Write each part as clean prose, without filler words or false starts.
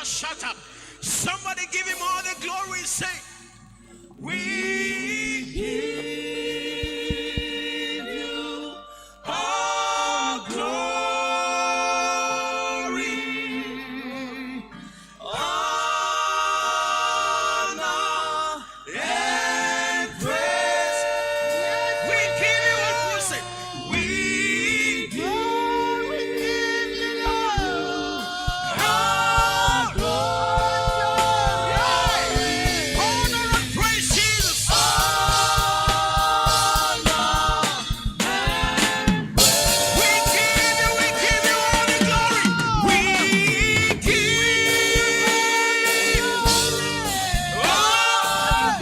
Somebody give him all the glory. Say, we give you all glory, honor, and praise. We give you what you say. We give you all glory, honor, and praise Jesus. We give you all the glory. We give all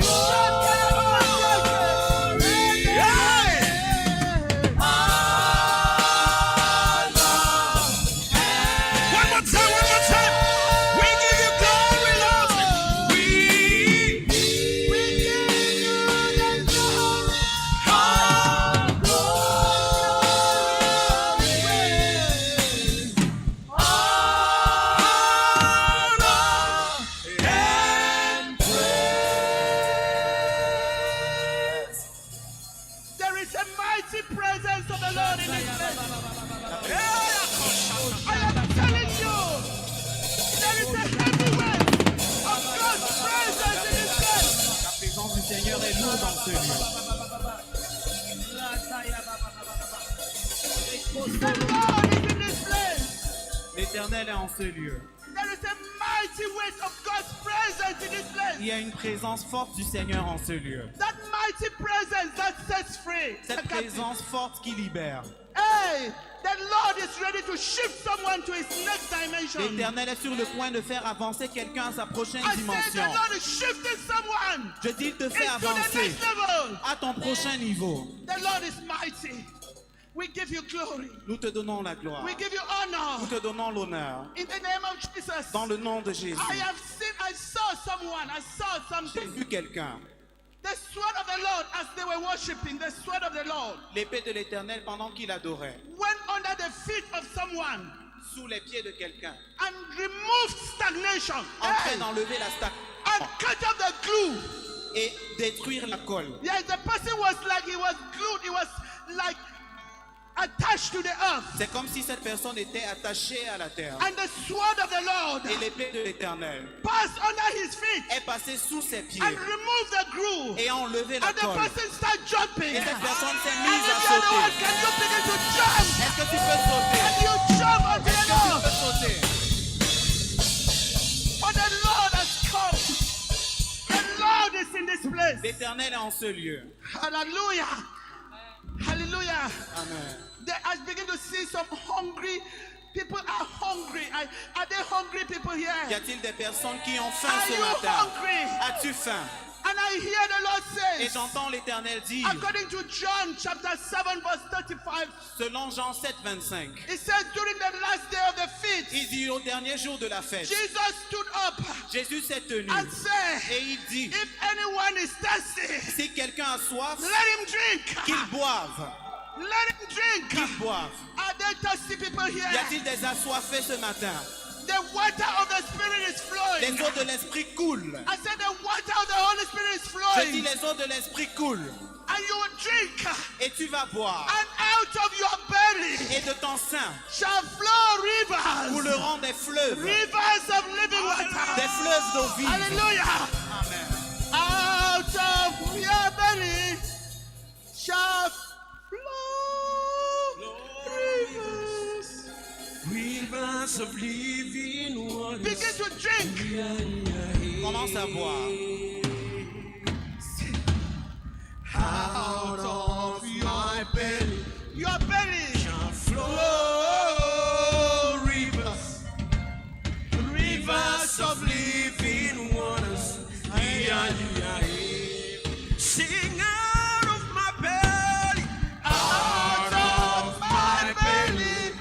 One more time. We give you glory, Lord. We There is a mighty presence of the Lord in this place. I am telling you, there is a heavy weight of God's presence in this place. La présence du Seigneur est lourde dans ce lieu. The Lord is in this place. L'Éternel est en ce lieu. There is a mighty weight of God's presence in this place. Il y a une présence forte du Seigneur en ce lieu. That mighty presence that sets free. Cette présence forte qui libère. Hey, the Lord is ready to shift someone to his next dimension. L'Éternel est sur le point de faire avancer quelqu'un à sa prochaine I said the dimension. Lord is shifting someone Je dis, il te fait into the avancer next level. à ton prochain niveau. The Lord is mighty. We give you glory. Nous te donnons la gloire. We give you Nous honor. te donnons l'honneur. In the name of Jesus. Dans le nom de Jésus. I saw someone. I saw J'ai something. vu quelqu'un. The sword of the Lord as they were worshiping. The sword of the Lord L'épée de l'Éternel pendant qu'il adorait. went under the feet of someone Sous les pieds de quelqu'un. and removed stagnation. En train Hey, d'enlever la and stagnation cut off the glue. et détruire la colle. Yes, the person was like he was glued. He was like attached to the earth. C'est comme si cette personne était attachée à la terre. And the sword of the Lord Et l'épée de l'Éternel passed under his feet est passée sous ses pieds and removed the groove. et a enlevé la And the colle. person started jumping. Et cette personne s'est And mise if à you're the one, sauter. can you begin to jump? Est-ce que tu peux sauter? And you jump unto the Est-ce que tu Lord. peux sauter? For the Lord has come. The Lord is in this place. L'Éternel est en ce lieu. Hallelujah. Hallelujah. Amen. I begin to see some hungry people are hungry. Are there hungry people Y here? a-t-il des personnes qui ont faim Are ce you matin? hungry? As-tu faim? And I hear the Lord Et say, j'entends l'Éternel dire, according to John chapter 7 verse 35, selon Jean 7, 25, it says during the last day of the feast, il dit au dernier jour de la fête, Jesus stood up Jésus s'est tenu and said, et il dit, if anyone is thirsty, si quelqu'un a soif, let him drink. qu'il boive, Let him drink. qu'il boive. Are there thirsty people Y here? a-t-il des assoiffés ce matin? The water of the Spirit is flowing. Les eaux de l'Esprit coulent. I said the water of the Holy Spirit is Je dis, flowing. les eaux de l'Esprit coulent. And you will drink. Et tu vas boire. And out of your belly Et de ton sein shall flow rivers. couleront des fleuves. Rivers of living water. Des fleuves d'eau vive. Hallelujah. Amen. Out of your belly shall flow rivers. Rivers of living waters. Begin to drink. Commence à boire. Out of your belly Your belly. shall flow rivers, rivers of living waters. Sing out of my belly, Out of my belly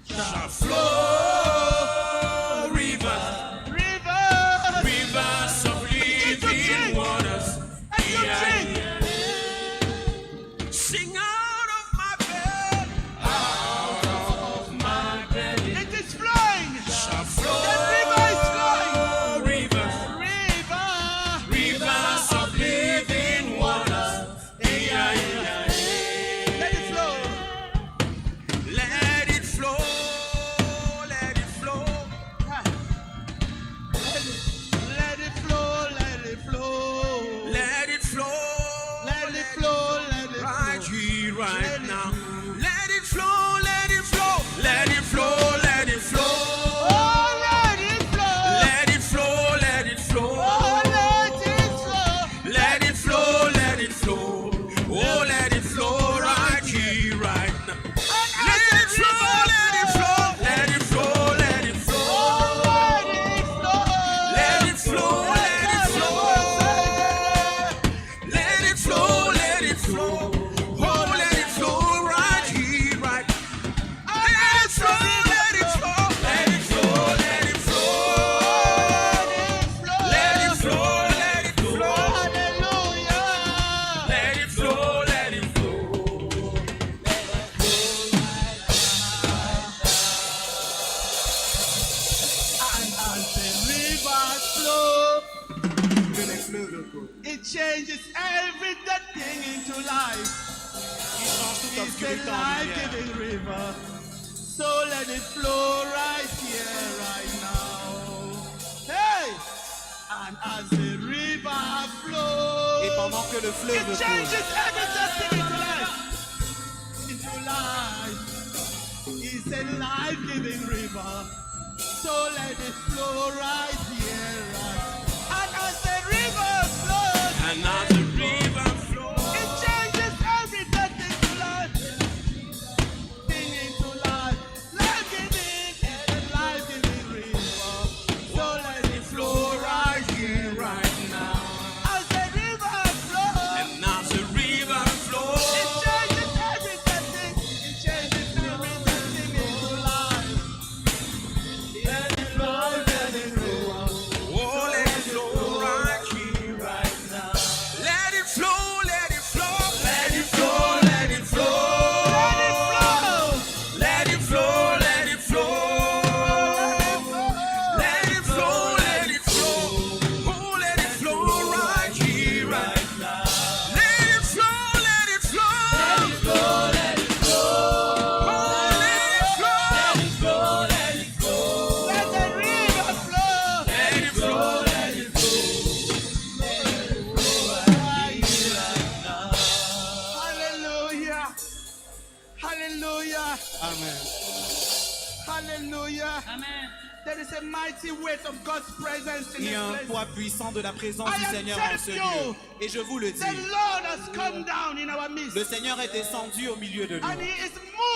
shall flow rivers, rivers. rivers of living flow, let it flow. Let it flow, let it flow. Oh, let it flow right here, right. Let it flow, let it flow. Let it flow, let it flow. Let it flow, let it flow. Hallelujah. Let it flow, let it flow. And as the rivers flow, Que les fleuves coulent. it changes every dead thing into life. Il change toute It's a obscurité en lumière. life-giving river. So let it flow right here, right now. Hey! And as the river flows, Et pendant que le it fleuve coule, changes every dead thing into life. Into life. It's a life-giving river. So let it flow right here, right. And as the river flows, and as the river flows, it changes every dead thing to life. Thing into life. Life-giving, it's a life-giving river. So let it flow right here, right now. As the river flows, and as the river flows, it changes every dead thing. It changes every dead thing into life. Let it flow, let it flow. oh, let it flow right here, right now. Let it flow, let it flow, let it flow, let it flow. Let it flow. Let it flow, let it flow. Let it flow, let it flow. Oh, let it flow right here, right now. Let it flow, let it flow. Let it flow, let it flow. Oh, let it flow. Let it flow, let it flow. Let the river flow. Let it flow, let it Hallelujah. Hallelujah. Amen. Hallelujah. Amen. There is a mighty weight of God's presence in Il y a un this poids place. puissant de la présence I du am Seigneur en ce telling lieu. you, Et je vous le dis, The Lord has come down in our midst. le Seigneur est descendu au milieu de And nous. He is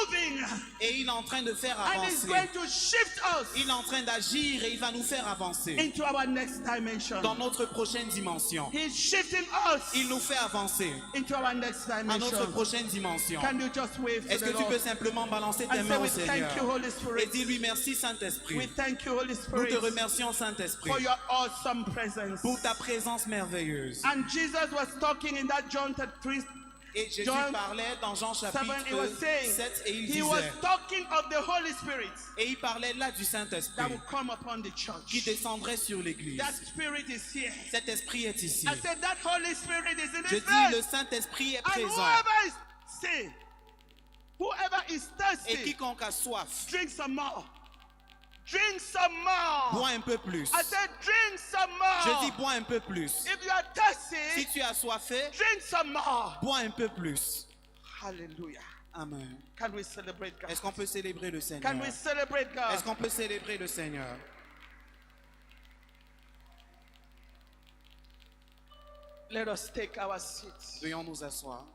moving. Et il est en train de faire And He's avancer. going to shift us Il est en train d'agir et il va nous faire avancer into our next dimension. dans notre prochaine dimension. He's shifting us Il nous fait avancer into our next à notre dimension. prochaine dimension. Can you just wave to Est-ce the que tu peux Lord? simplement balancer tes And say, mains au we Seigneur thank you, Holy et Spirit. dis-lui merci We Saint-Esprit. thank you, Holy Nous Spirit, te remercions Saint-Esprit for your awesome presence. pour ta présence merveilleuse. And Jesus was talking in that John 3, Et Jésus John parlait dans Jean 7, chapitre he was saying, 7 et il he was disait, talking of the Holy Spirit et il parlait là du that Saint-Esprit will come upon the qui church. descendrait sur l'église. That Spirit is here. Cet esprit est ici. I said that Holy Spirit is in Je this dis, le place. Saint-Esprit est And présent. whoever is sick, whoever is Et thirsty, quiconque a soif, drink some more. Drink some more. bois un peu plus. I said drink some more. Je dis, bois un peu plus. If you are thirsty, Si tu as soifé, drink some more. bois un peu plus. Hallelujah. Amen. Can we celebrate God? Est-ce qu'on peut célébrer le Seigneur? Can we celebrate God? Est-ce qu'on peut célébrer le Seigneur? Let us take our seats Veuillons nous asseoir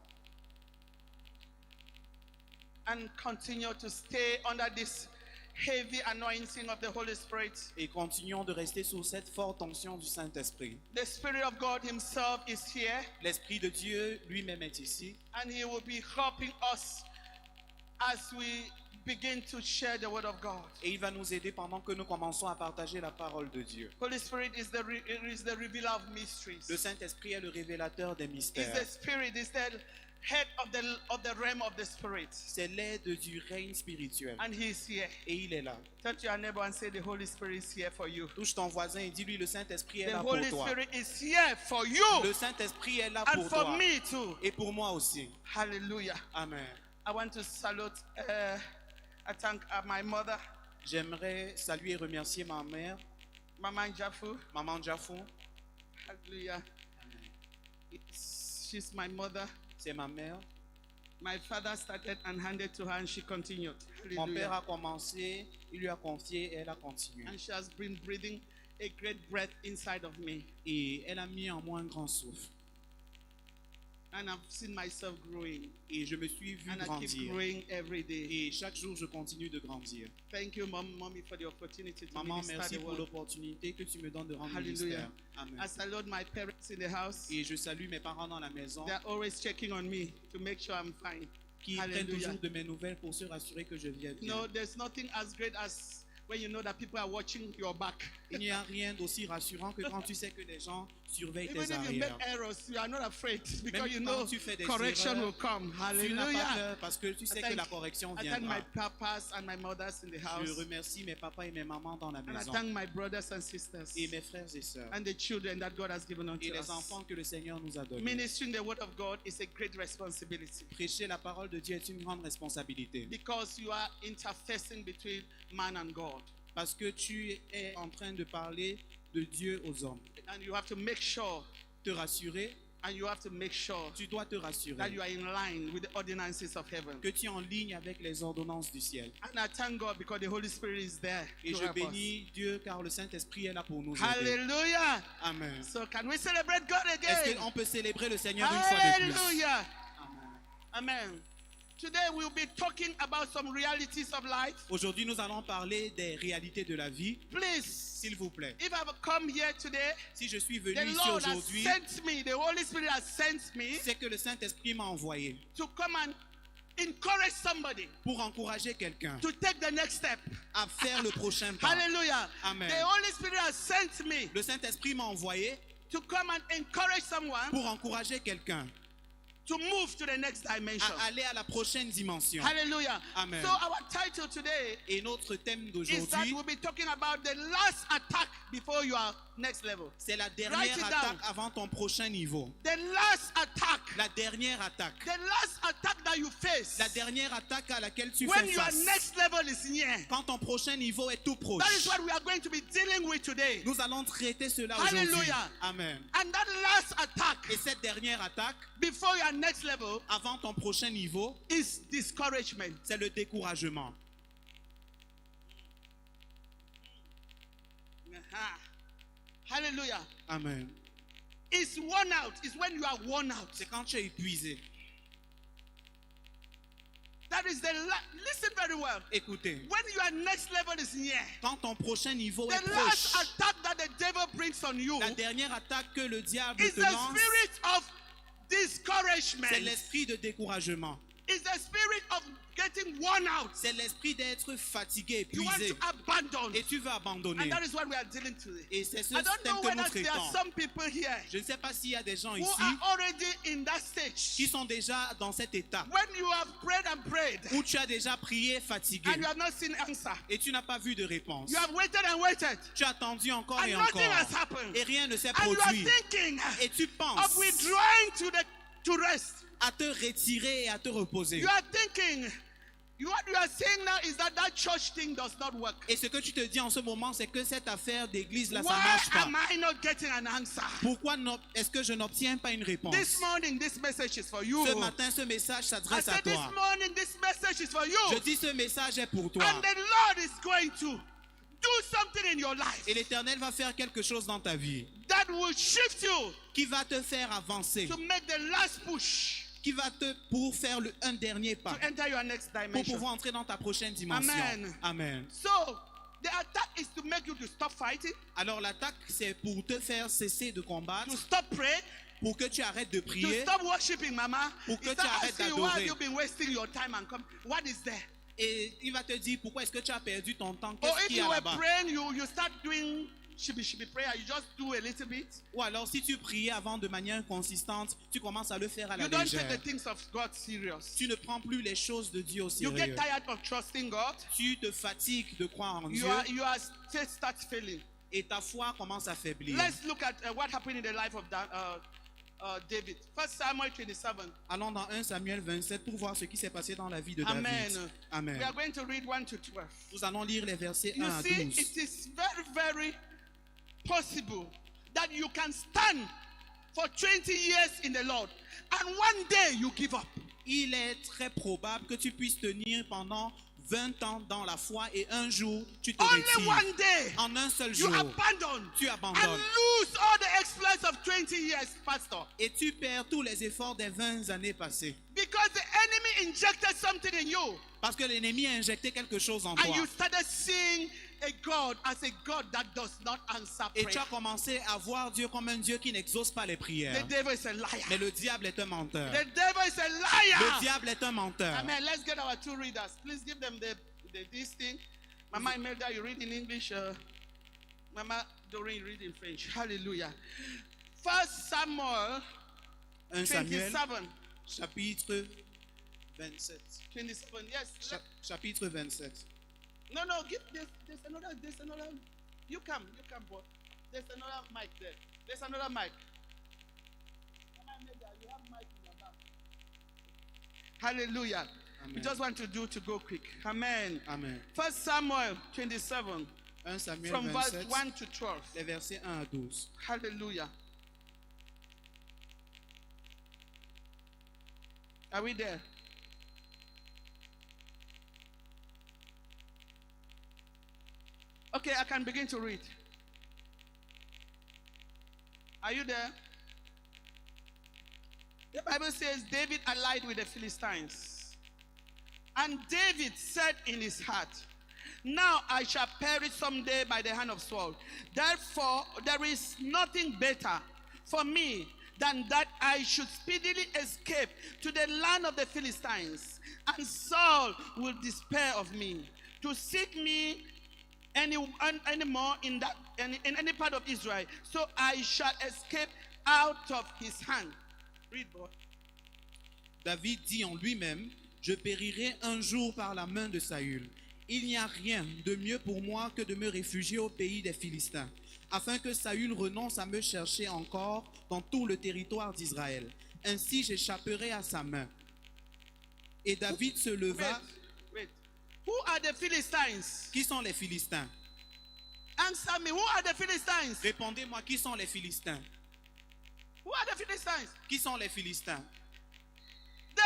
and continue to stay under this heavy anointing of the Holy Spirit. et continuons de rester sous cette forte onction du Saint-Esprit. The Spirit of God Himself is here, L'Esprit de Dieu lui-même est ici and He will be helping us as we begin to share the Word of God. et il va nous aider pendant que nous commençons à partager la parole de Dieu. Holy Spirit is the revealer of mysteries. Le Saint-Esprit est le révélateur des Is the mystères. Spirit, is the head of the realm of the Spirit, C'est l'aide du règne spirituel and He is here. et il est là. Turn to your neighbor and say, the Holy Spirit is here for you. Touche ton voisin et dis-lui, le Saint-Esprit est The là pour Holy toi. Spirit is here for you Le Saint-Esprit est là and pour for toi me too. et pour moi aussi. Hallelujah. Amen. I want to salute, I thank my mother, J'aimerais saluer et remercier ma mère, Mama Jafu. Maman Jafou. Hallelujah. She's my mother. C'est ma mère. My father started and handed to her, and she continued. Mon père Hallelujah. a commencé, il lui a confié et elle a continué. And she has been breathing a great breath inside of me. Et elle a mis en moi un grand souffle. And I've seen myself growing. Et je me suis vu And I keep grandir. growing every day. Et chaque jour, je continue de grandir. Thank you, Mommy, for the opportunity to Maman, minister merci the pour word. l'opportunité que tu me donnes de rendre Hallelujah. ministère. Amen. I salute my parents in the house. Et je salue mes parents dans la maison They're always checking on me to make sure I'm fine. qui prennent Hallelujah. toujours de mes nouvelles pour se rassurer que je viens bien. No, there's nothing as great as when you know that people are watching your back. Il n'y a rien d'aussi rassurant que quand tu sais que les gens surveillent Even tes if you make arrières. errors, you are not afraid because Même you quand know tu fais des correction erreurs, will come. Tu n'as pas Hallelujah. peur parce que tu sais que la correction I thank my viendra. papas and my mothers in the house. Je remercie mes papas et mes mamans dans la And I maison thank my brothers and sisters et mes frères et sœurs and the children that God has given et unto les us. enfants que le Seigneur nous a donnés. Ministering the word of God is a great responsibility Prêcher la parole de Dieu est une grande responsabilité because you are interfacing between man and God. parce que tu es en train de parler de Dieu aux hommes. And you have to make sure, Te rassurer, and you have to make sure tu dois te that rassurer you are in line with the ordinances of heaven. que tu es en ligne avec les ordonnances du ciel. And I thank God because the Holy Spirit is there Et to je help us. bénis Dieu car le Saint-Esprit est là pour nous aider. Hallelujah. Amen. So can we celebrate God Est-ce again? qu'on peut célébrer le Seigneur une fois de plus? Hallelujah. Amen. Amen. Today we'll be talking about some realities of life. Aujourd'hui, nous allons parler des réalités de la vie. Please, S'il vous plaît, if I've come here today, si je suis venu the ici Lord has aujourd'hui, sent me, the Holy Spirit has sent me c'est que le Saint-Esprit m'a envoyé to come and encourage somebody pour encourager quelqu'un to take the next step. à faire le prochain pas. Hallelujah. Amen. The Holy Spirit has sent me Le Saint-Esprit m'a envoyé to come and encourage someone pour encourager quelqu'un to move to the next dimension. à aller à la prochaine dimension. Hallelujah. Amen. So our title today Et notre thème is that d'aujourd'hui, we'll be talking about the last attack before your next level. c'est la Write dernière it down. attaque avant ton prochain niveau. The last attack. La dernière attaque. The last attack that you face. La dernière attaque à laquelle tu When fais your face. next level is near. Quand ton prochain niveau est tout proche. That is what we are going to be dealing with today. Nous allons traiter cela aujourd'hui. Hallelujah. Amen. And that last attack Et cette dernière attaque, before your next level avant ton prochain niveau, is discouragement. c'est le découragement. Uh-huh. Hallelujah. Amen. It's worn out. It's when you are worn out. C'est quand tu es épuisé. That is listen very well. Écoutez, When your next level is near, quand ton prochain niveau est the last proche, attack that the devil brings on you la dernière attaque que le diable is te the lance, spirit of discouragement. c'est l'esprit de découragement. It's the spirit of getting worn out. C'est l'esprit d'être fatigué, You want épuisé. to abandon. Et tu veux abandonner. And that is what we are dealing today. Et c'est ce I don't thème know que nous whether there are traitons. some people here Je ne sais pas s'il y a des gens who ici are already in that qui stage. sont déjà dans cet état When you have prayed and prayed où tu as déjà prié fatigué and you have not seen answer. et tu n'as pas vu de réponse. You have waited and waited. Tu as attendu encore And et nothing encore has happened. et rien ne s'est And you are produit. thinking Et tu of penses withdrawing to rest. à te retirer et à te reposer. You are thinking, what you are saying now is that church thing does not work. Et ce que tu te dis en ce moment, c'est que cette affaire d'église là, ça Why marche pas. am I not getting an answer? Pourquoi est-ce que je n'obtiens pas une réponse? This morning, this message is for you. Ce matin, ce message I s'adresse à said this toi. morning, this message is for you. Je dis ce message est pour toi. And the Lord is going to do something in your life Et l'Éternel va faire quelque chose dans ta vie that will shift you qui va te faire avancer, to make the last push qui va pour faire un dernier pas, to enter your next pour dimension. pouvoir entrer dans ta prochaine dimension. Amen. Amen. So, the attack is to make you to stop fighting, Alors l'attaque, c'est pour te faire cesser de combattre, to stop praying, pour que tu arrêtes de to prier. stop worshiping, Mama. Pour que He tu start arrêtes asking you, why have d'adorer. you been wasting your time and come? What is there? Et il va te dire pourquoi est-ce que tu as perdu ton temps, Or qu'est-ce if qu'il y you a were là-bas. praying, you start doing shibi prayer, you just do a little bit. Ou alors si tu priais avant de manière consistante, tu commences à le faire à la You don't take légère. the things of God serious. Tu ne prends plus les choses de Dieu au You get sérieux. tired of trusting God. Tu te fatigues de croire en You Dieu are start failing. et ta foi commence à faiblir. Let's look at what happened in the life of David. 1 Samuel 27. Allons dans 1 Samuel 27 pour voir ce qui s'est passé dans la vie de Amen. David. We Amen. are going to read 1 to 12. Nous allons lire les versets 1 You à see, 12. it is very, very possible that you can stand for 20 years in the Lord and one day you give up. Il est très probable que tu puisses tenir pendant 20 ans dans la foi et un jour tu te Only retires. one day En un seul you jour, abandon tu and abandonnes lose all the exploits of 20 20 years, Pastor. Et tu perds tous les efforts des 20 années passées. Because the enemy injected something in you. Parce que l'ennemi a injecté quelque chose en And toi. you started seeing a God as a God that does not answer Et tu prayer. as commencé à voir Dieu comme un Dieu qui n'exauce pas les The prières. devil is a liar. Mais le diable est un menteur. The devil is a Le liar. diable est un menteur. Amen. Let's get our two readers. Please give them this thing. Mama Imelda, you read in English. Mama Doreen, you read in French. Hallelujah. 1 Samuel 1 Samuel, 27. chapitre 27. 27. Yes. Chapitre 27. No, give there's another. You come, boy. There's another mic there. There's another mic. Mama Imelda, you have mic in your back. Hallelujah. Amen. We just want to go quick. Amen. Amen. 1 Samuel 27. 1 Samuel From verse 27, 1 to 12. les versets 1 à 12. Hallelujah. Are we there? Okay, I can begin to read. Are you there? The Bible says David allied with the Philistines. And David said in his heart, now I shall perish someday by the hand of Saul. Therefore, there is nothing better for me than that I should speedily escape to the land of the Philistines, and Saul will despair of me. To seek me anymore in any part of Israel, so I shall escape out of his hand. Read, boy. David dit en lui-même, je périrai un jour par la main de Saül. Il n'y a rien de mieux pour moi que de me réfugier au pays des Philistins, afin que Saül renonce à me chercher encore dans tout le territoire d'Israël. Ainsi j'échapperai à sa main. Et David se leva. Wait. Who are the Philistines? Qui sont les Philistins? Answer me. Who are the Philistines? Répondez-moi, qui sont les Philistins? Who are the Philistines? Qui sont les Philistins? The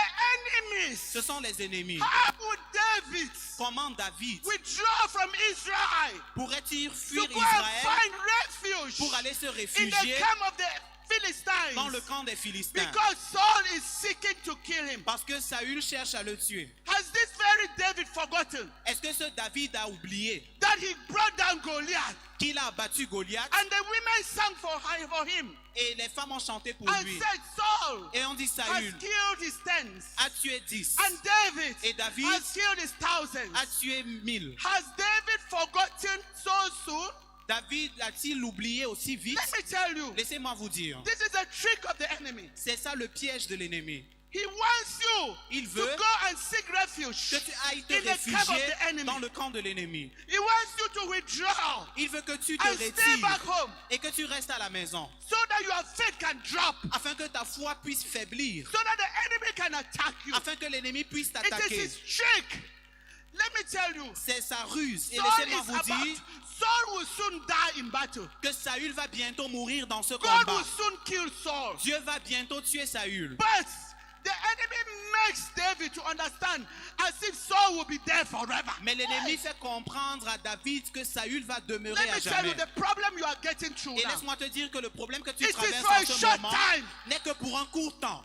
enemies. Ce sont les ennemis. How would David Comment David withdraw from Israel pourrait-il to fuir go and Israël find refuge pour aller se in the réfugier camp of the Philistines? dans le camp des Philistins? Because Saul is seeking to kill him. Parce que Saül cherche à le tuer. Has this very David forgotten Est-ce que ce David a oublié that he brought down Goliath qu'il a abattu Goliath and the women sang for him et les femmes ont chanté pour and lui? said Saul Et on dit has Saül killed his tens a tué 10, and David Et David has killed his thousands? a tué 1000. Has David forgotten so soon? David a-t-il oublié aussi vite? Let me tell you, Laissez-moi vous dire, this is a trick of the enemy. c'est ça le piège de l'ennemi. He wants you Il to veut go and seek refuge que tu ailles te in the camp of réfugier the enemy. dans le camp de l'ennemi. He wants you to withdraw Il veut que tu te and stay retires back home et que tu restes à la maison so that your faith can drop, afin que ta foi puisse faiblir, so that the enemy can attack you. afin que l'ennemi puisse It is t'attaquer. his trick. Let me tell you, C'est sa ruse. Et Saul laissez-moi is vous about, dire Saul will soon die in battle. que Saül va bientôt mourir dans ce God combat. will soon kill Saul. Dieu va bientôt tuer Saül. But the enemy makes David to understand as if Saul will be there forever. Mais l'ennemi fait comprendre à David que Saül va demeurer Let à me tell you jamais. the problem you are getting through Et now. laisse-moi te dire que le problème que tu It is traverses for a en ce short moment time. n'est que pour un court temps.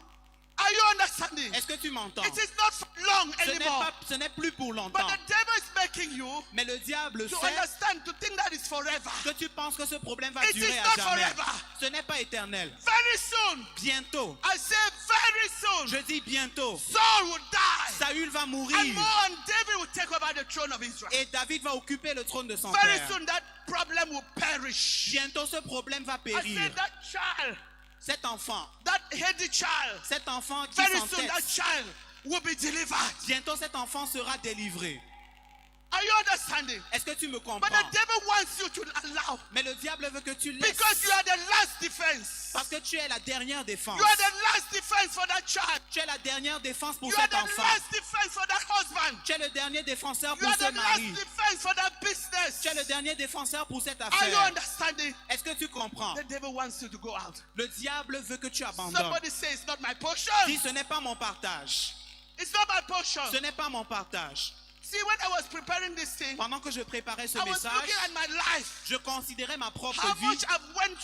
Are you understanding? Est-ce que tu m'entends? It is not for long anymore. Ce n'est plus pour But longtemps. the devil is making you Mais le diable to fait understand, to think that it's forever. que tu penses que ce problème va It durer is à not jamais. forever. Ce n'est pas éternel. Very soon, Bientôt, I say very soon, je dis bientôt, Saul will die. Saül va And mourir more, and David will take over the throne of Israel. et David va occuper le trône de son Very père. soon, that problem will perish. Bientôt, ce problème va I périr. said that child, Cet enfant that qui very soon that s'entête, child will be delivered. bientôt cet enfant sera délivré. Are you understanding? Est-ce que tu me But comprends? the devil wants you to allow Mais le diable veut que tu laisses because you are the last defense. parce que tu es la dernière défense. You are the last defense for that child. Tu es la dernière défense pour You are cet the enfant. last defense for that husband. Tu es le dernier défenseur You pour are ce the last mari. defense for that business. Tu es le dernier défenseur pour cette Are you affaire. understanding? Est-ce que tu comprends? The devil wants you to go out. Le diable veut que tu abandonnes. Somebody say it's not my portion. Dis, ce n'est pas mon partage. It's not my portion. Ce n'est pas mon partage. See, when I was preparing this thing, Pendant que je préparais ce I was message, looking at my life. je considérais ma propre How vie. much I've gone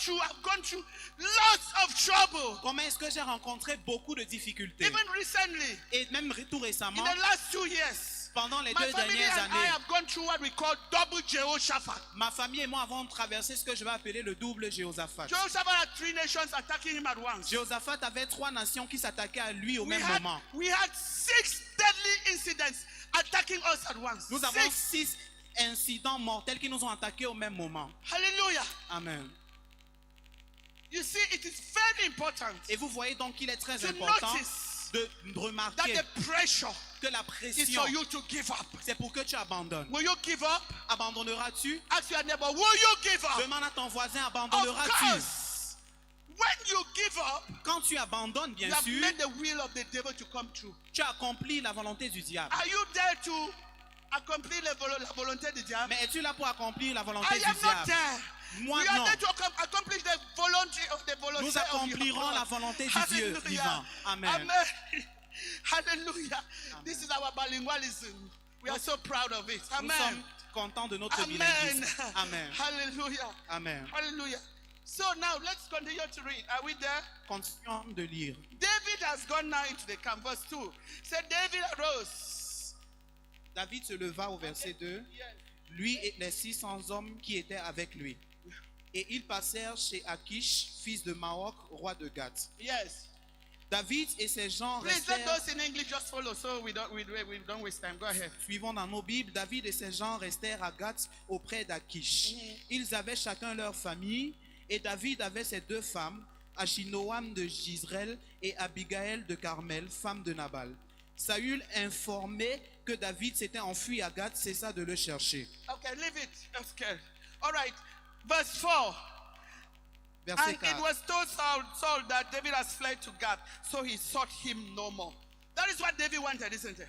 through lots of trouble. Comment est-ce que j'ai rencontré beaucoup de difficultés. Even recently, Et même tout in récemment, the last 2 years, pendant les my 2 family dernières and I années, have gone through what we call double Jehoshaphat. ma famille et moi avons traversé ce que je vais appeler le double Jéhoshaphat. Jehoshaphat had 3 nations attacking him at once. Jéhoshaphat avait 3 nations qui s'attaquaient à lui au même moment. We had 6 deadly incidents attacking us at once. Nous avons 6. 6 incidents mortels qui nous ont attaqués au même moment. Hallelujah. Amen. You see, it is very important Et vous voyez donc qu'il est très to important notice de that remarquer the pressure que la is pression, for you to give up. c'est pour que tu abandonnes. Will you give up? Abandonneras-tu? Ask your neighbor, will you give up? Demande à ton voisin, Of abandonneras-tu? course. When you give up, Quand tu abandonnes, bien you have sûr, made the will of the devil to come true. tu accomplis la volonté du diable. Are you there to accomplir la volonté du diable? Mais es-tu là pour accomplir la volonté I du am not diable? there. Moi, We are non. there to accomplish the volunty of the volunty Nous accomplirons la volonté du Dieu vivant. Amen. Amen. Hallelujah. This is our bilingualism. We are so proud of it. Nous Amen. sommes contents de notre Amen. bilinguisme. Amen. Hallelujah. Amen. Hallelujah. So now let's continue to read. Are we there? Continuons de lire. David has gone now into the camp. Verse 2. Said David arose. David se leva au verset 2, Yes. lui et les 600 hommes qui étaient avec lui. Et ils passèrent chez Akish, fils de Maok, roi de Gath. Yes. David et ses gens Please let restèrent, those in English just follow so we don't waste time. Go ahead. suivons dans nos Bibles, David et ses gens restèrent à Gath auprès d'Akish. Ils avaient chacun leur famille, et David avait ses 2 femmes, Achinoam de Gisraël et Abigaël de Carmel, femme de Nabal. Saül, informé que David s'était enfui à Gath, cessa de le chercher. Okay, leave it. That's good. All right. Verse 4. Verset And it 4. was told Saul that David has fled to Gath, so he sought him no more. That is what David wanted, isn't it?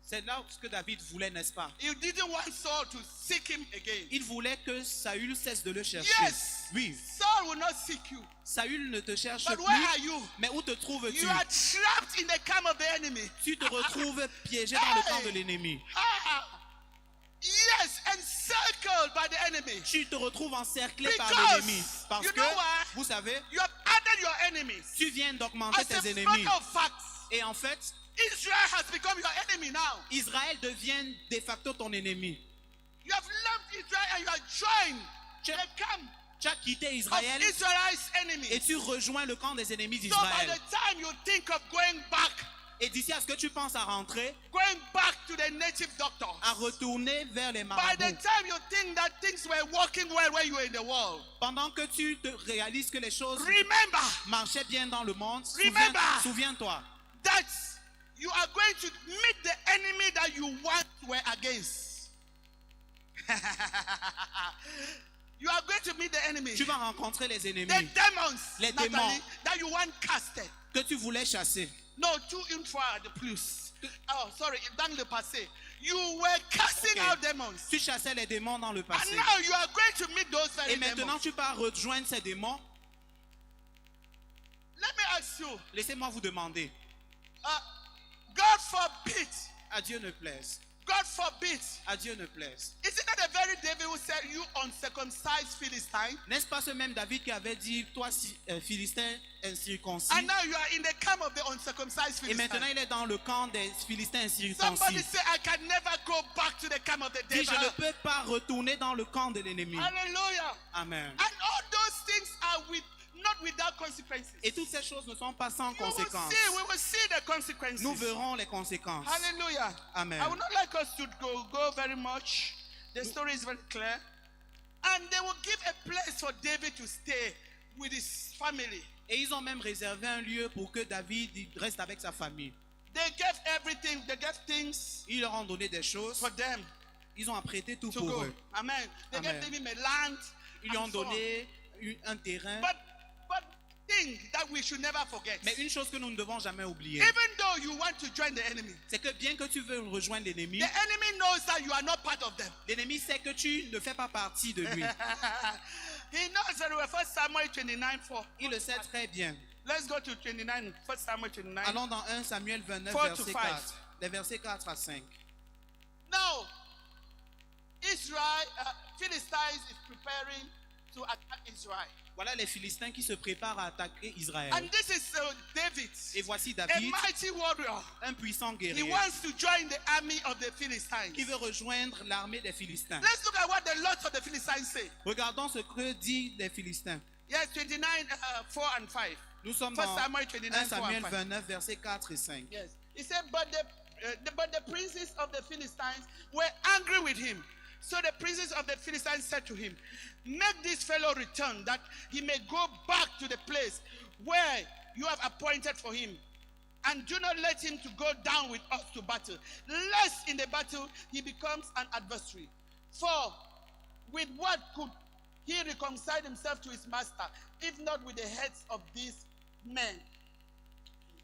C'est là ce que David voulait, n'est-ce pas? He didn't want Saul to seek him again. Il voulait que Saül cesse de le chercher. Yes. Oui, Saul will not seek you. Saül ne te cherche But plus. where are you? Mais où te trouves-tu? You are trapped in the camp of the enemy. Tu te retrouves piégé dans le camp de l'ennemi. Ah. Yes, encircled by the enemy. Tu te retrouves encerclé par Because, l'ennemi. Parce you que, know why? vous savez, You have added your enemies. tu viens d'augmenter As a tes matter ennemis. of fact, Et en fait, Israel has become your enemy now. Israël devient de facto ton ennemi. You have left Israel and you are joined the camp Tu as quitté of Israël Israel's enemies. et tu rejoins le camp des ennemis So by d'Israël. the time you think of going back Et d'ici à ce que tu penses à rentrer, to the native doctors, à retourner vers les by the marabouts, time you think that things were working well when you were in the world, pendant que tu te réalises que les choses remember marchaient bien dans le monde, Remember. souviens-toi that you are going to meet the enemy that you once were against. You are going to meet the enemy. tu vas rencontrer les The ennemis demons, Les Nathalie, démons. that you once casted. que tu voulais chasser. No, tout une fois de plus. Oh, sorry, dans le passé. You were casting Ok. out demons. Tu chassais les démons dans le And passé. now you are going to meet those very Et maintenant, demons. tu pars rejoindre ces démons. Let me ask you. Laissez-moi vous demander. God forbid. À Dieu ne plaise. God forbid. À Dieu ne plaise. Is it not the very David who said, you uncircumcised Philistine? N'est-ce pas ce même David qui avait dit, toi, Philistin incirconcis? And now you are in the camp of the uncircumcised Et maintenant, Philistine. il est dans le camp des Philistins Somebody incirconcis. say, I can never go back to the camp of the Dit, devil. je ne peux pas retourner dans le camp de l'ennemi. Hallelujah. Amen. And all those things are not without consequences. Et toutes ces choses ne sont pas sans We will conséquences. we will see the consequences. Nous verrons les conséquences. Hallelujah. Amen. I would not like us to go very much. The story is very clear. And they will give a place for David to stay with his family. Et ils ont même réservé un lieu pour que David reste avec sa famille. They gave everything, they gave things Ils leur ont donné des choses. for them Ils ont apprêté tout to pour go. eux. Amen. They Amen. gave him a land. Ils lui ont and so on. donné un terrain. But thing that we should never forget. Mais une chose que nous ne devons jamais oublier, Even though you want to join the enemy, c'est que bien que tu veux rejoindre l'ennemi, the enemy knows that you are not part of them. l'ennemi sait que tu ne fais pas partie de lui. He knows very well. 1 Samuel 29:4. Il le sait très bien. Let's go to 29. 1 Samuel 29. Allons dans 1 Samuel 29, 4 to verset 5. 4. Les versets 4 à 5. Now, Philistines is preparing to attack Israel. Voilà les Philistins qui se préparent à attaquer Israël. And this is David, Et voici a David, mighty warrior. un puissant He guerrier, wants to join the army of the Philistines. qui veut rejoindre l'armée des Philistins. Let's look at what the lords of the Philistines say. Regardons ce que dit les Philistins. Yes, 29, 4 and 5. Nous sommes First dans Samuel 1 29, 4 Samuel and 5. 29, versets 4 et 5. Yes. He said, but the princes of the Philistines were angry with him. So the princes of the Philistines said to him, make this fellow return, that he may go back to the place where you have appointed for him. And do not let him to go down with us to battle, lest in the battle he becomes an adversary. For with what could he reconcile himself to his master, if not with the heads of these men?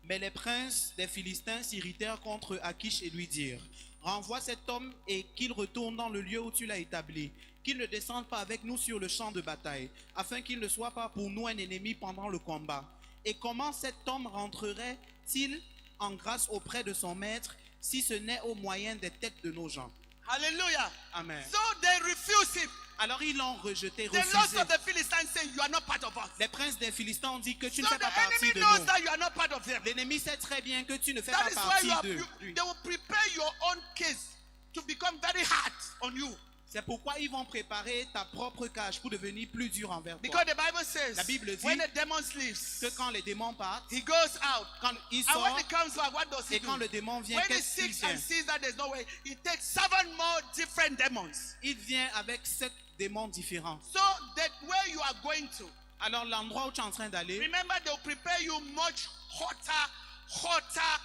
Mais les princes des Philistins s'irritèrent contre Akish et lui dirent, renvoie cet homme et qu'il retourne dans le lieu où tu l'as établi, qu'il ne descende pas avec nous sur le champ de bataille, afin qu'il ne soit pas pour nous un ennemi pendant le combat. Et comment cet homme rentrerait-il en grâce auprès de son maître, si ce n'est au moyen des têtes de nos gens? Hallelujah. Amen. So they refuse him. Alors ils l'ont rejeté, The lords refusé. of the Philistines say, you are not part of us. Les princes des Philistins ont dit que tu ne So fais the pas partie enemy de knows nous. that you are not part of them. L'ennemi sait très bien que tu ne fais That pas is why partie d'eux. they will prepare your own case to become very hard on you. C'est pourquoi ils vont préparer ta propre cage pour devenir plus dur envers toi. Because the Bible says, La Bible dit when the demon sleeps, Que quand les démons partent, he goes out. quand il And when sort, he comes back, what does he et do? quand le démon vient, When he qu'est-ce qu'il seeks and vient? sees that there's no way, he takes 7 more different demons. Il vient avec 7 démons différents. So that where you are going to, Alors l'endroit où tu es en train d'aller, remember they'll prepare you much hotter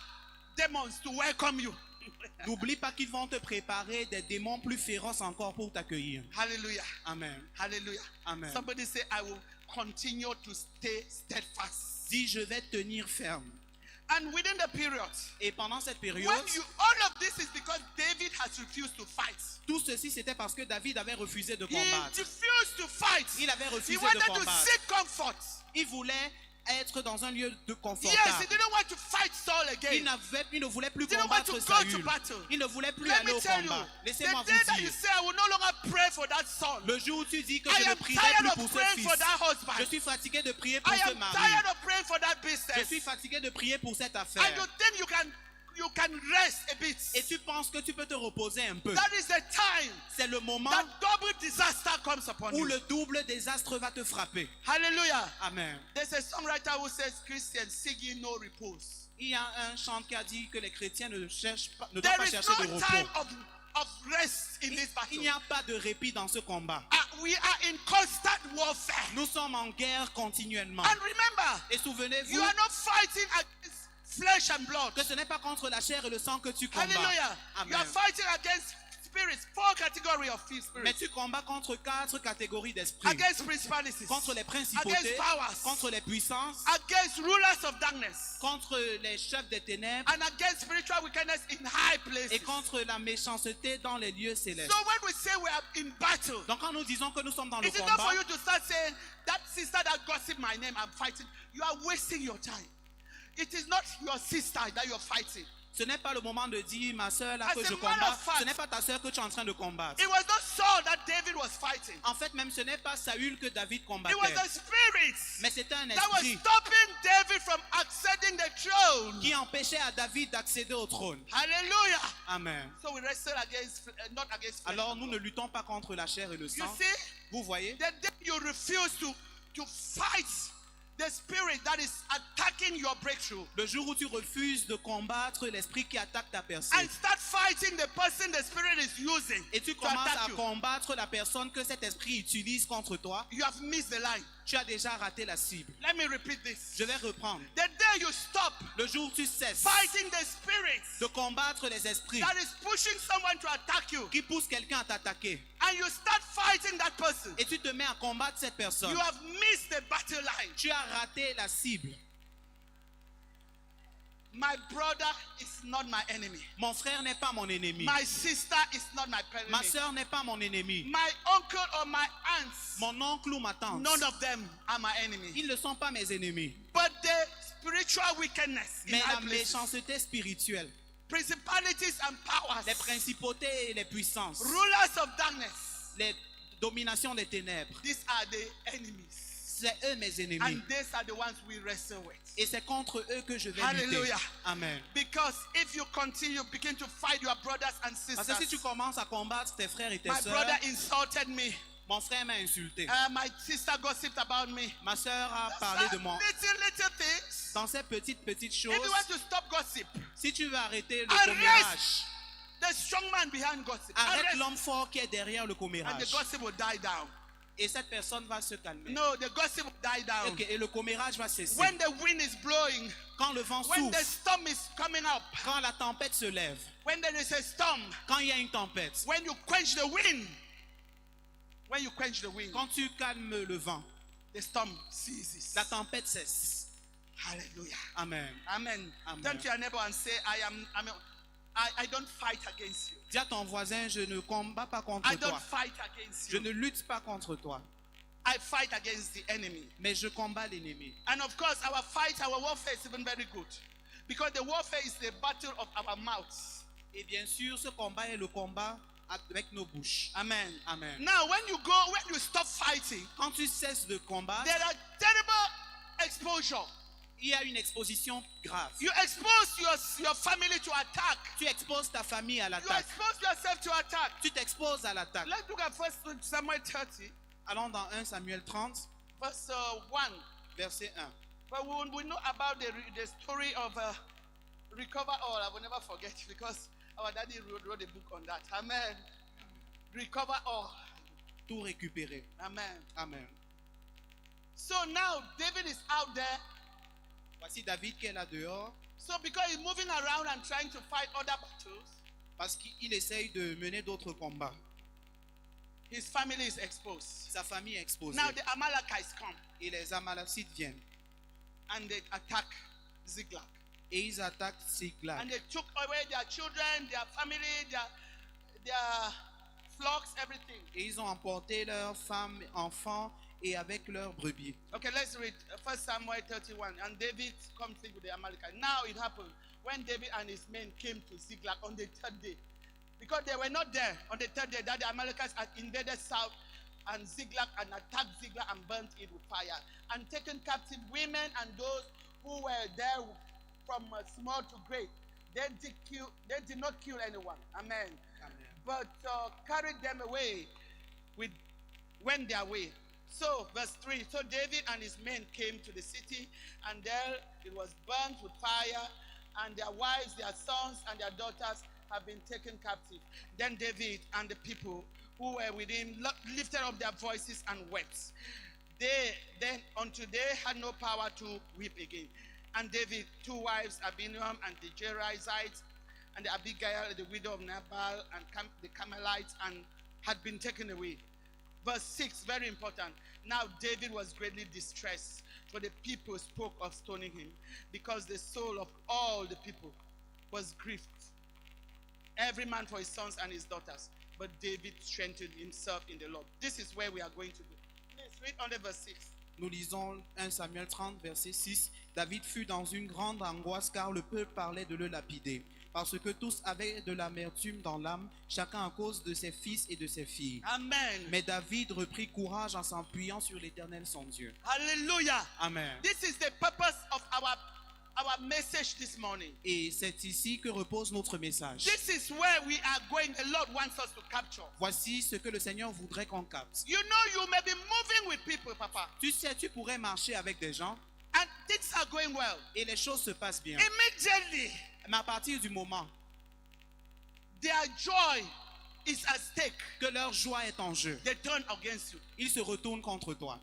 demons to welcome you. n'oublie pas qu'ils vont te préparer des démons plus féroces encore pour t'accueillir. Hallelujah. Amen. Hallelujah. Amen. Somebody say, I will continue to stay steadfast. Dis, je vais tenir ferme. And within the period, Et pendant cette période, all of this is because David has refused to fight. tout ceci c'était parce que David avait refusé de He combattre. refused to fight. Il avait refusé He de wanted to combattre. seek comfort. Il voulait être dans un lieu de Yes, he confortable. didn't want to fight Saul again. Il ne voulait plus He didn't want combattre to go to Saül. battle. Il ne voulait plus Let aller me au tell you, combat. the Laissez-moi day that vous you dire, say, I will no longer pray for that son. le jour où tu dis que I je ne am prierai tired plus of pour ce praying fils, for that husband. je suis fatigué de prier pour I ce am mari, tired of praying for that je business. suis fatigué de prier pour cette And affaire. you think you can rest a bit. Et tu penses que tu peux te reposer un peu. That is the time C'est le moment that double disaster comes upon où you. le double désastre va te frapper. Hallelujah. Amen. There's a songwriter who says Christians seeking no repose. Il y a un chant qui a dit que les chrétiens ne doivent There pas is chercher de no repos. time of rest in this Il battle. n'y a pas de répit dans ce combat. We are in constant warfare. Nous sommes en guerre continuellement. And remember, Et souvenez-vous you are not fighting against flesh and blood. que ce n'est pas contre la chair et le sang que tu combats. Hallelujah. You Amen. are fighting against spirits, 4 categories of Mais spirits. tu combats contre 4 catégories d'esprits. Against principalities. Contre les principautés, Against powers. contre les puissances, Against rulers of darkness. contre les chefs des ténèbres And against spiritual wickedness in high places. et contre la méchanceté dans les lieux célestes. So when we say we are in battle, Donc quand nous disons que nous sommes dans le it is not for combat, you to start saying, that sister that gossip my name, I'm fighting. You are wasting your time. It is not your sister that you're fighting. ce n'est pas le moment de dire ma soeur là As que a je matter combats, of fact, ce n'est pas ta soeur que tu es en train de combattre. It was not Saul that David was fighting. En fait, même ce n'est pas Saül que David It was combattait, the spirits mais c'était un that was esprit stopping David from accessing the throne. qui empêchait à David d'accéder au trône. Hallelujah. Amen. So we wrestle against, not against flesh. Alors nous ne luttons pas contre la chair et le You sang. see, Vous voyez, the day you refuse to fight the spirit that is attacking your breakthrough le jour où tu refuses de combattre l'esprit qui attaque ta and personne start fighting the person the spirit is using et tu to commences attack à you, combattre la personne que cet esprit utilise contre toi, you have missed the line. tu as déjà raté la cible. Let me repeat this. Je vais reprendre. The day you stop Le jour où tu cesses fighting the spirits de combattre les esprits that is pushing someone to attack you qui poussent quelqu'un à t'attaquer and you start fighting that person, et tu te mets à combattre cette personne, you have missed the battle line. tu as raté la cible. My brother is not my enemy. Mon frère n'est pas mon ennemi. My sister is not my enemy. Ma soeur n'est pas mon ennemi. My uncle or my aunts, Mon oncle ou ma tante, none of them are my enemy. ils ne sont pas mes ennemis. But the spiritual wickedness in Mais high la places, méchanceté spirituelle, principalities and powers, les principautés et les puissances, rulers of darkness. les dominations des ténèbres. These are the enemies. C'est eux mes ennemis. And these are the ones we wrestle with. Et c'est contre eux que je vais lutter. Hallelujah. Amen. Because if you continue, begin to fight your brothers and Parce que si tu sisters. commences à combattre tes frères et tes My sœurs, brother insulted me. mon frère m'a insulté. My sister gossiped about me. Ma sœur a parlé de moi. Little things. Dans ces petites choses, If you want to stop gossip, si tu veux arrêter le Arrête commérage, the strong man behind gossip. arrête Arrest, l'homme fort qui est derrière le and the commérage. gossip will die down. Et cette personne va se calmer. No, the gossip will die down. Ok, et le commérage va cesser. When the wind is blowing, Quand le vent when the souffle, storm is coming up, quand la tempête se lève, when there is a storm, quand il y a une tempête, when you quench the wind, quand tu calmes le vent, the storm ceases. la tempête cesse. Hallelujah. Amen. Amen. Amen. Turn to your neighbor and say, I don't fight against you. Dis à ton voisin, je ne combats pas contre I don't toi. fight against Je you. ne lutte pas contre toi, I fight against the enemy. mais je combats l'ennemi. And of course, our fight, our warfare is even very good. Because the warfare is the battle of our mouths. Et bien sûr, ce combat est le combat avec nos bouches. Amen. Amen. Now, when you stop fighting, Quand tu cesses de combattre, there are terrible exposure. il y a une exposition grave. You expose your family to attack. Tu exposes ta famille à You l'attaque. expose yourself to attack. Tu t'exposes à l'attaque. Let's look at 1 Samuel 30, Allons dans 1 Samuel 30, verse 1. verset 1. But we know about the story of Recover All. I will never forget because our daddy wrote a book on that. Amen. Recover All. Tout récupérer. Amen. Amen. So now David is out there. Voici David qui est là dehors So because he's moving around and trying to fight other battles, parce qu'il essaye de mener d'autres combats. his family is exposed. Sa famille est exposée. Now the Amalekites come Et les Amalekites viennent. and they attack Ziklag. Et ils attaquent Ziklag. And they took away their children, their family, their flocks, everything. Et ils ont emporté leurs femmes, enfants et avec leurs brebis. Okay, let's read 1 Samuel 31. And David conflict with the Amalekites. Now it happened when David and his men came to Ziklag on the third day. Because they were not there on the third day, that the Amalekites had invaded south and Ziklag and attacked Ziklag and burnt it with fire. And taken captive women and those who were there from small to great. They did not kill anyone. Amen. Amen. But carried them away, went their way. So, verse 3, so David and his men came to the city, and there it was burnt with fire, and their wives, their sons, and their daughters have been taken captive. Then David and the people who were with him lifted up their voices and wept. Until they had no power to weep again. And David, 2 wives, Abinoam and the Jerizites, and the Abigail, the widow of Nabal, and the Carmelites, and had been taken away. Verse 6, very important. Now David was greatly distressed, for the people spoke of stoning him, because the soul of all the people was grieved, every man for his sons and his daughters. But David strengthened himself in the Lord. This is where we are going to go. Please read under verse 6. Nous lisons 1 Samuel 30, verset 6. David fut dans une grande angoisse car le peuple parlait de le lapider. Parce que tous avaient de l'amertume dans l'âme, chacun à cause de ses fils et de ses filles. Amen. Mais David reprit courage en s'appuyant sur l'Éternel son Dieu. Hallelujah. Amen. This is the purpose of our message this morning. Et c'est ici que repose notre message. This is where we are going. The Lord wants us to capture. Voici ce que le Seigneur voudrait qu'on capte. You know, you may be moving with people, Papa, Tu sais, tu pourrais marcher avec des gens and things are going well. et les choses se passent bien. Immediately, Mais à partir du moment their joy is at stake. que leur joie est en jeu, They turn against you. ils se retournent contre toi.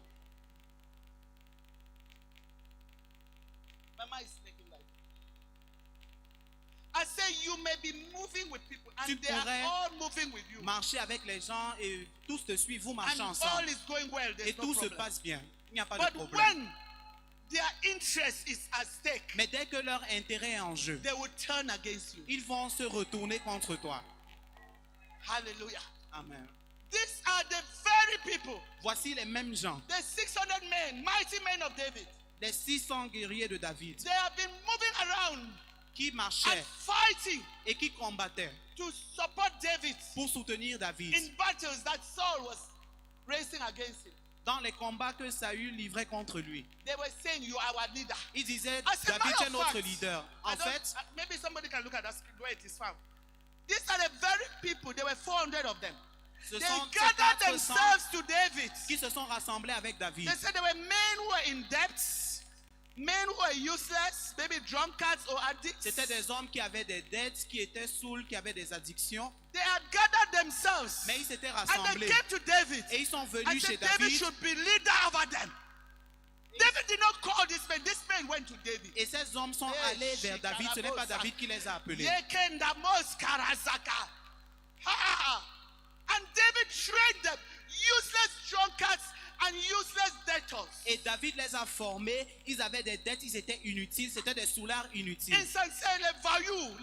Mama is making light. I say you may be moving with people, and Tu they are pourrais all moving with you. Marcher avec les gens et tous te suivent, vous marchez And all ensemble. is going well. Et There's no tout se problem. passe bien. Il n'y a pas But de problème. when their interest is at stake, Mais dès que leur intérêt est en jeu, they will turn against you. ils vont se retourner contre toi. Hallelujah. Amen. These are the very people, Voici les mêmes gens, the 600 men, mighty men of David. les 600 guerriers de David. They have been moving around qui and marchaient fighting et qui combattaient to support David pour soutenir David in battles that Saul was racing against him. dans les combats que Saül livrait contre lui. They were saying, you are our leader. Il disait, As a David matter est of notre fact, leader. I En don't- fait, maybe somebody can look at that where it is found. These are the very people, there were 400 of them. ce They sont ces gathered 400 themselves to David. qui se sont rassemblés avec David. They said there were men who were in debt, men who were useless, maybe drunkards or addicts. C'était des hommes qui avaient des dettes, qui étaient saouls, qui avaient des addictions. They had gathered themselves. Mais ils s'étaient And they rassemblés. came to David Et ils sont and venus chez said David David. should be leader over them. David did not call this man. This man went to David. Et ces hommes sont Eh, allés vers David. Ce n'est pas Shikarabosa. David qui les a appelés. Yekenda mos karazaka. Ha! And David trained them, useless drunkards and useless debtors. Et David les a formés. Ils avaient des dettes, ils étaient inutiles. C'était des soulards inutiles. Insensé, les voyous.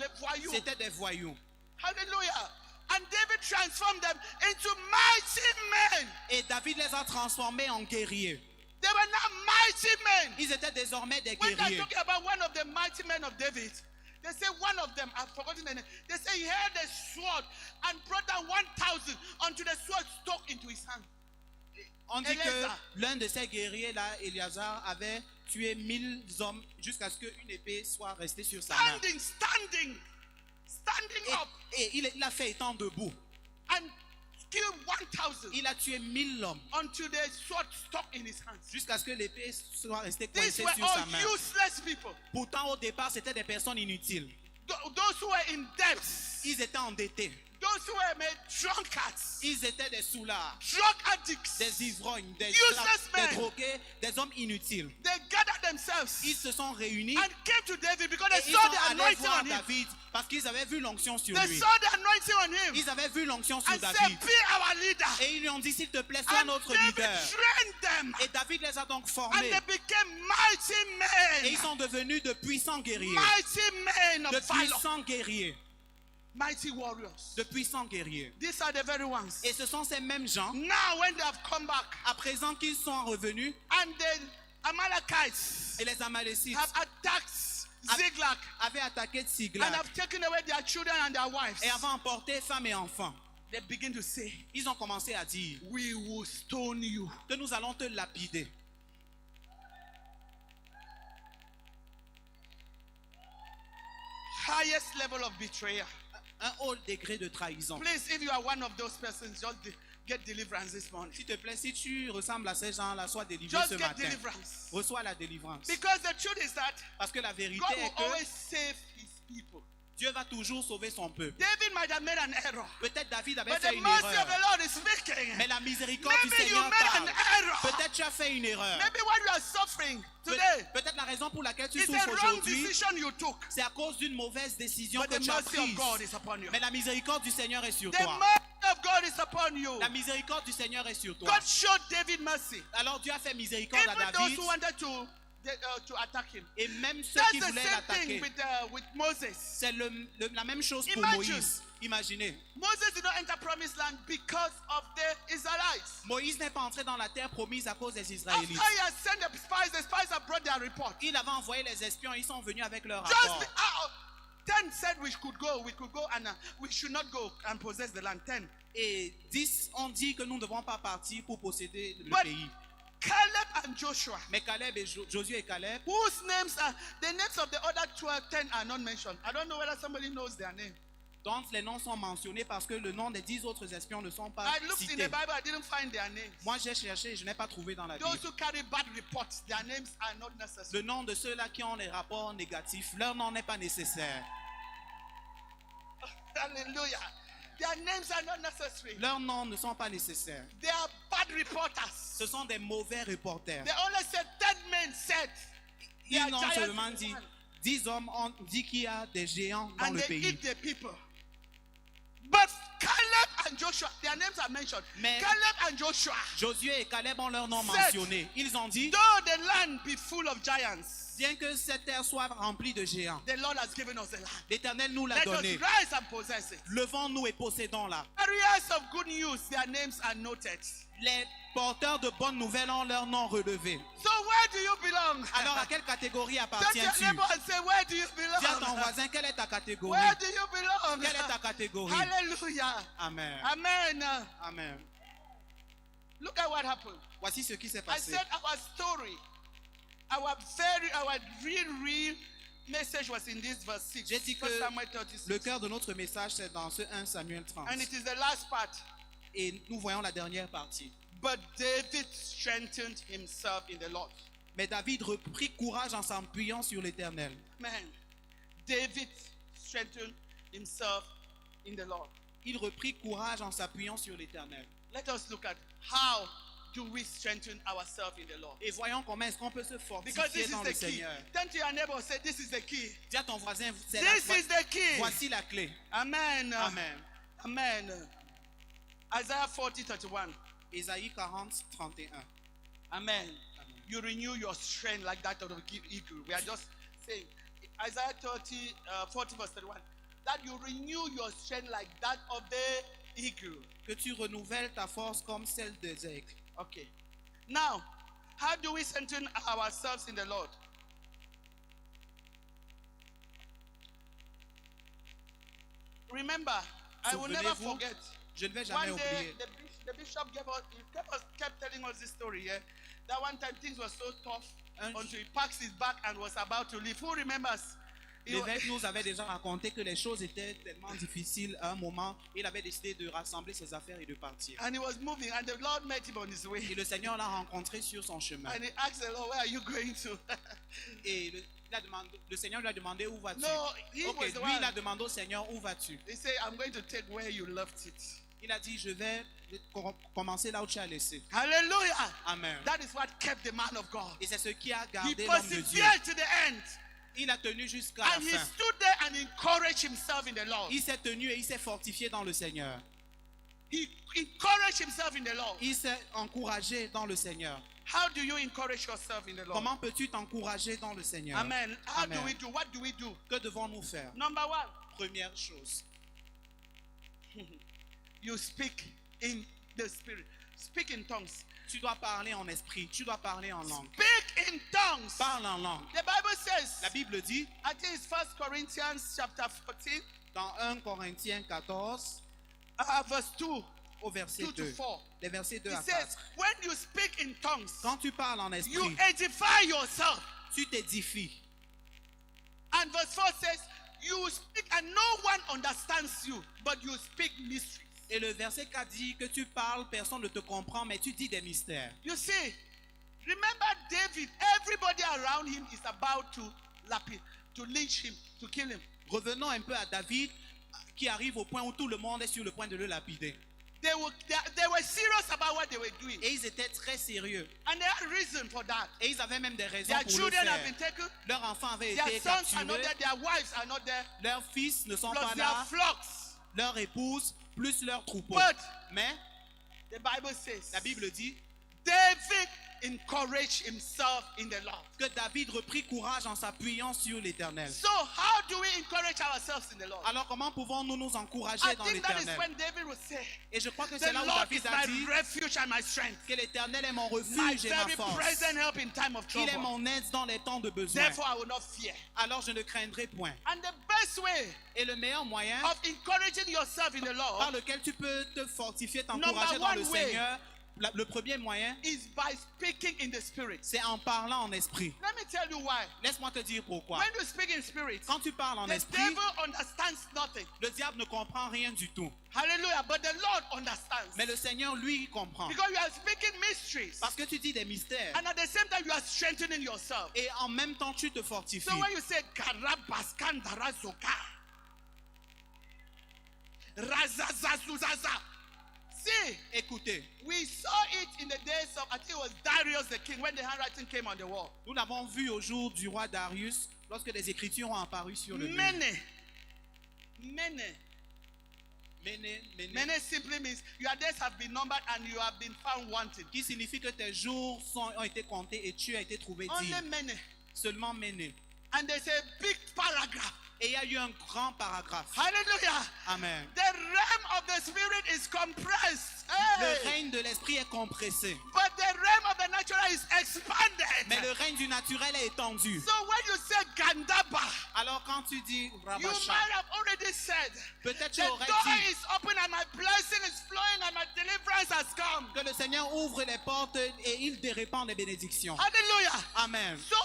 C'était des voyous. Hallelujah. And David transformed them into mighty men. Et David les a transformés en guerriers. They were now mighty men. Ils étaient désormais des When they're guerriers. talking about one of the mighty men of David, they say one of them, I've forgotten the name, they say he held a sword and brought down 1,000 until the sword stuck into his hand. On dit que Éléazar. l'un de ces guerriers-là, Éléazar, avait tué 1000 hommes jusqu'à ce qu'une épée soit restée sur sa main. Standing up Et il a fait étant debout. and killed 1,000 Il a tué 1000 hommes until the sword stuck in his hands. jusqu'à ce que l'épée soit restée These coincée were sur sa all main. useless people. Pourtant, au départ, c'était des personnes inutiles. Those who were in debt, Ils étaient endettés. those who were made drunkards, Ils étaient des soulards, drug addicts, des ivrognes, des Useless men. drogués, des hommes inutiles. they gathered themselves Ils se sont réunis and came to David because et they ils saw sont the allés anointing voir on him. David parce qu'ils avaient vu l'onction sur They lui. saw the anointing on him Ils avaient vu l'onction sur and said, David. be our leader. Et ils lui ont dit, s'il te plaît, sois And notre David leader. trained them Et David les a donc and formés. they became mighty Et ils men. sont devenus de puissants guerriers. Mighty men De of valor. puissants guerriers. Mighty warriors. De puissants guerriers. These are the very ones. Et ce sont ces mêmes gens, Now when they have come back à présent qu'ils sont revenus, and the Amalekites et les Amalécites have attacked Ziklag avaient attaqué and Tsiglag have taken away their children and their wives, et avaient emporté femmes et enfants. they begin to say, Ils ont commencé à dire we will stone you. que nous allons te lapider. Highest level of betrayal. Un haut degré de trahison. Please, if you are one of those persons, just get deliverance this morning. S'il te plaît, si tu ressembles à ces gens-là, sois délivré Just ce get matin. deliverance. Reçois la délivrance. Because the truth is that Parce que la vérité God will est que always save his people. Dieu va toujours sauver son peuple. David might have made an error, Peut-être David avait but fait the une mercy of erreur. the Lord is speaking. Mais la miséricorde du Maybe you Seigneur made an parle. error. Peut-être tu as fait une erreur. Maybe what you are suffering today Peut-être la raison pour laquelle tu is a souffres wrong aujourd'hui, decision you took. c'est à cause d'une mauvaise décision But que the tu as mercy of prise. God is upon you. Mais la miséricorde du Seigneur est sur The toi. mercy of God is upon you. La miséricorde du Seigneur est sur toi. God showed David mercy. Alors Dieu a fait miséricorde à Even those David who wanted to attack him. et même ceux That's qui the voulaient same thing l'attaquer. with Moses. C'est la même chose pour Imagine. Moïse. Imaginez. Moses did not enter promised land because of the Israelites. Moïse n'est pas entré dans la terre promise à cause des After Israélites. he had sent the spies have brought their report. Il avait envoyé les espions, ils sont venus avec leur Just rapport. 10 said we could go and we should not go and possess the land. 10. Et 10 ont dit que nous ne devons pas partir pour posséder le But pays. Caleb and Joshua, Mais Caleb et Josué et Caleb, whose names are the names of the other 10 are not mentioned. I don't know whether somebody knows their name. dont les noms sont mentionnés parce que le nom des 10 autres espions ne sont pas I looked in cités. the Bible, I didn't find their names. Moi j'ai cherché et je n'ai pas trouvé dans la Those Bible. who carry bad reports, their names are not necessary. Le nom de ceux-là qui ont les rapports négatifs, leur nom n'est pas nécessaire. Hallelujah. Their names are not necessary. Leurs noms ne sont pas nécessaires. They are bad reporters. Ce sont des mauvais reporters. They only said 10 men said Ils there are ont giants seulement in the dit, land. 10 hommes ont dit qu'il y a des géants dans And le they pays. eat the people. But Caleb and Joshua, their names are mentioned. Mais- Caleb and Joshua, Josué et Caleb ont leur nom Sept. mentionné. Ils ont dit, though the land be full of giants, Bien que cette terre soit remplie de géants, the Lord has given us the land. l'Éternel nous l'a Let us donné. rise and possess it. Levons-nous et possédons-la. Areas of good news, their names are noted. Les porteurs de bonnes nouvelles ont leur nom relevé. So where do you belong? Alors à quelle catégorie Touch your appartiens-tu? neighbor and say, where do you Dis à ton belong? voisin, quelle est ta catégorie? Where do you belong? Quelle est ta catégorie? Hallelujah. Amen. Amen. Amen. Look at what happened. Voici ce qui s'est I passé. said our story, our real message was in this verse 6. J'ai dit que 1 Samuel 36. le cœur de notre message, c'est dans ce 1 Samuel 30. And it is the last part. Et nous voyons la dernière partie. But David strengthened himself in the Lord. Mais David reprit courage en s'appuyant sur l'Éternel. Man, David strengthened himself in the Lord. Il reprit courage en s'appuyant sur l'Éternel. Let us look at how do we strengthen ourselves in the Lord. Et voyons comment est-ce qu'on peut se Because fortifier this is dans the le key. Seigneur. Turn to your neighbor and say, this is the key. Dis à ton voisin, This is the key. voici la clé. Amen. Amen. Amen. Isaiah 40:31. Ésaïe 40, 31. Amen. You renew your strength like that of the eagle. We are just saying, Isaiah 40 verse 31, that you renew your strength like that of the eagle. Que tu renouvelles ta force comme celle des aigles. Okay. Now, how do we strengthen ourselves in the Lord? Remember, I will never Souvenez-vous, forget. je ne vais jamais One day, oublier. the bishop kept telling us this story. Yeah? That one time things were so tough Un- until he packed his bag and was about to leave. Who remembers? He wa- L'évêque nous avait déjà raconté que les choses étaient tellement difficiles à un moment. Il avait décidé de rassembler ses affaires et de partir. and he was moving, and the Lord met him on his Et way. le Seigneur l'a rencontré sur son chemin. And he asked the Lord, "Where are you going to?" Et le Seigneur lui a demandé où vas-tu? No, he Ok, was lui the il a one. demandé au Seigneur où vas-tu? He said, "I'm going to take where you left it." Il a dit je vais commencer là où tu as laissé. Hallelujah. Amen. That is what kept the man of God. Et c'est ce qui a He gardé l'homme de Dieu. persevered to the end. Il a tenu jusqu'à la And he fin. stood there and encouraged himself in the Lord. Il s'est tenu et il s'est fortifié dans le Seigneur. He encouraged himself in the Lord. Il s'est encouragé dans le Seigneur. How do you encourage yourself in the Lord? Comment peux-tu t'encourager dans le Seigneur? Amen. How Amen. do we do? What do we do? Que devons-nous faire? Number one, Première chose, you speak in the spirit. Speak in tongues. tu dois parler en esprit, tu dois parler en langue. Speak in tongues. Parle en langue. The Bible says, La Bible dit I think it's 1 Corinthians chapter 14, dans 1 Corinthiens 14 verse 2. au verset 2 to 2, 4. les versets 2 It à says, 4. when you speak in tongues, Quand tu parles en you esprit, edify yourself. tu t'édifies. And verse 4 says, you speak and no one understands you, but you speak mysteries. Et le verset 4 dit que tu parles, personne ne te comprend, mais tu dis des mystères. You see, remember David, everybody around him is about to lynch him, to kill him. Revenons un peu à David, qui arrive au point où tout le monde est sur le point de le lapider. They were serious about what they were doing. Et ils étaient très sérieux. And they had reason for that. Et ils avaient même des raisons Their pour le children have faire. been taken. Leurs enfants avaient Their été sons are not there. capturés. Their wives are not there. Leurs fils ne sont Plus pas their là. flocks. Leurs épouses, plus leurs troupeaux. But Mais the Bible says, la Bible dit David encouraged himself in the Lord. que David reprit courage en s'appuyant sur l'Éternel. So how do we encourage ourselves in the Lord? Alors comment pouvons-nous nous encourager I dans think that is l'Éternel? when David would say, Et je crois que the c'est là où Lord is David a dit my refuge and my strength, que l'Éternel est mon my refuge et ma very force. present help in time of Il est trouble. mon aide dans les temps de besoin. Therefore, I will not fear. Alors je ne craindrai point. And the best way Et le meilleur moyen of encouraging yourself in the par Lord lequel tu peux te fortifier, t'encourager Number dans le one way. Seigneur, le premier moyen, is by speaking in the spirit. c'est en parlant en esprit. Let me tell you why. Laisse-moi te dire pourquoi. When you speak in spirit, Quand tu parles en the esprit, devil understands nothing. le diable ne comprend rien du tout. Hallelujah. But the Lord understands. Mais le Seigneur, lui, il comprend. Because you are speaking mysteries. Parce que tu dis des mystères. And at the same time, you are strengthening yourself. Et en même temps, tu te fortifies. So when you say Karabaskandarazooka, Razazazuzaza, see, Écoutez, we saw it in the days of, I think it was Darius the king, when the handwriting came on the wall. nous l'avons vu au jour du roi Darius, lorsque les Écritures ont apparu sur le mur. Many Mene, simply means your days have been numbered and you have been found wanting. qui signifie que tes jours ont été comptés et tu as été trouvé Only digne. many. seulement Méné. And there's a big paragraph. Et il y a eu un grand paragraphe. Hallelujah. Amen. The realm of the spirit is compressed. Le Hey. règne de l'esprit est compressé, But the realm of the natural is expanded. mais le règne du naturel est étendu. So when you say Gandaba, Alors quand tu dis you Rabasha, might have already said, peut-être tu the aurais door dit is open and my blessing is flowing and my deliverance has come. que le Seigneur ouvre les portes et il répand les bénédictions. Hallelujah. Amen. So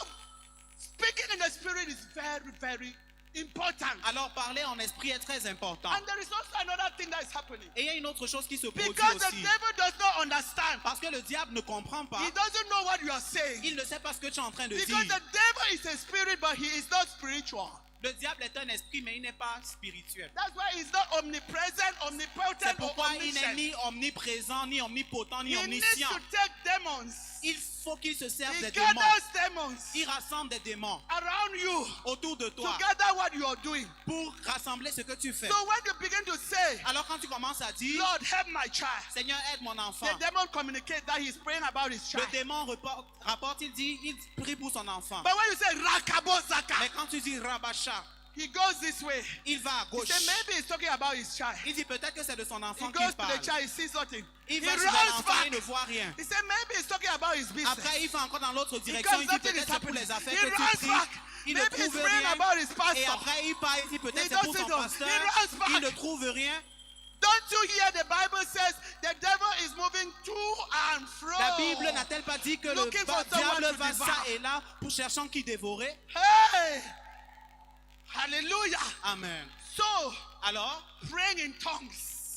speaking in the spirit is very, very important. Alors parler en esprit est très important. And there is also another thing that is happening. Et il y a une autre chose qui se produit Because the aussi. devil does not understand. Parce que le diable ne comprend pas. He doesn't know what you are saying. Il ne sait pas ce que tu es en train de Because dire. the devil is a spirit, but he is not spiritual. Le diable est un esprit, mais il n'est pas spirituel. That's why he's not omnipresent, C'est omnipotent, or pourquoi il n'est omniscient. ni omniprésent, ni omnipotent, ni He needs omniscient. to take demons. Il faut qu'il se serve He des démons. gathers demons Il rassemble des démons around you autour de to toi gather what you are doing. pour rassembler ce que tu fais. So when you begin to say, Alors quand tu commences à dire, Lord, help my child, Seigneur, aide mon enfant, the demon communicates that he's praying about his le child. démon rapporte, il dit, il prie pour son enfant. But when you say Rakabozaka, Mais quand tu dis Rabasha, he goes this way. il va à He gauche. said maybe he's talking about his child. Il dit peut-être que c'est de son He enfant goes qu'il to the parle. child, he sees something. Il He va sur runs l'enfant, back. il ne voit rien. He said maybe he's talking about his business. Après, il va encore dans l'autre direction. Because Il dit nothing peut-être is c'est pour happening. les affaires He que tu runs pries. back. Il ne Maybe he's trouve praying rien. about his Et pastor. après, il part. Il dit He peut-être c'est pour doesn't son know. pasteur. He runs back. Il ne trouve rien. Don't you hear the Bible says the devil is moving to and fro? La Bible n'a-t-elle pas dit que le Looking for someone diable to va devour. ça et là pour cherchant qui dévorer? Hey! Hallelujah. Amen. So, Alors, praying in tongues,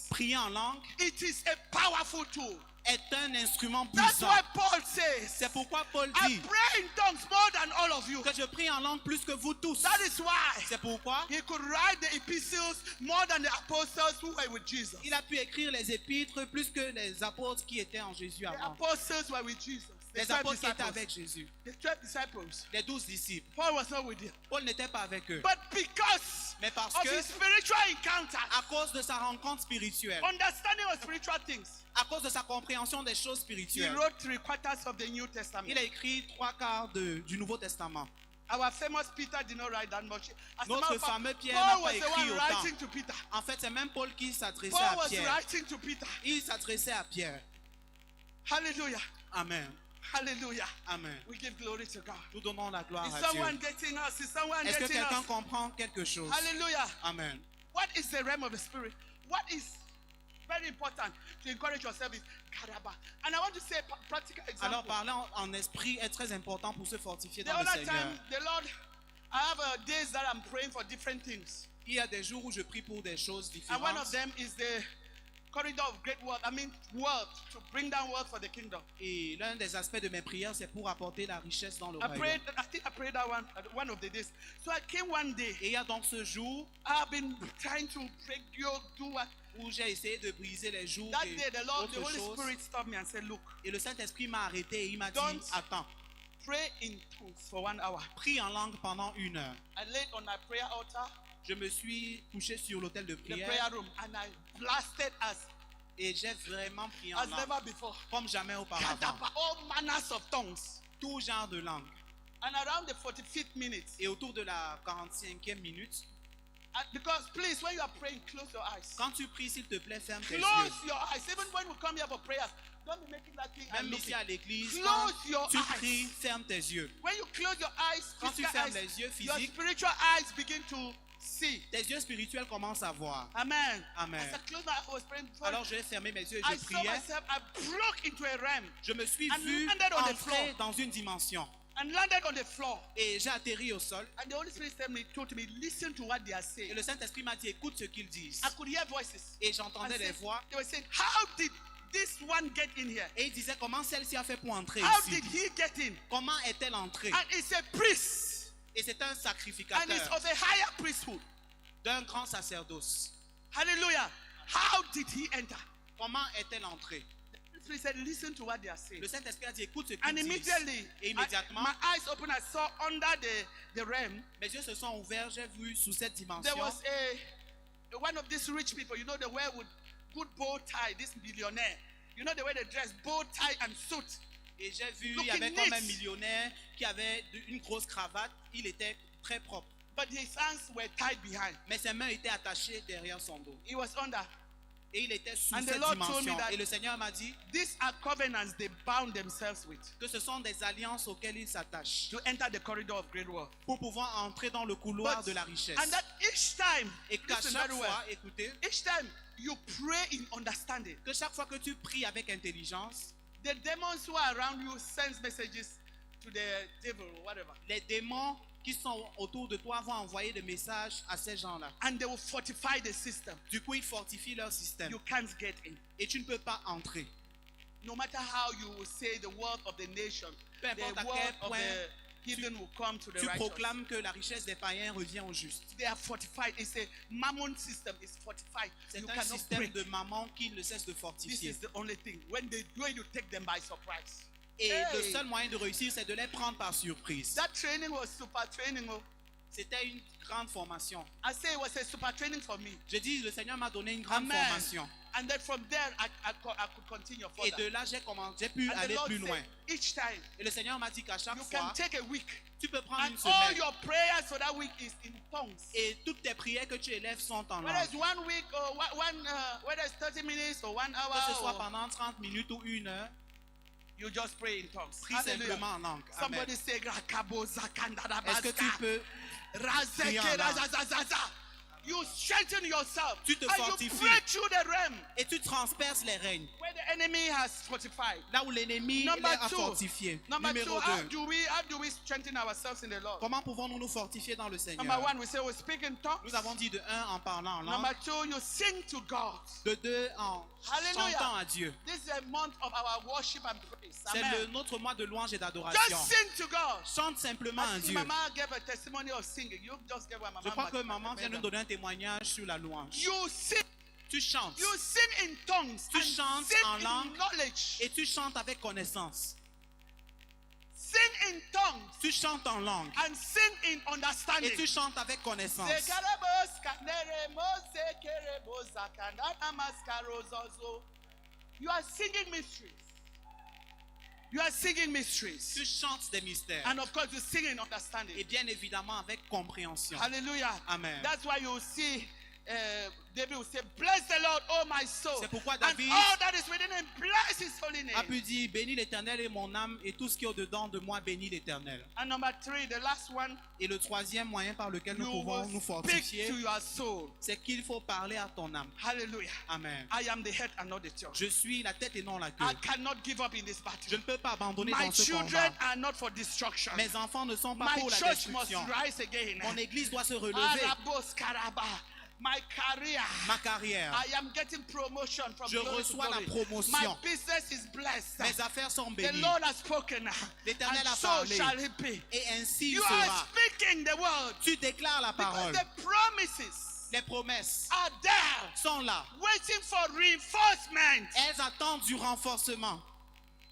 prier en langue it is a powerful tool. est un instrument That's puissant. why Paul says, C'est pourquoi Paul I dit pray in tongues more than all of you. que je prie en langue plus que vous tous. That is why C'est pourquoi he could write the epistles more than the apostles who were with Jesus. il a pu écrire les épîtres plus que les apôtres qui étaient en Jésus The avant. apostles were with Jesus. The Les 12 apôtres qui étaient disciples. avec Jésus. The 12 disciples. Les 12 disciples. Paul was not with them. Paul n'était pas avec eux. But because Mais parce of que, his spiritual encounter, à cause de sa rencontre spirituelle, understanding of spiritual things, à cause de sa compréhension des choses he spirituelles, wrote 3/4 of the New Testament. il a écrit 3/4 du Nouveau Testament. Our famous Peter did not write that much. As a Notre matter of fact, fameux Pierre Paul n'a pas was the écrit one autant. writing to Peter. En fait, c'est même Paul qui s'adressait Paul à was Pierre. writing to Peter. Il s'adressait à Pierre. Hallelujah. Amen. Hallelujah. Amen. We give glory to God. Nous donnons la gloire Is à someone Dieu. getting us? Is someone Est-ce que getting quelqu'un us? comprend quelque chose? Hallelujah. Amen. What is the realm of the spirit? What is very important to encourage yourself is Karaba. And I want to say a practical Alors, example. parler en esprit est très important pour se fortifier The dans le other Seigneur. time, the Lord, I have days that I'm praying for different things. Il y a des jours où je prie pour des choses And one of différentes. them is the corridor of great wealth. I mean, wealth, to bring down wealth for the kingdom. Et l'un des aspects de mes prières, c'est pour apporter la richesse dans le I prayed, royaume. I think I prayed that one of the days. So I came one day. Et il y a donc ce jour I've been trying to break your do what. où j'ai essayé de briser les jours That et day, the Lord, the autre Holy chose. Spirit stopped me and said, look, Et le Saint-Esprit m'a arrêté et il m'a dit, Don't- attends, pray in tongues for 1 hour. prie en langue pendant 1 heure. I laid on my prayer altar, Je me suis couché sur l'autel de the prière prayer room, and I blasted et j'ai vraiment prié en as langue, never before. comme jamais auparavant. Kadaba, all manners of tongues. Tout genre de langue. And around the 45th minute, Et autour de la 45e minute, because please, when you are praying, close your eyes. quand tu pries, s'il te plaît, ferme tes Close yeux. your eyes. Even when we come here for prayers, don't be making that thing and Même ici looking. à l'église, Close quand your tu eyes. pries, ferme tes yeux. When you close your eyes, Quand tu physical fermes eyes, les yeux your physiques, spiritual eyes begin to see. tes yeux spirituels commencent à voir. Amen. Amen. As I closed my eyes, I was praying before. Alors je vais fermer mes yeux et I je saw priais. myself, I broke into a realm Je me suis and vu landed on the entrer floor. dans une dimension. and landed on the floor. Et j'ai atterri au sol. And the Holy Spirit told me, listen to what they are Et saying. le Saint-Esprit m'a dit, écoute ce qu'ils disent. I could hear voices. Et And j'entendais des voix. they were saying, how did this one get in here? Et il disait, comment celle-ci a fait pour entrer How ici? did he get in? Comment est-elle entrée? And it's a priest. Et c'est un And it's sacrificateur of a higher priesthood. d'un grand sacerdoce. Hallelujah. How did he enter? Comment est-elle entrée? The Spirit said, listen to what they are saying. Le Saint-Esprit a dit, écoute ce And qu'ils disent. immediately, Et immédiatement, my eyes opened, I saw under the realm, mes yeux se sont ouverts, j'ai vu sous cette there dimension. was one of these rich people, you know, they wear with good bow tie, this billionaire. You know the way they dress, bow tie and suit. Et j'ai vu, il y Looking avait comme un neat. millionnaire qui avait une grosse cravate. Il était très propre. But his hands were tied behind. Mais ses mains étaient attachées derrière son dos. He was under. Et il était sous And the cette Lord told me dimension. that- Et le Seigneur m'a dit These are covenants they bound themselves with que ce sont des alliances auxquelles il s'attache to enter the corridor of great wealth. pour pouvoir entrer dans le couloir But- de la richesse. And that each time, Et qu'à listen chaque very fois, well, écoutez, each time you pray in understanding, que chaque fois que tu pries avec intelligence, the demons who are around you send messages to the devil or whatever. les démons qui sont autour de toi vont envoyer des messages à ces gens-là. And they will fortify the system. Du coup, ils fortifient leur système. You can't get in. Et tu ne peux pas entrer. No matter how you will say the wealth of the nation, Peu the importe à wealth quel of point the heathen will come to the Tu righteous. proclames que la richesse des païens revient au juste. They are fortified. It's a mammon system. It's fortified. C'est You un cannot système break. de maman qui ne cesse de This fortifier. is the only thing. When you take them by surprise. Et le Hey! seul moyen de réussir, c'est de les prendre par surprise. That training was super training. Oh. C'était une grande formation. I say it was a super training for me. Je dis, le Seigneur m'a donné une grande Amen. formation. And then from there, I could continue Et further. de là, j'ai pu And the aller Lord plus said, loin. each time, Et le Seigneur m'a dit qu'à chaque you fois, can take a week. tu peux prendre And une all semaine. your prayers for that week is in tongues. Et toutes tes prières que tu élèves sont en Whether langue. it's 1 week or whether it's 30 minutes or 1 hour, Que ce soit or pendant 30 minutes ou 1 heure, you just pray in tongues. prie Hallelujah. simplement en langue. Amen. Somebody say, Rakabo Zakandarabaska. Est-ce que tu peux Razeke prier en langue? Razazazaza. You strengthen yourself. Tu te and you fortifies. pray through the realm Et tu transperces les règnes. where the enemy has fortified. Là où l'ennemi Number a two. fortifié. Number two, Numéro how 2. do we strengthen ourselves in the Lord? Comment pouvons-nous nous fortifier dans le Number Seigneur? 1, we say we speak in tongues. Nous avons dit de 1 en parlant en Number langue. 2, you sing to God. De 2 en Hallelujah. chantant à Dieu. This is a month of our worship and praise. C'est Amen. notre mois de louange et d'adoration. Just sing to God. Chante simplement I à see Dieu. Mama gave a testimony of singing. You just gave one, Mama. Je crois que maman vient de nous donner un témoignage sur la louange. You sing. Tu chantes You sing in tongues. Tu and chantes sing en in langue. knowledge. et tu chantes avec connaissance. Sing in tongues Tu chantes en langue and sing in understanding. et tu chantes avec connaissance. Zekarabos kaneremos zekerebo zakandana maskarozozo. You are singing mysteries. You are singing mysteries. Tu chantes des mystères. And of course, you sing in understanding. Et bien évidemment avec compréhension. Hallelujah. Amen. That's why you see David will say, bless the Lord, oh my soul. C'est pourquoi And David all that is within him, bless his holy a name. pu dire, bénis l'Éternel et mon âme et tout ce qui est au-dedans de moi, bénis l'Éternel. And number 3, the last one, Et le troisième moyen par lequel nous you pouvons nous will speak fortifier, to your soul. c'est qu'il faut parler à ton âme. Hallelujah. Amen. I am the head and not the tail. Je suis la tête et non la I queue. cannot give up in this Je battle. ne peux pas abandonner My dans ce children combat. are not for destruction. Mes enfants ne sont pas My pour la church must destruction. rise again. Mon église doit se relever. Arabos karaba. My career. Ma carrière, I am getting promotion from Je glory to reçois la glory. promotion. My business is blessed. mes affaires sont The bénies. Lord has spoken. L'Éternel And a so parlé. shall it be. Et ainsi il You are sera. speaking the word. Tu déclares la Because parole. the promises Les promesses are there, sont là. waiting for reinforcement. Elles attendent du renforcement.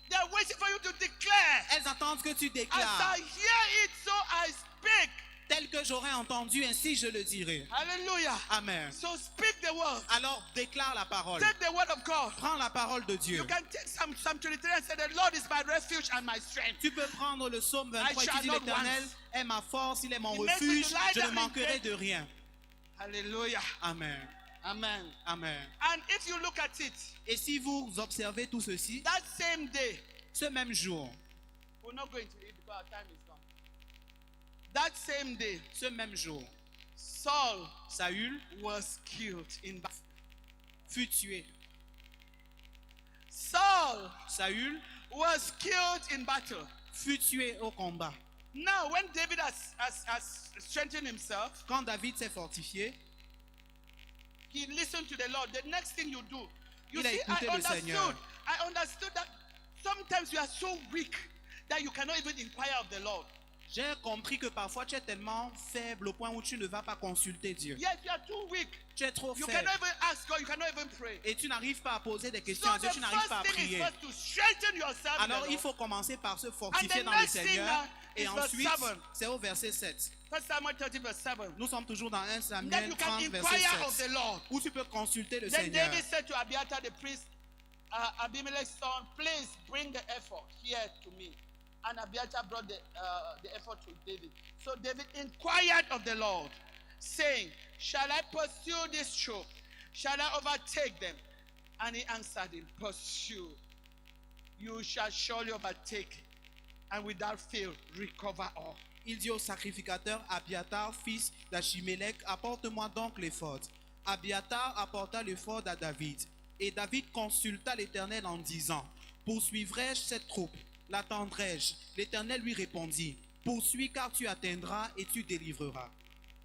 They are waiting for you to declare. Elles attendent que tu As déclares. I hear it, so I speak. Tel que j'aurais entendu, ainsi je le dirai. Hallelujah. Amen. So speak the word. Alors déclare la parole. Take the word of God. Prends la parole de Dieu. You can take Psalm 23 and say, the Lord is my refuge and my strength. Tu peux prendre le psaume 23 et I tu shall dis not l'Éternel want. est ma force, il est mon He makes me refuge, to lie je ne down in manquerai green- de rien. Hallelujah. Amen. Amen. Amen. And if you look at it, Et si vous observez tout ceci, that same day, ce même jour, we're not going to eat because our time is gone. That same day, ce même jour, Saul Saül was killed in battle. fut tué. Saul Saül was killed in battle. fut tué au combat. Now, when David has strengthened himself, Quand David s'est fortifié, he listened to the Lord. The next thing you do, you Il a see, écouté le Seigneur. I understood that sometimes you are so weak that you cannot even inquire of the Lord. j'ai compris que parfois tu es tellement faible au point où tu ne vas pas consulter Dieu. Yes, you are too weak. Tu es trop You faible cannot even ask God. You cannot even pray. et tu n'arrives pas à poser des questions So à Dieu, the tu n'arrives pas à first thing is prier. first to strengthen yourself. in Alors the il Lord. faut commencer par se And fortifier the dans le next thing, Seigneur. is Et verse ensuite, 7. c'est au verset 7. 1 Samuel 30 verse 7. Nous sommes toujours dans 1 Then Samuel you can 30, verset inquire of the 7. Lord. Où tu peux consulter le Then Seigneur. David said to Abiathar the priest, Abimelech's son, please bring the ephod here to me. And Abiathar brought the ephod to David. So David inquired of the Lord, saying, shall I pursue this troop? Shall I overtake them? And he answered him, pursue. You shall surely overtake, and without fail recover all. Il dit au sacrificateur Abiathar, fils d'Achimélec, apporte-moi donc l'éphod. Abiathar apporta l'éphod à David. Et David consulta l'Éternel en disant, poursuivrai-je cette troupe? L'attendrai-je? L'Éternel lui répondit, poursuis car tu atteindras et tu délivreras.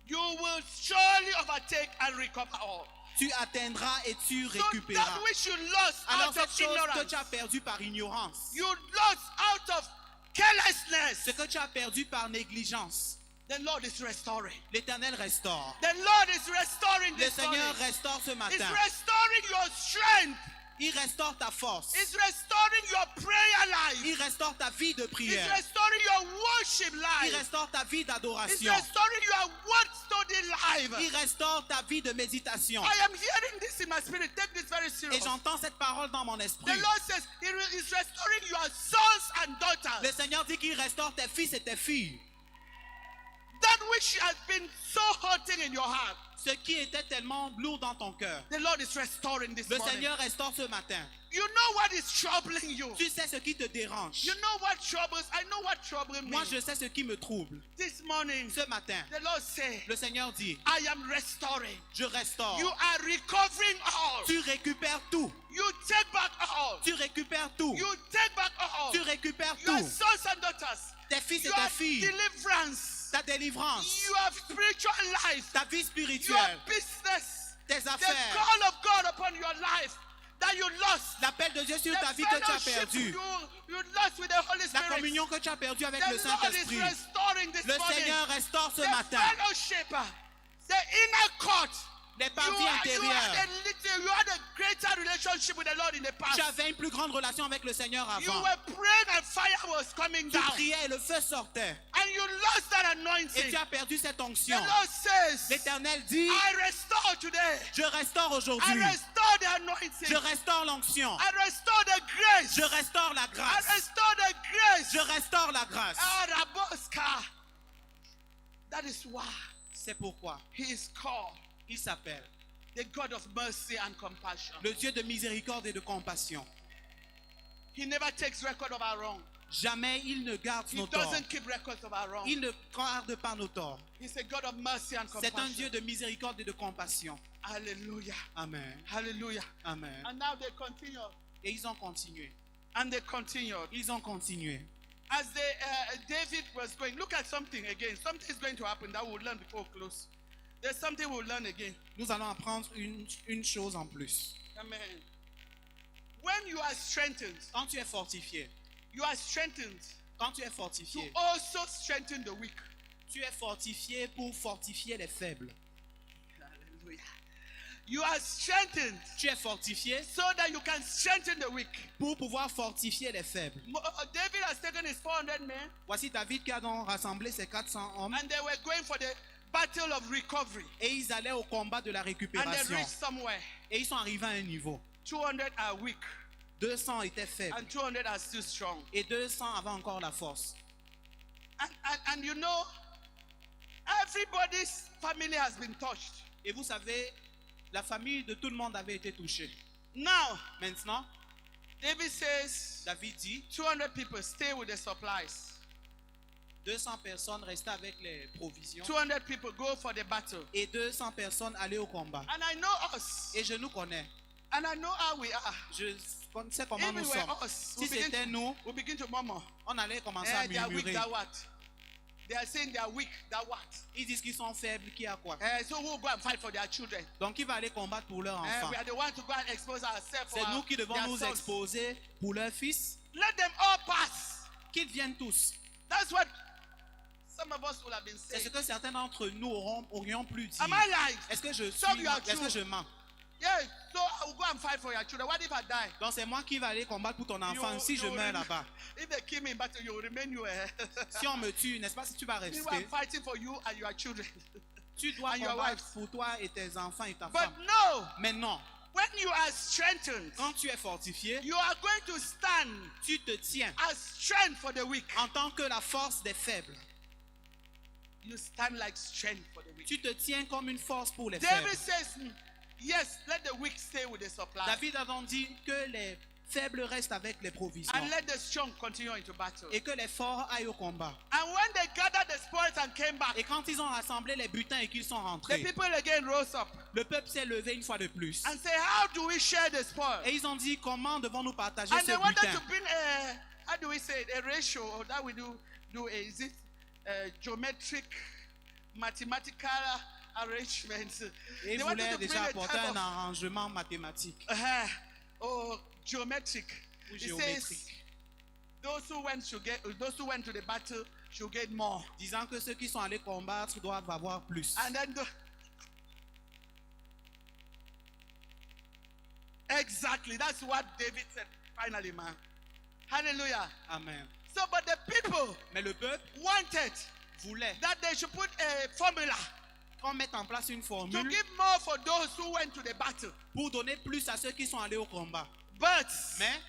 You will surely overtake and recover all. Tu atteindras et tu So récupéreras. that which you lost Alors out cette of chose que ignorance, tu as perdue par ignorance, you lost out of carelessness, ce que tu as perdu par négligence, the Lord is restoring. l'Éternel restaure. The Lord is restoring Le this Seigneur morning. restaure ce He's matin. restoring your strength. Il restaure ta force. He's restoring your prayer life. Il restaure ta vie de He's prière. restoring your worship Il life. restaure ta vie He's d'adoration. restoring your word study life. Il restaure ta vie de méditation. I am hearing this in my spirit. Take this very Et serious. j'entends cette parole dans mon The esprit. Lord says He is restoring your sons and Le daughters. Seigneur dit qu'il restaure tes fils et tes filles. That which has been so hurting in your heart, Ce qui était tellement lourd dans ton cœur. the Lord is restoring this Le morning. Seigneur restaure ce matin. You know what is troubling you. Tu sais ce qui te dérange. You know what troubles. I know what troubles me. Moi, je sais ce qui me trouble. This morning, Ce matin, the Lord said, le Seigneur dit, I am restoring. je restaure. You are recovering all. Tu récupères tout. You take back all. Tu récupères tout. You take back all. Tu récupères Your tout. sons and daughters. Tes fils et Your tes filles. deliverance. Ta délivrance. Your spiritual life. Ta vie Your spirituelle. business. Tes The affaires. call of God upon your life that you lost. L'appel de Dieu sur The ta vie que tu as fellowship perdu. you lost with the Holy La Spirit. communion que tu as perdue avec The le Lord is Saint-Esprit. restoring this Le morning. Seigneur restaure ce The matin. fellowship, the inner court. Les You parties had intérieures. a greater relationship with the Lord in the past. Tu avais une plus grande relation avec le Seigneur You avant. were praying and fire was coming Tu down. priais et le feu sortait. And you lost that Et anointing. tu as perdu cette The onction. Lord says, L'Éternel dit, I restore today. je restaure I aujourd'hui. restore the anointing. Je restaure l'onction. I restore the grace. Je restaure la I grâce. restore the grace. Je restaure la grâce. Araboska. That is why C'est pourquoi He is called il s'appelle the God of mercy and compassion. le Dieu de miséricorde et de compassion. He never takes record of our wrong. Jamais il ne garde He nos torts. doesn't keep records of our wrong. Il ne garde pas nos torts. He's a God of mercy and C'est un compassion. Dieu de miséricorde et de compassion. Hallelujah. Amen. Hallelujah. Amen. And now they continue. Et ils ont continué. And they continued. Ils ont continué. As David was going, look at something again. Something is going to happen that we'll learn before we close. There's something we'll learn again. Nous allons apprendre une chose en plus. Amen. When you are strengthened, Quand tu es fortifié, you are strengthened quand tu es to fortifié, also strengthen the weak. tu es fortifié pour fortifier les faibles. Hallelujah. You are strengthened Tu es fortifié so that you can strengthen the weak. pour pouvoir fortifier les faibles. David has taken his 400 men Voici David qui a donc rassemblé ses 400 hommes and they were going for the battle of recovery. et ils allaient au combat de la And they récupération. reached somewhere. Et ils sont arrivés à un niveau. 200 are weak 200 étaient faibles and 200 are still strong. et 200 avaient encore la force. And you know, everybody's family has been touched. Et vous savez, la famille de tout le monde avait été touchée. Now, Maintenant, David says, David dit, 200 people stay with the supplies. 200 personnes restaient avec les provisions 200 people go for the battle. et 200 personnes allaient au combat. And I know us. Et je nous connais. And I know how we are. Je sais comment If nous it were sommes. us, Si c'était nous, we begin to murmur. on allait commencer à They are weak, murmurer. that what? They are saying they are weak, that what? Ils disent qu'ils sont faibles, qui a quoi? So who will go and fight for their children? Donc qui va aller combattre pour leurs enfants? We are the ones to go and expose ourselves for C'est nous qui devons their nous sons. exposer pour leurs fils. Let them all pass. Qu'ils viennent tous. That's what some of us will have been C'est saying. ce que certains d'entre nous aurions pu dire. Am I lying? Est-ce que je Some suis, you are est-ce que true. je mens? Yeah, so I will go and fight for your children. What if I die? Donc c'est moi qui vais aller combattre pour ton enfant si je meurs là-bas. If they kill me in battle, you will remain you. Si on me tue, n'est-ce pas, si tu vas We rester, are fighting for you and your children. tu dois and your combattre wives. pour toi et tes enfants et ta But femme. no, Mais non, when you are strengthened, Quand tu es fortifié, you are going to stand tu te tiens as strength for the weak. en tant que la force des faibles. You stand like strength for the weak. Tu te tiens comme une force pour les David faibles. says, yes, let the weak stay with the supply. David a donc dit que les faibles restent avec les provisions And let the strong continue into battle. et que les forts aillent au combat. And when they gathered the spoils and came back, Et quand ils ont rassemblé les butins et qu'ils sont the rentrés, people again rose up le peuple s'est levé une fois de plus. and say, how do we share the spoil? Et ils ont dit, comment devons-nous partager And ce they wanted butin? to bring a, how do we say it, a ratio, or that we do is it geometric, mathematical arrangements. Et ils They wanted voulaient to bring déjà a apporter type un of, arrangement mathématique or geometric. ou It says, géométrique, those who went to the battle should get more. disant que ceux qui sont allés combattre doivent avoir plus. And then exactly, that's what David said finally, man. Hallelujah. Amen. So, but the people Mais le peuple wanted voulait that they should put a formula qu'on mette en place une to formule give more for those who went to the battle. pour donner plus à ceux qui sont allés au combat. But Mais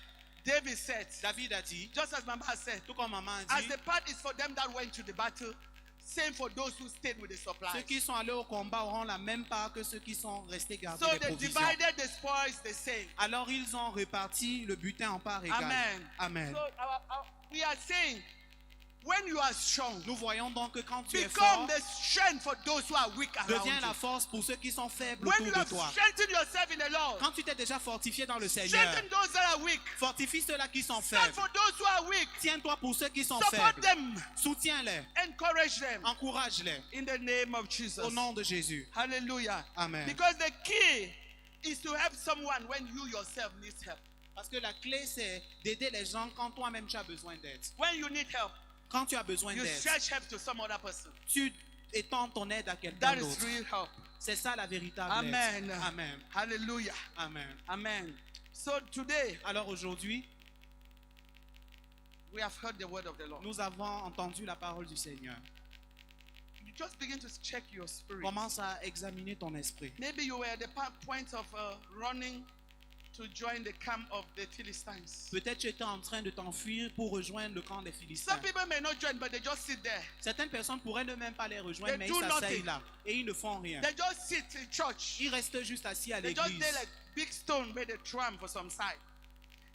David said, David a dit, just as Mama said, tout comme maman a as dit, the part is for them that went to the battle, same for those who stayed with the ceux supplies. qui sont allés au combat auront la même part que ceux qui sont restés garder So les they provisions. divided the spoils the same. Alors ils ont réparti le butin en parts égales. Amen. Amen. So we are saying, when you are strong, Nous voyons donc que quand tu es become fort, the strength for those who are weak around deviens la you. force pour ceux qui sont faibles When you autour de have toi. strengthened yourself in the Lord, Quand tu t'es déjà fortifié dans le Seigneur, strengthen those that are weak. fortifie ceux-là qui sont Stand faibles. for those who are weak. Tiens-toi pour ceux qui sont Support faibles. them. Soutiens-les. Encourage them. Encourage-les. In the name of Jesus. Au nom de Jésus. Hallelujah. Amen. Because the key is to help someone when you yourself need help. Parce que la clé, c'est d'aider les gens quand toi-même tu as besoin d'aide. When you need help, Quand tu as besoin you d'aide, stretch help to some other person. tu étends ton aide à quelqu'un That is d'autre. real help. C'est ça la véritable Amen. aide. Amen. Hallelujah. Amen. Amen. So today, Alors aujourd'hui, we have heard the word of the Lord. nous avons entendu la parole du Seigneur. You just begin to check your spirit. Commence à examiner ton esprit. Maybe you were at the point of running to join the camp of the Philistines. Peut-être tu étais en train de t'enfuir pour rejoindre le camp des Philistins. Some people may not join, but they just sit there. Certaines personnes pourraient ne même pas les rejoindre, They mais do ils s'asseyent nothing. là et ils ne font rien. They just sit in church. Ils restent juste assis à They just l'église. lay like big stone made a tram for some side.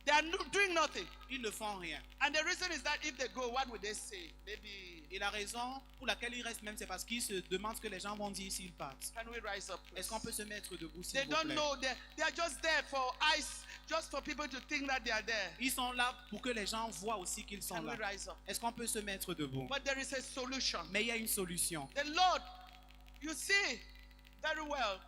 They are doing nothing. Ils ne font rien. And the reason is that if they go, what would they say? Maybe, Et la raison pour laquelle ils restent même, c'est parce qu'ils se demandent ce que les gens vont dire s'ils partent. can we rise up? please? Est-ce qu'on peut se mettre debout, s'il They vous don't plaît? know. They are just there for eyes, just for people to think that they are there. Ils sont là pour que les gens voient aussi qu'ils sont Can là. we rise up? Est-ce qu'on peut se mettre debout? But there is a solution. Mais il y a une solution. The Lord, you see very well,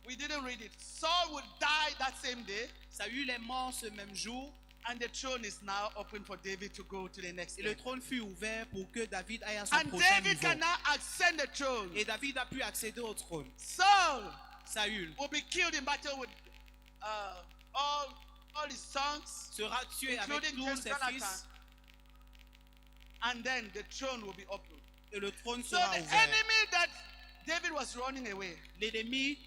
we didn't read it. Saul would die that same day, Saül est mort ce même jour and the throne is now open for David to go to the next et le level. trône fut ouvert pour que David aille à son And prochain David niveau. can now ascend the throne. Et David a pu accéder au trône. Saul Saül will be killed in battle with all his sons, sera tué avec including tous King ses Jonathan. fils And then the throne will be open. et le trône So sera the ouvert. enemy that David was running away, L'ennemi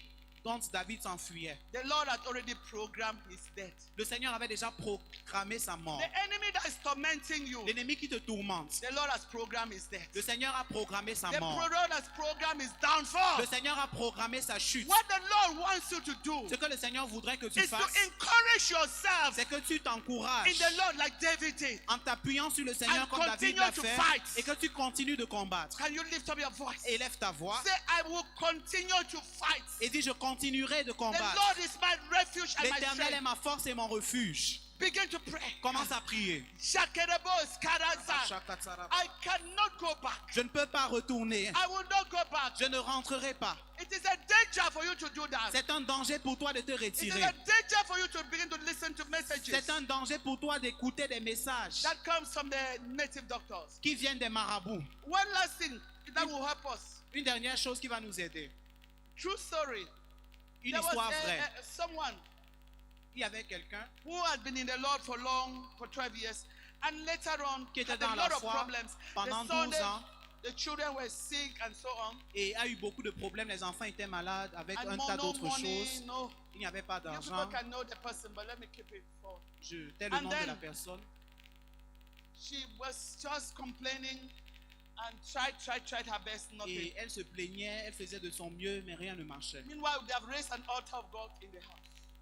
dont David s'enfuyait. the Lord had already programmed his death. Le Seigneur avait déjà programmé sa mort. The enemy that is tormenting you, L'ennemi qui te tourmente, the Lord has programmed his death. le Seigneur a programmé sa The mort. Lord has programmed his downfall. Le Seigneur a programmé sa chute. What the Lord wants you to do Ce que le Seigneur voudrait que tu is to fasses, encourage yourself c'est que tu in t'encourages the Lord like David did. en t'appuyant sur le Seigneur And comme David continue l'a to fait fight. et que tu continues de combattre. Can you lift up your voice? Élève ta voix Say, I will continue to fight. et dis, je continuerai de The combattre. Lord is my refuge and my L'Éternel est strength. ma force et mon refuge. Begin to pray. Commence à prier. Shakerebo skaraza. I cannot go back. Je ne peux pas retourner. I will not go back. Je ne rentrerai pas. It is a danger for you to do that. C'est un danger pour toi de te It is retirer. a danger for you to begin to listen to messages C'est un danger pour toi d'écouter des messages that comes from the native doctors. qui viennent des marabouts. One last thing that will help us. Une dernière chose qui va nous aider. True story. Une There was histoire vraie. someone Il y avait quelqu'un who had been in the Lord for 12 years, and later on qui était had a dans la lot of foi problems. pendant The son, 12 ans The children were sick and so on. et a eu beaucoup de problèmes. Les enfants étaient malades avec And un more, tas no d'autres money, choses. no. Il n'y avait pas You people d'argent. can know the person, but let me keep it for. Je tais le And nom de then- la personne. She was just complaining and tried her best, nothing. Et elle se plaignait, elle faisait de son mieux, mais rien ne marchait. Meanwhile, they have raised an altar of God in the house.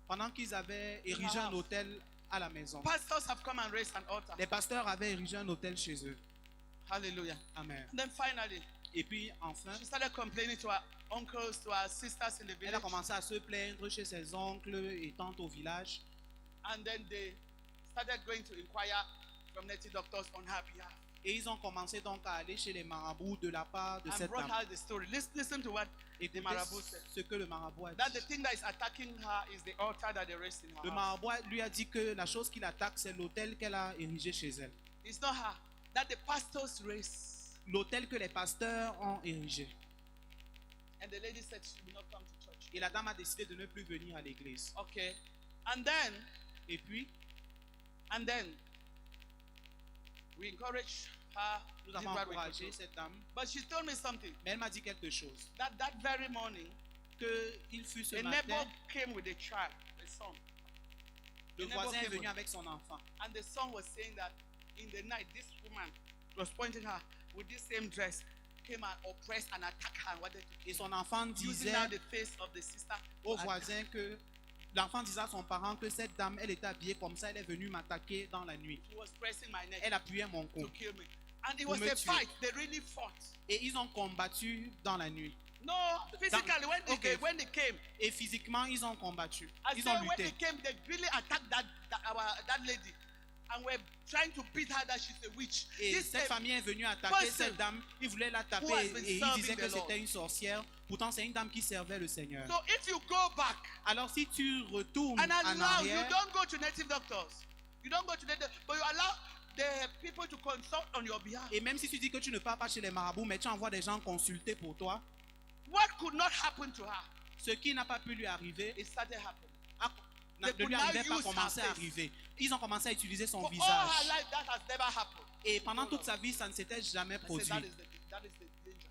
Pendant qu'ils avaient érigé un hôtel à la maison, Pastors have come and raised an altar. les pasteurs avaient érigé un hôtel chez eux. Hallelujah. Amen. And then finally, Et puis enfin, she started complaining to her uncles, to her sisters in the elle a village. commencé à se plaindre chez ses oncles et tantes au village. And then they started going to inquire from native doctors on her behalf. Et ils ont commencé donc à aller chez les marabouts de la part de And cette brought dame. her the story. Listen to what the Écoutez marabout said. ce que le marabout a That the dit. thing that is attacking her is the altar that they raised in her Le house. marabout lui a dit que la chose qui l'attaque, c'est l'hôtel qu'elle a érigé chez elle. It's not her. That the pastors raised. L'hôtel que les pasteurs ont érigé. And the lady said she will not come to church. Et la dame a décidé de ne plus venir à l'église. Okay. And then Et puis, we encourage her. nous did avons what we could encouragé do. cette dame. But she told me something. Mais elle m'a dit quelque chose. That very morning, Qu'il fut ce a neighbor matin, came with a child, a son. le the neighbor voisin est came venu with- avec son enfant. And the son was saying that in the night, this woman was pointing her with this same dress, came and oppressed and attacked her and wanted to Et son enfant using now disait the face of the sister. au to voisin que l'enfant disait à son parent que cette dame, elle était habillée comme ça, elle est venue m'attaquer dans la nuit. He was pressing my neck Elle appuyait mon cou. to kill me. And it Pour was me a tuer. fight. They really fought. Et ils ont combattu dans la nuit. No, physically, Okay. when they came, Et physiquement, ils ont combattu. I Ils said ont when they lutté. came, they really attacked that lady. And were trying to beat her that she's a witch. Et This cette a famille est venue attaquer person cette dame. Ils voulaient la taper who has been et ils serving disaient que the Lord. c'était une sorcière. Pourtant, c'est une dame qui servait le Seigneur. So if you go back, Alors, si tu retournes and en allow, you arrière, don't go to native doctors. You don't go to native, but you allow the people to consult on your behalf. et même si tu dis que tu ne pars pas chez les marabouts, mais tu envoies des gens consulter pour toi, What could not happen to her? ce qui n'a pas pu lui arriver, It started happening. ne They could lui now arrivait pas use commencer her à face. arriver. Ils ont commencé à utiliser son For all her visage. life, that has never happened. Et pendant toute sa vie, ça ne s'était jamais I said, produit. that is the danger.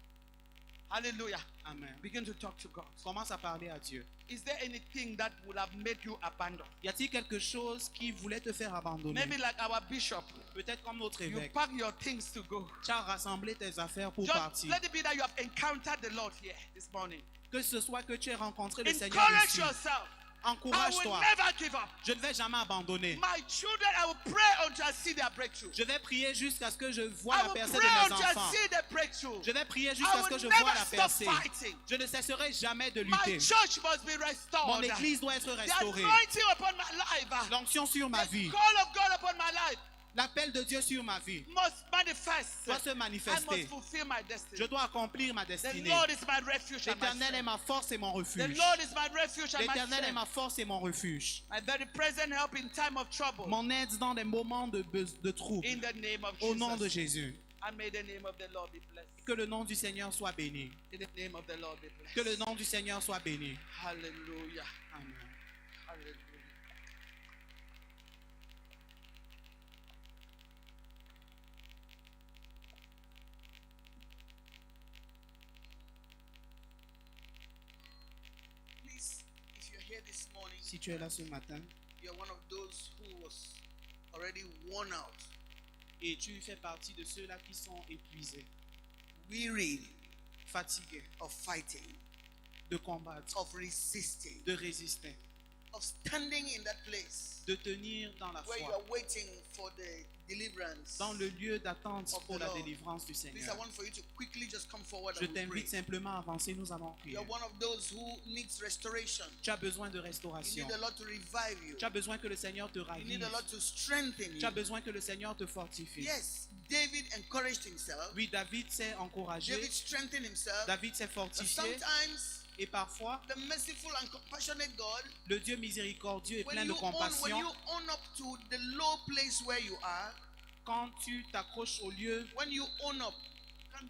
Hallelujah. Amen. Begin to talk to God. Commence à parler à Dieu. Is there anything that would have made you abandon? Y a-t-il quelque chose qui voulait te faire abandonner? Maybe like our bishop, Peut-être comme notre you évêque. pack your things to go. Tu as rassemblé tes affaires pour Just partir. let it be that you have encountered the Lord here this morning. Que ce soit que tu aies rencontré le Seigneur Encourage ici. yourself. I will Encourage-toi. never give up. Je ne vais jamais abandonner. My children, I will pray until I see their breakthrough. Je vais prier jusqu'à ce que je vois I la will percée de pray mes until I enfants. see the breakthrough. Je vais prier I jusqu'à ce que will je vois never la stop percée. fighting. Je ne cesserai jamais de My lutter. church must be restored. Mon église doit être The restaurée. anointing upon my life. L'onction sur ma The vie. call of God upon my life L'appel de Dieu sur ma vie must manifest. doit se I manifester. must fulfill my destiny. Je dois accomplir ma The destinée. Lord is my refuge and my L'Éternel est strength. ma force et mon The refuge. Lord is my refuge and my L'Éternel est strength. ma force et mon refuge. My very present help in time of trouble. Mon aide dans des moments de trouble. In the name of Au nom de Jesus. Jésus. And may the name of the Lord be blessed. Que le nom du Seigneur soit béni. May the name of the Lord be blessed. Que le nom du Seigneur soit béni. Hallelujah. Amen. Hallelujah. Please, if you're here this morning, Si tu es là ce matin you're one of those who was already worn out, et tu fais partie de ceux-là qui sont épuisés, weary fatigués of fighting, de combattre, of resisting, de résister, of standing in that place de tenir dans la where you foi, are waiting for the deliverance. dans le lieu d'attente of pour the la Lord. délivrance du Please, I Seigneur. want for you to quickly just come forward Je and we'll pray. t'invite simplement à avancer, nous allons prier. You're one of those who needs restoration. Tu as besoin de You restauration. need the Lord to revive you. Tu as besoin que le Seigneur te You need ravive. the Lord to strengthen Tu as you. besoin que le Seigneur te fortifie. Yes, David encouraged himself. Oui, David s'est encouragé. David strengthened himself. David s'est But fortifié. sometimes Et parfois, the merciful and compassionate God, le Dieu miséricordieux et when plein de you own compassion, up to the low place where you are, quand tu t'accroches au lieu, when you own up, quand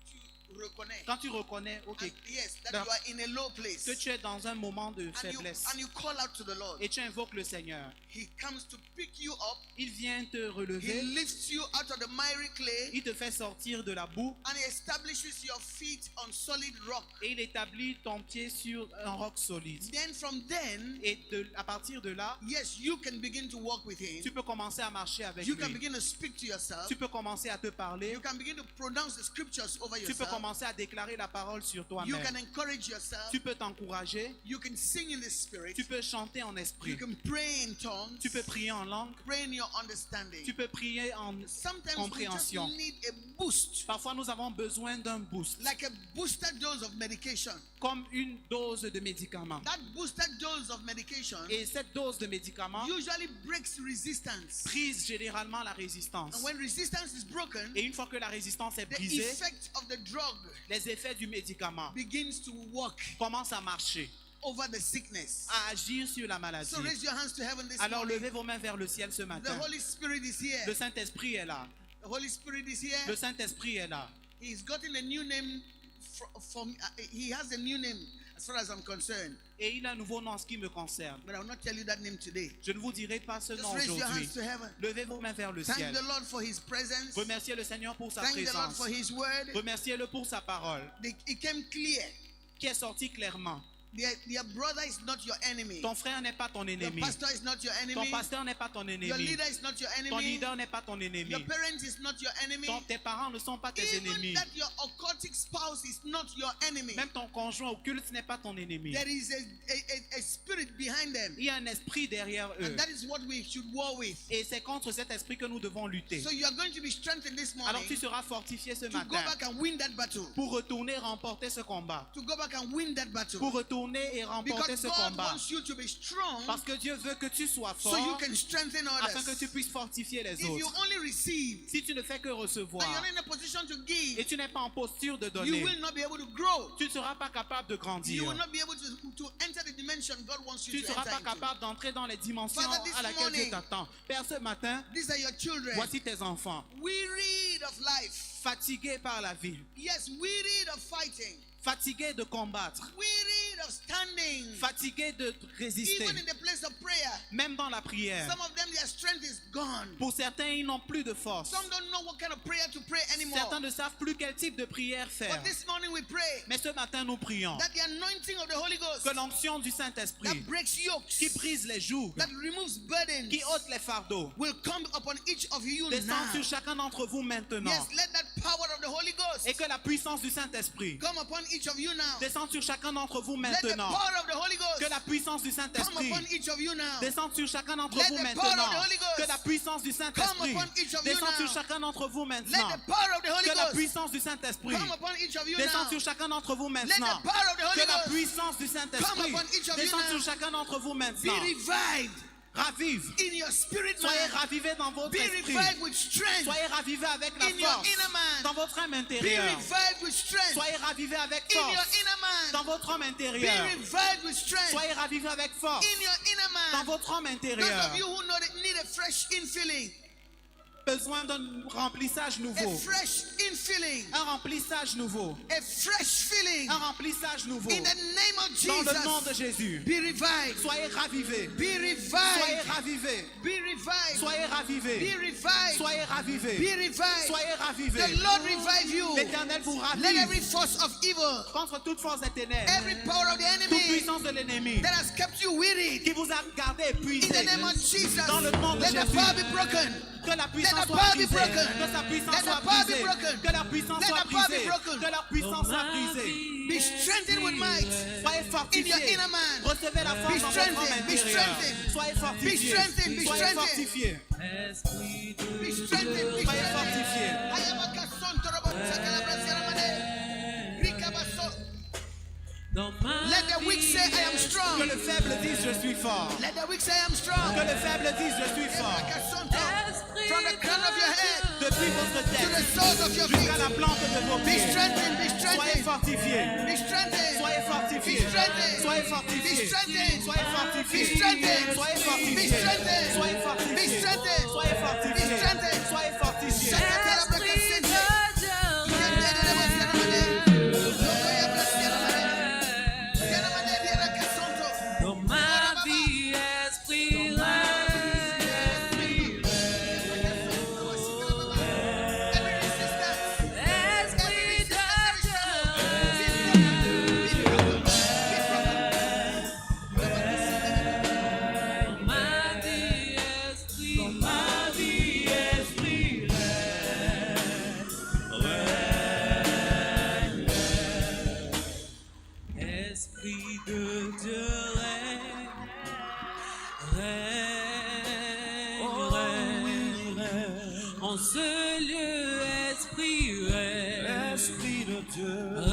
tu reconnais. Quand tu reconnais, ok, And yes, that Ben, you are in a low place. que tu es dans un moment de faiblesse And you call out to the Lord. et tu invoques le Seigneur, He comes to pick you up. il vient te He relever, lifts you out of the miry clay. il te fait sortir de la boue And he establishes your feet on solid rock. et il établit ton pied sur un roc solide. Then from then, Et à partir de là, yes, you can begin to walk with him. tu peux commencer à marcher avec You can lui. begin to speak to yourself. Tu peux commencer à te parler. You can begin to pronounce the scriptures over Tu peux yourself. commencer à déclarer la parole sur You toi-même. can encourage yourself. Tu peux t'encourager. You can sing in the spirit. Tu peux chanter en esprit. You can pray in tongues. Tu peux prier en langue. Pray in your understanding. Tu peux prier en Sometimes we just compréhension. need a boost, Parfois, nous avons besoin d'un boost, like a booster dose of medication. comme une dose de médicament. That booster dose of medication Et cette dose de médicament usually breaks resistance. brise généralement la résistance. And when resistance is broken, Et une fois que la résistance est the brisée, effect of the drug les effets du médicament begins to work commencent à marcher, over the sickness. à agir sur la maladie. So raise your hands to heaven this Alors morning. levez vos mains vers le ciel ce The matin. Holy Spirit is here. Le Saint-Esprit est là. The Holy Spirit is here. Le Saint-Esprit est là. He's gotten a new name from he has a new name as far as I'm concerned. Et il a un nouveau nom en ce qui me concerne. But I will not tell you that name today. Je ne vous dirai pas ce Just nom raise your aujourd'hui. hands to heaven. Levez vos mains vers le Thank ciel. the Lord for his presence. Remerciez le Seigneur pour sa Thank the Lord présence. for his word. Remerciez-le pour sa parole It came clear. qui est sortie clairement. Your brother is not your enemy. Ton frère n'est pas ton Your ennemi. pastor is not your Ton enemy. pasteur n'est pas ton Your ennemi. leader is not your Ton enemy. leader n'est pas ton ennemi. Your parent is not your enemy. Tes parents ne sont pas tes Even ennemis. that your occultic spouse is not your enemy. Même ton conjoint occulte n'est pas ton ennemi. There is a spirit behind them. Il y a un esprit derrière eux. And that is what we should war with. Et c'est contre cet esprit que nous devons lutter. So you are going to be strengthened this Alors morning tu seras fortifié ce to go matin back and win that battle. pour retourner remporter ce combat. To go back and win that battle. Pour retourner et remporter Because ce God combat. wants you to be strong Parce que Dieu veut que tu sois so you fort can strengthen afin que others. tu puisses fortifier les If you autres. only receive Si tu ne fais que and recevoir you're not in a position to et give, tu n'es pas en posture de you donner, will not be able to grow. tu ne seras pas capable de You grandir. will not be able to enter the dimension God wants Tu you ne to seras enter pas into. capable d'entrer dans les dimensions Father, this à laquelle Dieu morning, t'attend. Père, ce matin, These are your children. voici tes enfants, Wearied of life. fatigués par la vie, Yes, wearied of fighting. fatigués de combattre, Wearied of standing. fatigués de résister, Even in the place of prayer. même dans la prière. Some of them, their strength is gone. Pour certains, ils n'ont plus de force. Some don't know what kind of prayer to pray anymore. Certains ne savent plus quel type de prière faire. But this morning we pray Mais ce matin, nous prions that the anointing of the Holy Ghost que l'onction du that Saint-Esprit, breaks yokes, qui brise les jougs, that removes burdens, qui ôte les fardeaux, will come upon each of you descend now. sur chacun d'entre vous maintenant. Yes, let that power of the Holy Ghost Et que la puissance du Saint-Esprit come upon each of you now. descende sur chacun d'entre vous Let the maintenant. power of the Holy Ghost Que la puissance du come Saint-Esprit upon each of you now. descende sur chacun d'entre Let vous the power of maintenant. the Holy Ghost Que la puissance du Saint-Esprit come upon each of you descende now. sur chacun d'entre vous Let maintenant. the power of the Holy Que la Ghost puissance du Saint-Esprit come upon each of you descende now. sur chacun d'entre vous Let maintenant. the power of the Holy Que la Ghost puissance du Saint-Esprit come upon each of you descende now. sur chacun d'entre vous be maintenant. revived Ravive. in your spirit Soyez man. ravivés dans votre Be esprit. revived with strength Soyez ravivés avec la in your force inner man. dans votre âme Be intérieure. revived with strength Soyez ravivés avec in your force inner man. dans votre homme Be intérieur. revived with strength Soyez ravivés avec force in your inner dans man. votre homme Those intérieur. of you who need a fresh infilling, Besoin d'un remplissage a nouveau. fresh infilling, Un remplissage nouveau. a fresh filling Un remplissage nouveau. in the name of Dans le nom de Jesus. Jésus. Be revived. Soyez ravivés. Be Soyez revived. ravivés. Be revived. Soyez Be ravivés. revived. Soyez ravivés. Be revived. Soyez ravivés. The Lord revive you. L'Éternel vous Let every ravive force of evil, contre toute force des ténèbres. every power of the Toute enemy puissance de l'ennemi that has kept you wearied, qui vous a gardé in épuisé. the name of Jesus, Dans le nom de let the Jésus. power be broken. Que la puissance Let the soit power be brisée. broken. Que sa puissance Let the soit power be brisée. broken. Que la puissance Let soit the power be brisée. broken. Que la puissance soit brisée. Be strengthened with might. Soyez In your fortifiés. inner man. Recevez la Be force dans votre homme strengthened. Be intérieur. strengthened. Soyez Be fortifiés. strengthened. Be Soyez strengthened. fortifiés. Be strengthened. Be Soyez strengthened. fortifiés. Ayabakason torobo sakalabrasiaramane. Rikabaso. Let the weak say, I am Que strong. le faible dise je suis fort. Let the weak say, I am strong. Que le faible dise je suis fort. Ayabakasonto. From the crown of your head Depuis votre to the tête soles of your jusqu'à feet. la plante de vos Be pieds. strengthened. Be Soyez strengthened. fortifiés. Be strengthened. Soyez Be fortifiés. strengthened. Soyez Be fortifiés. strengthened. Soyez Be fortifiés. strengthened. Soyez Be fortifiés. strengthened. Soyez Be fortifiés. strengthened. Soyez Be fortifiés. strengthened. Soyez fortifiés. Shakatalabrakasense. Yandelelebosiaramane.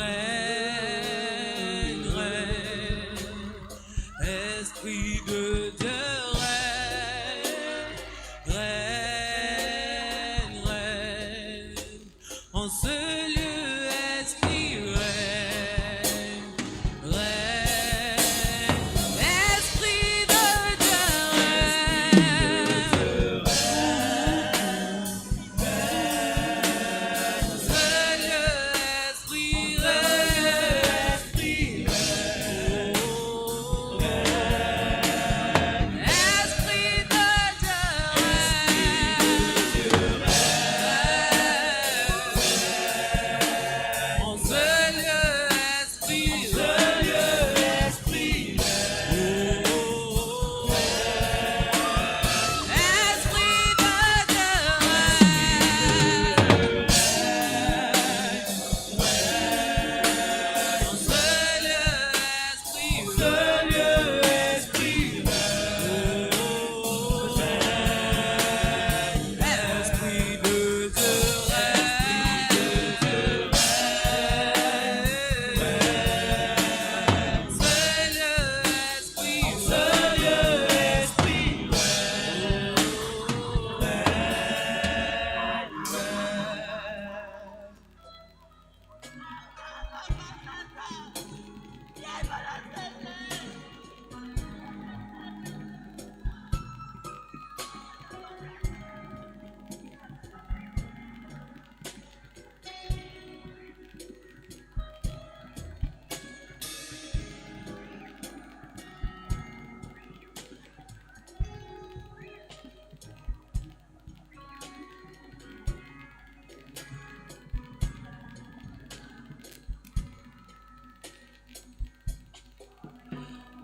règne, règne, Esprit de Dieu, règne, règne, règne, en ce lieu, Esprit règne, règne, Esprit de Dieu,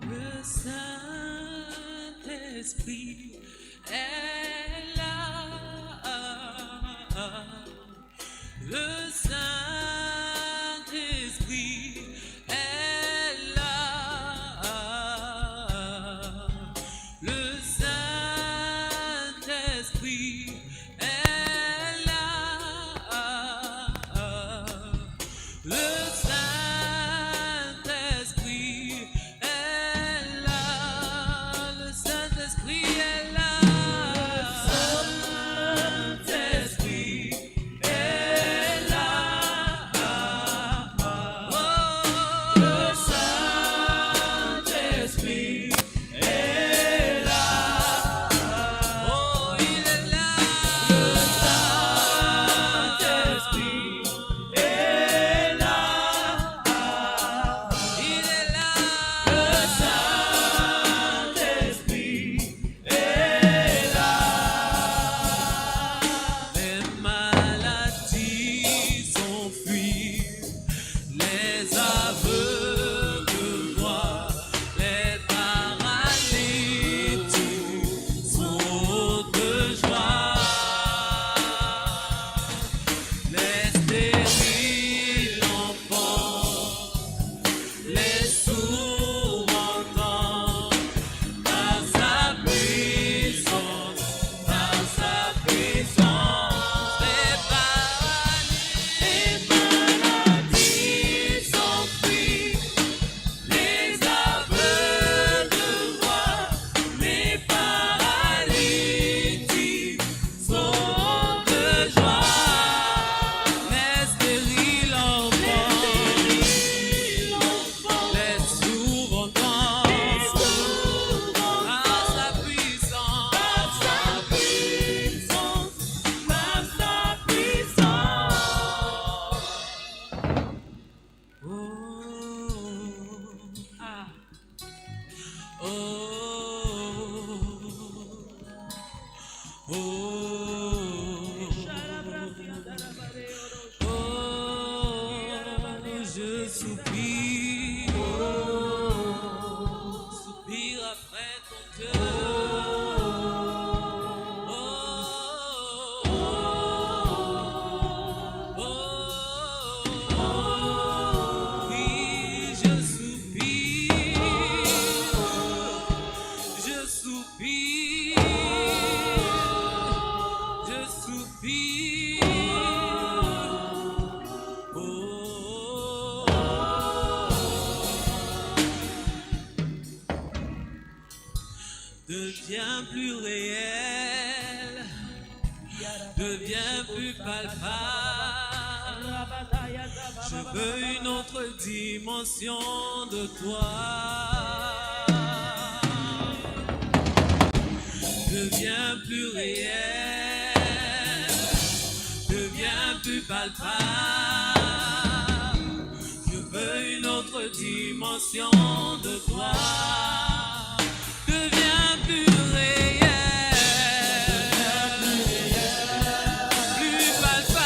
le Saint-Esprit est là. Le Saint-Esprit est là. Le Saint-Esprit est là. Le Saint-Esprit est là. Le Saint-Esprit est là. Saint-Esprit est là. Oh, le Saint-Esprit est là. Oh, il est là. Le Saint-Esprit est là. Il est là. Le Saint-Esprit est là. Les maladies s'enfuient, les aveugles voient, les paralytiques sont de joie, les stériles enfants, les sourds entendent par sa puissance, par sa puissance. Les maladies s'enfuient, les aveugles voient, les paralytiques sont de joie, les stériles enfants, les sourds entendent par sa puissance, par sa puissance, par sa puissance. Oh, ah, oh, oh, je soupire, soupire après ton cœur. Oui, je soupire, je soupire, je soupire. Oh, devient plus réel, devient plus palpable. Je veux une autre dimension de toi. Devient plus réel, devient plus palpable. Je veux une autre dimension de toi. Deviens plus réel, plus palpable.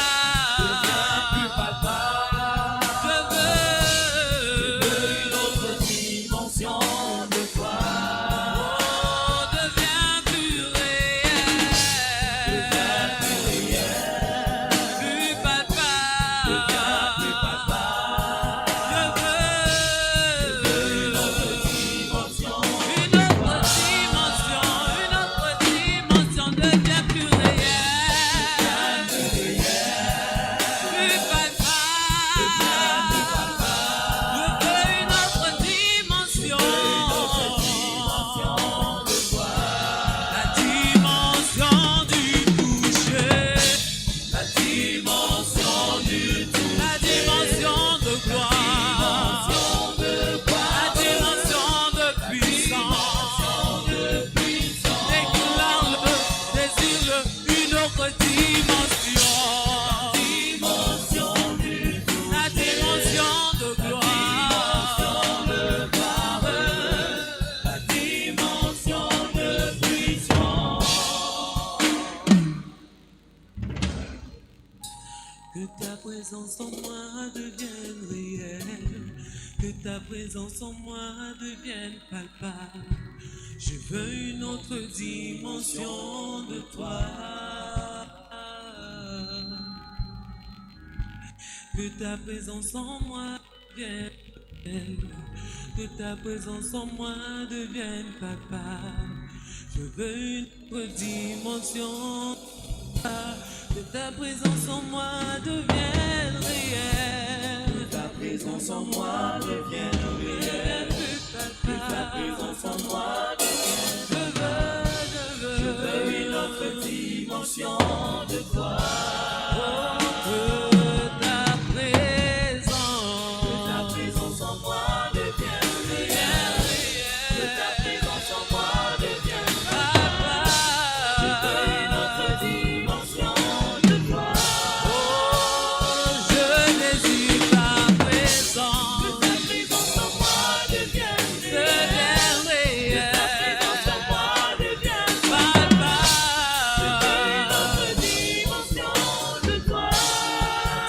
Je veux une autre dimension de toi. Oh, deviens plus réel, plus palpable. Je veux une autre dimension. Une autre dimension devient plus réelle, plus palpable. Je veux une autre dimension, la dimension du toucher, la dimension du toucher, la dimension de gloire, la dimension de puissance, déclare-le, désire-le, une autre dimension, la dimension de gloire, la dimension de puissance. Que ta présence en moi devienne réelle, que ta présence en moi devienne palpable. Je veux une autre dimension de toi. Que ta présence en moi devienne réelle, que ta présence en moi devienne palpable. Je veux une autre dimension. Que ta présence en moi devienne réelle, que ta présence en moi devienne réelle, que ta présence en moi devienne. Je veux une autre dimension de toi. Oh, que ta présence en moi devienne réelle, que ta présence en moi devienne palpable. Je veux une autre dimension. Je désire ta présence, que ta présence en moi devienne réelle, que ta présence en moi devienne palpable. Je veux une autre dimension de toi,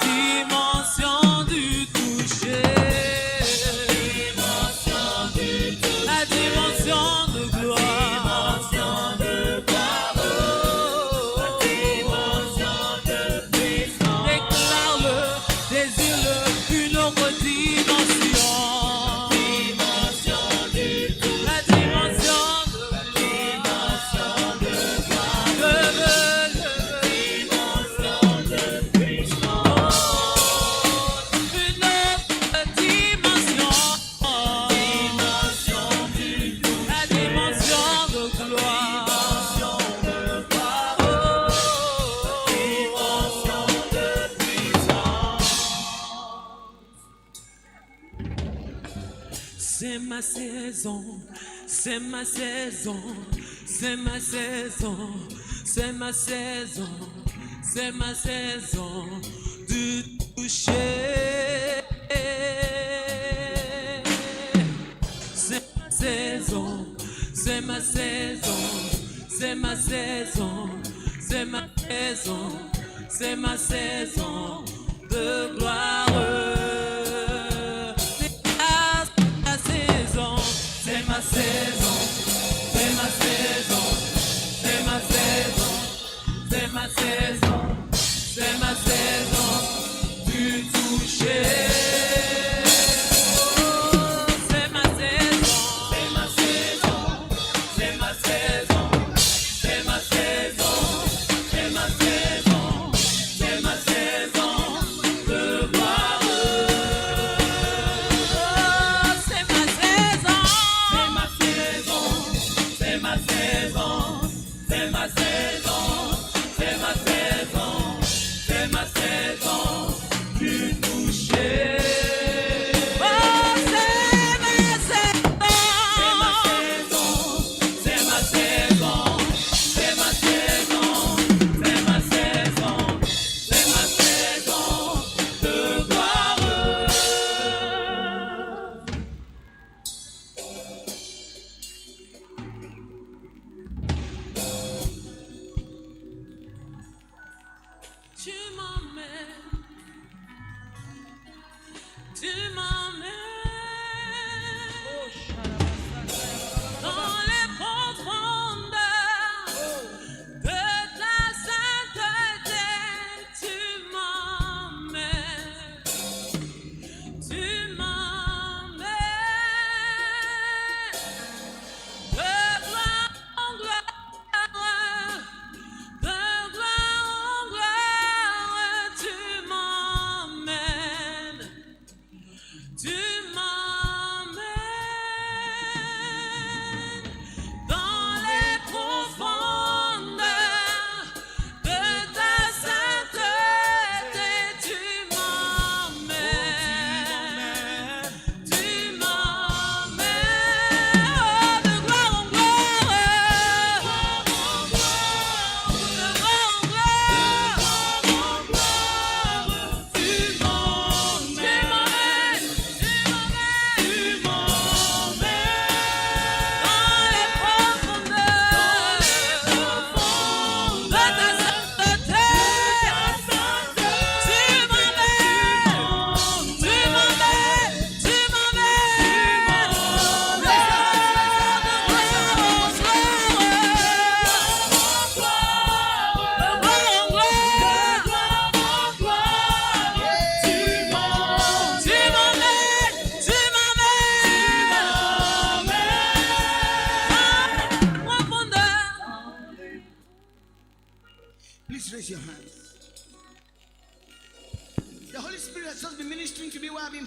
dimension du toucher, la dimension de gloire, la dimension de puissance. Déclare-le, désire-le, une autre dimension, la dimension de gloire. Je veux dimension de puissance. Une autre dimension, la dimension de gloire. C'est ma saison, c'est ma saison, c'est ma saison, c'est ma saison, c'est ma saison de toucher. C'est ma saison, c'est ma saison, c'est ma saison, c'est ma saison, c'est ma saison de gloire. C'est ma saison, c'est ma saison, c'est ma saison, c'est ma saison, c'est ma saison du toucher. C'est ma saison, c'est ma saison, c'est ma saison, c'est ma saison, c'est ma saison, c'est ma saison de gloire.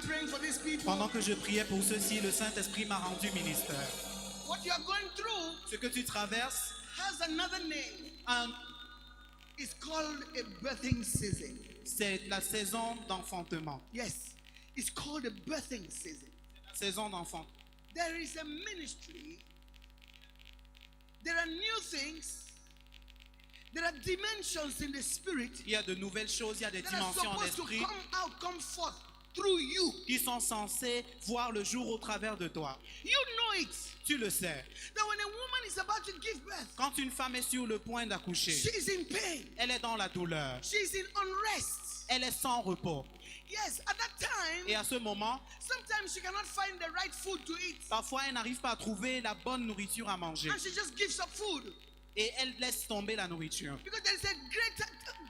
been praying for these people, Pendant que je priais pour ceux-ci, le Saint-Esprit m'a rendu ministère. what you are going through Ce que tu traverses, has another name. un- It's called a birthing season. c'est la saison d'enfantement. Yes, it's called a birthing season. Saison d'enfantement. There is a ministry. There are new things. There are dimensions in the spirit Il y a de nouvelles choses, il y a des that are dimensions supposed to d'esprit come forth through you. qui sont censées voir le jour au travers de toi. You know it. Tu le sais. That when a woman is about to give birth, Quand une femme est sur le point d'accoucher, she is in pain. elle est dans la douleur. She is in unrest. Elle est sans repos. Yes, at that time, Et à ce moment, sometimes she cannot find the right food to eat. parfois elle n'arrive pas à trouver la bonne nourriture à manger. And she just gives up food. Et elle laisse tomber la nourriture. Because there is a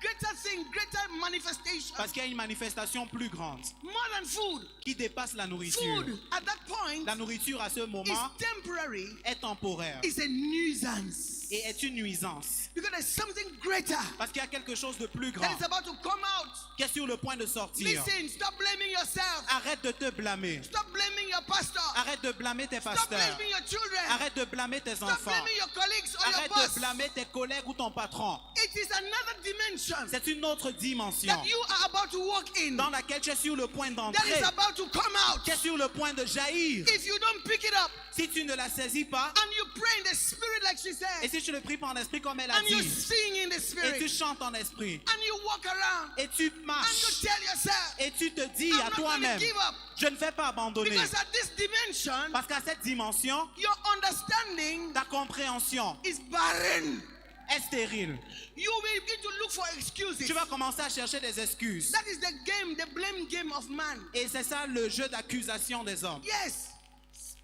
greater thing, greater manifestation. Parce qu'il y a une manifestation plus grande More than food. qui dépasse la nourriture. Food at that point La nourriture à ce is moment temporary. est temporaire It's a nuisance. et est une nuisance. Because there's something greater Parce qu'il y a quelque chose de plus that grand is about to come out. qui est sur le point de sortir. Listen, stop blaming yourself. Arrête de te blâmer. Stop blaming your pastor. Arrête de blâmer tes Stop pasteurs. blaming your children. Arrête de blâmer tes Stop enfants. blaming your colleagues or your Arrête boss. de blâmer tes collègues ou ton patron. It is another dimension C'est une autre dimension that you are about to walk in. dans laquelle tu es sur le point That d'entrer, is about to come out. qui est sur le point de jaillir. If you don't pick it up Si tu ne la saisis pas, and you pray in the spirit like she et said, si tu le pries par l'esprit comme elle a and you dit, sing in the et tu spirit, chantes en esprit, and you walk around, et tu and you marches, tell yourself, et tu te dis I'm à not toi-même, gonna give up. je ne vais pas abandonner. Because at this dimension, Parce qu'à cette dimension, your understanding ta compréhension is barren. est stérile. You will begin to look for excuses. Tu vas commencer à chercher des excuses. That is the game, the blame game of man. Et c'est ça le jeu d'accusation des hommes. Yes.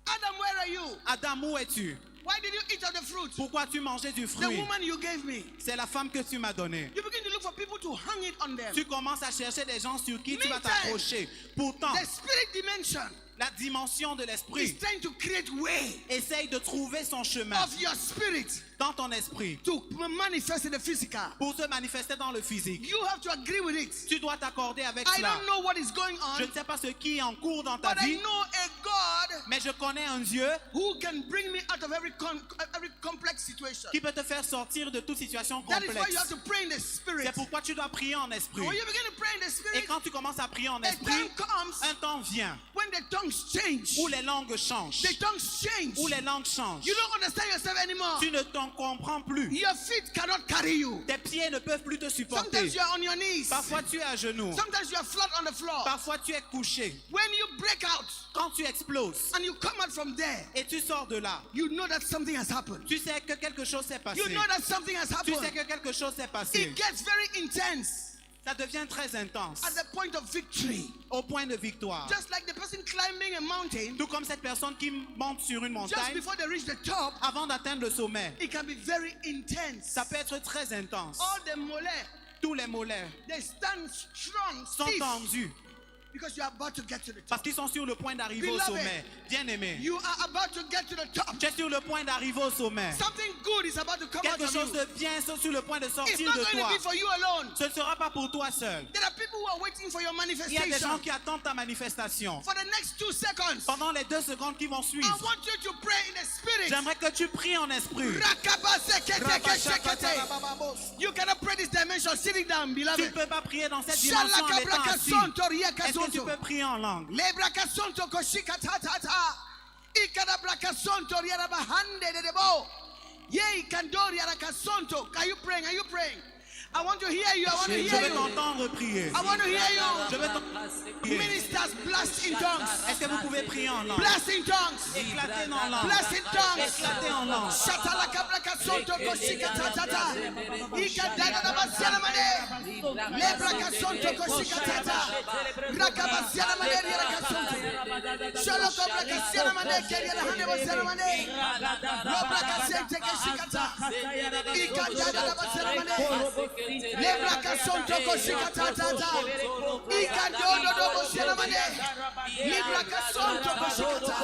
Adam, where are you? Adam, où es-tu? Why did you eat of the fruit? Pourquoi tu mangeais du The fruit? woman you gave me. C'est la femme que tu m'as donnée. You begin to look for people to hang it on them. Tu commences à chercher des gens sur qui tu vas Meantime, t'accrocher. Pourtant, The spirit dimension la dimension de is l'esprit trying to create way essaye de trouver son chemin of your spirit dans ton esprit to manifest in the physical. pour se manifester dans le physique. You have to agree with it. Tu dois t'accorder avec I cela. don't know what is going Je on, ne sais pas ce qui est en cours dans ta but I vie, know a God mais je connais un Dieu who can bring me out of every complex situation. qui peut te faire sortir de toute situation That is why you have complexe. to pray in the spirit. C'est pourquoi tu dois prier en esprit. When you begin to pray in the Et spirit, quand tu commences à prier en a esprit, time comes un temps vient when the tongues change. où les langues changent. The tongues change. Où les langues changent. You don't understand yourself anymore. Tu ne t'en comprends plus. Your feet cannot carry you. Tes pieds ne peuvent plus te supporter. Sometimes you are on your knees. Parfois tu es à genoux. Sometimes you are flat on the floor. Parfois tu es couché. When you break out Quand tu exploses and you come out from there, et tu sors de là, you know that something has happened. tu sais que quelque chose s'est passé. You know that something has Tu sais happened. que quelque chose s'est passé. It gets very intense Ça devient très intense at the point of victory. au point de victoire. Just like the person climbing a mountain, Tout comme cette personne qui monte sur une just montagne, before they reach the top, avant d'atteindre le sommet, it can be very intense. ça peut être très intense. All the mollets, Tous les mollets they stand strong, sont stiff, tendus because you are about to get to the top. parce qu'ils sont sur le point d'arriver au Beloved, sommet. Bien-aimé, You are about to get to the top. tu es sur le point d'arriver au sommet. Something good is about to come out Quelque of chose you. de bien est sur le point de It's sortir not de going to toi. be for you alone. Ce ne sera pas pour toi seul. There are people who are waiting for your Il y a des manifestation. gens qui attendent ta manifestation. For the next 2 seconds, Pendant les 2 secondes qui vont I suivre, want you to pray in the spirit. j'aimerais que tu pries en esprit. You cannot pray this dimension sitting down, Tu ne beloved. peux pas prier dans cette dimension en étant assis. Est-ce que tu peux prier en langue? Lebrakasonto koshikatatata. Ikadabrakasanto riarabahande dedebo. Yei kandori arakasonto. Are you praying? Are you praying? I want to hear you. I want to Je hear vais you. t'entendre prier. I want to hear Je you. vais t'entendre prier. Ministers, blast in tongues. Est-ce que vous pouvez prier en langue? Blast in tongues. Éclatez en langue. Blast in tongues. Éclatez en langue. Shatalakabrakasanto koshikatatata. Ikadadabasianamane. Lebrakasonto koshikatata. Rakabasianamane riarakasonto. Shalokobrakasianamane keriarahane. Robrakasente keshikata. Ikadadabasianamane. Lebrakasonto koshikatatata. Ikadododobosianamane. Lebrakasonto koshikata.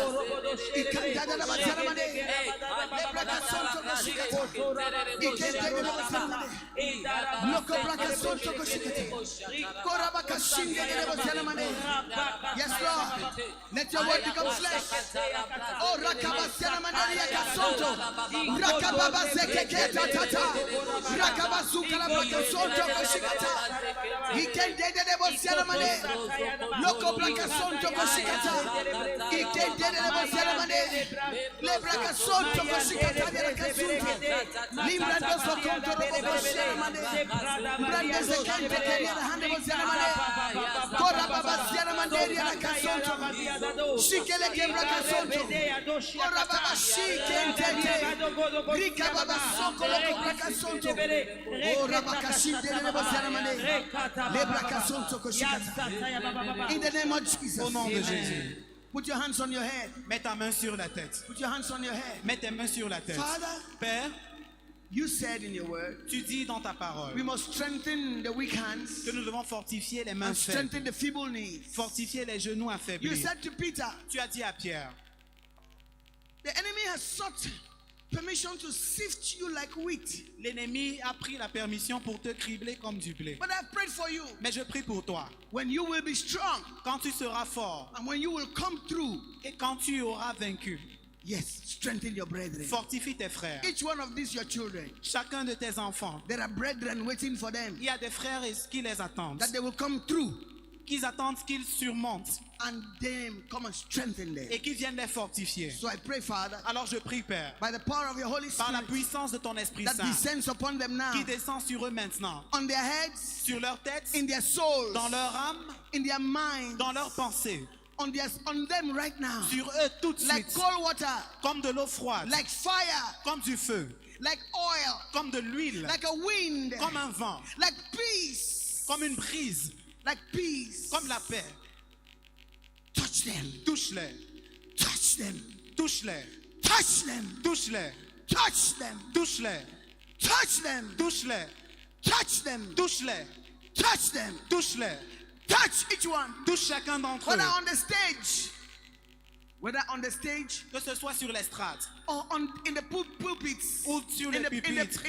Ikadadabasianamane. Lebrakasonto koshikata. Yes, Lord. Let your word become flesh. Oh, Rakabasiana Mandaria Casonto. Rakababa Zeketa Tata. Rakabazuka la Bracasonto Koshikata. He can date the Bosiana Mane. Loco Bracasonto Koshikata. He can date the Bosiana Mane. Le Bracasonto Koshikata de Rakasunta. Limbrando Soconto Bosiana Mane. Brandes the Canta Kenya, the hand of Bosiana Mane. Korababasiana Mandaria Casonto. Shikele Kebra Casonto. Korababa Shikente. Rika Baba Sokolo Kobra Casonto. Oh, Rabakashi de Bosiana Mane. In the name of Jesus. Au nom de Jésus. Put your hands on your head. Mets ta main sur la tête. Put your hands on your head. Mets tes mains sur la tête. Father, Père, you said in your word, tu dis dans ta parole we must strengthen the weak hands que nous devons fortifier les mains and faibles, strengthen the feeble knees. fortifier les genoux You affaiblis. said to Peter, Tu as dit à Pierre, the enemy has sought permission to sift you like wheat. l'ennemi a pris la permission pour te cribler comme du blé. But I prayed for you. Mais je prie pour toi. When you will be strong Quand tu seras fort and when you will come through, et quand tu auras vaincu, yes, strengthen your brethren. fortifie tes frères. Each one of these your children, Chacun de tes enfants, there are brethren waiting for them, il y a des frères qui les attendent, that they will come through qu'ils attendent qu'ils surmontent and them come and strengthen them. et qu'ils viennent les fortifier. So I pray, Father, Alors je prie, Père, by the power of your Holy par la Spirit puissance de ton Esprit that Saint, descends upon them now, qui descend sur eux maintenant, on their heads, sur leur tête, in their souls, dans leur âme, in their minds, dans leurs pensées, on them right now, sur eux tout de like suite, cold water, comme de l'eau froide, like fire, comme du feu, like oil, comme de l'huile, like a wind, comme un vent, like peace, comme une brise, like peace. comme la paix. Touch them, Touche-les, touch them, touche-les, touch them, touche-les, touch them, touche-les, touch them, touche-les, touch them, touche-les, touch them, touche-les, touch each one. touche chacun d'entre Whether eux, on the stage, whether on the stage que ce soit sur l'estrade or in the pulpits, ou sur in les the pupitres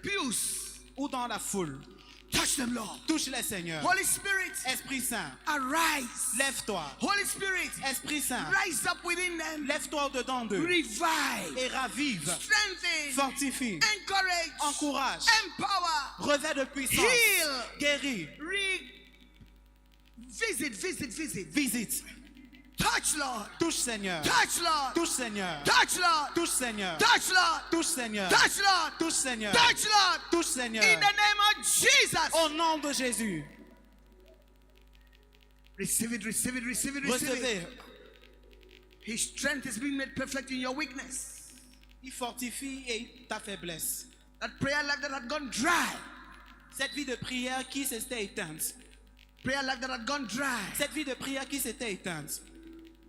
pews. ou dans la foule. Touch them, Lord. Touche-les, Seigneur. Holy Spirit, Esprit Saint, arise. lève-toi. Holy Spirit, Esprit Saint, rise up within them. lève-toi au-dedans d'eux Revive, et ravive, strengthen, fortifie, encourage, encourage, empower, revêt de puissance, heal, guéris, visit. visite, Touch, Lord. touche, Seigneur, Touch, Lord. touche, Seigneur, Touch, Lord. touche, Seigneur, Touch, Lord. touche, Seigneur, Touch, Lord. touche, Seigneur, Touch, Lord. touche, Seigneur, In the name of Jesus. au nom de Jésus. Receive it. Recevez, His strength is being made perfect in your weakness. il fortifie et ta faiblesse. That prayer life that had gone dry. Cette vie de prière qui s'était éteinte, Prayer life that had gone dry. cette vie de prière qui s'était éteinte,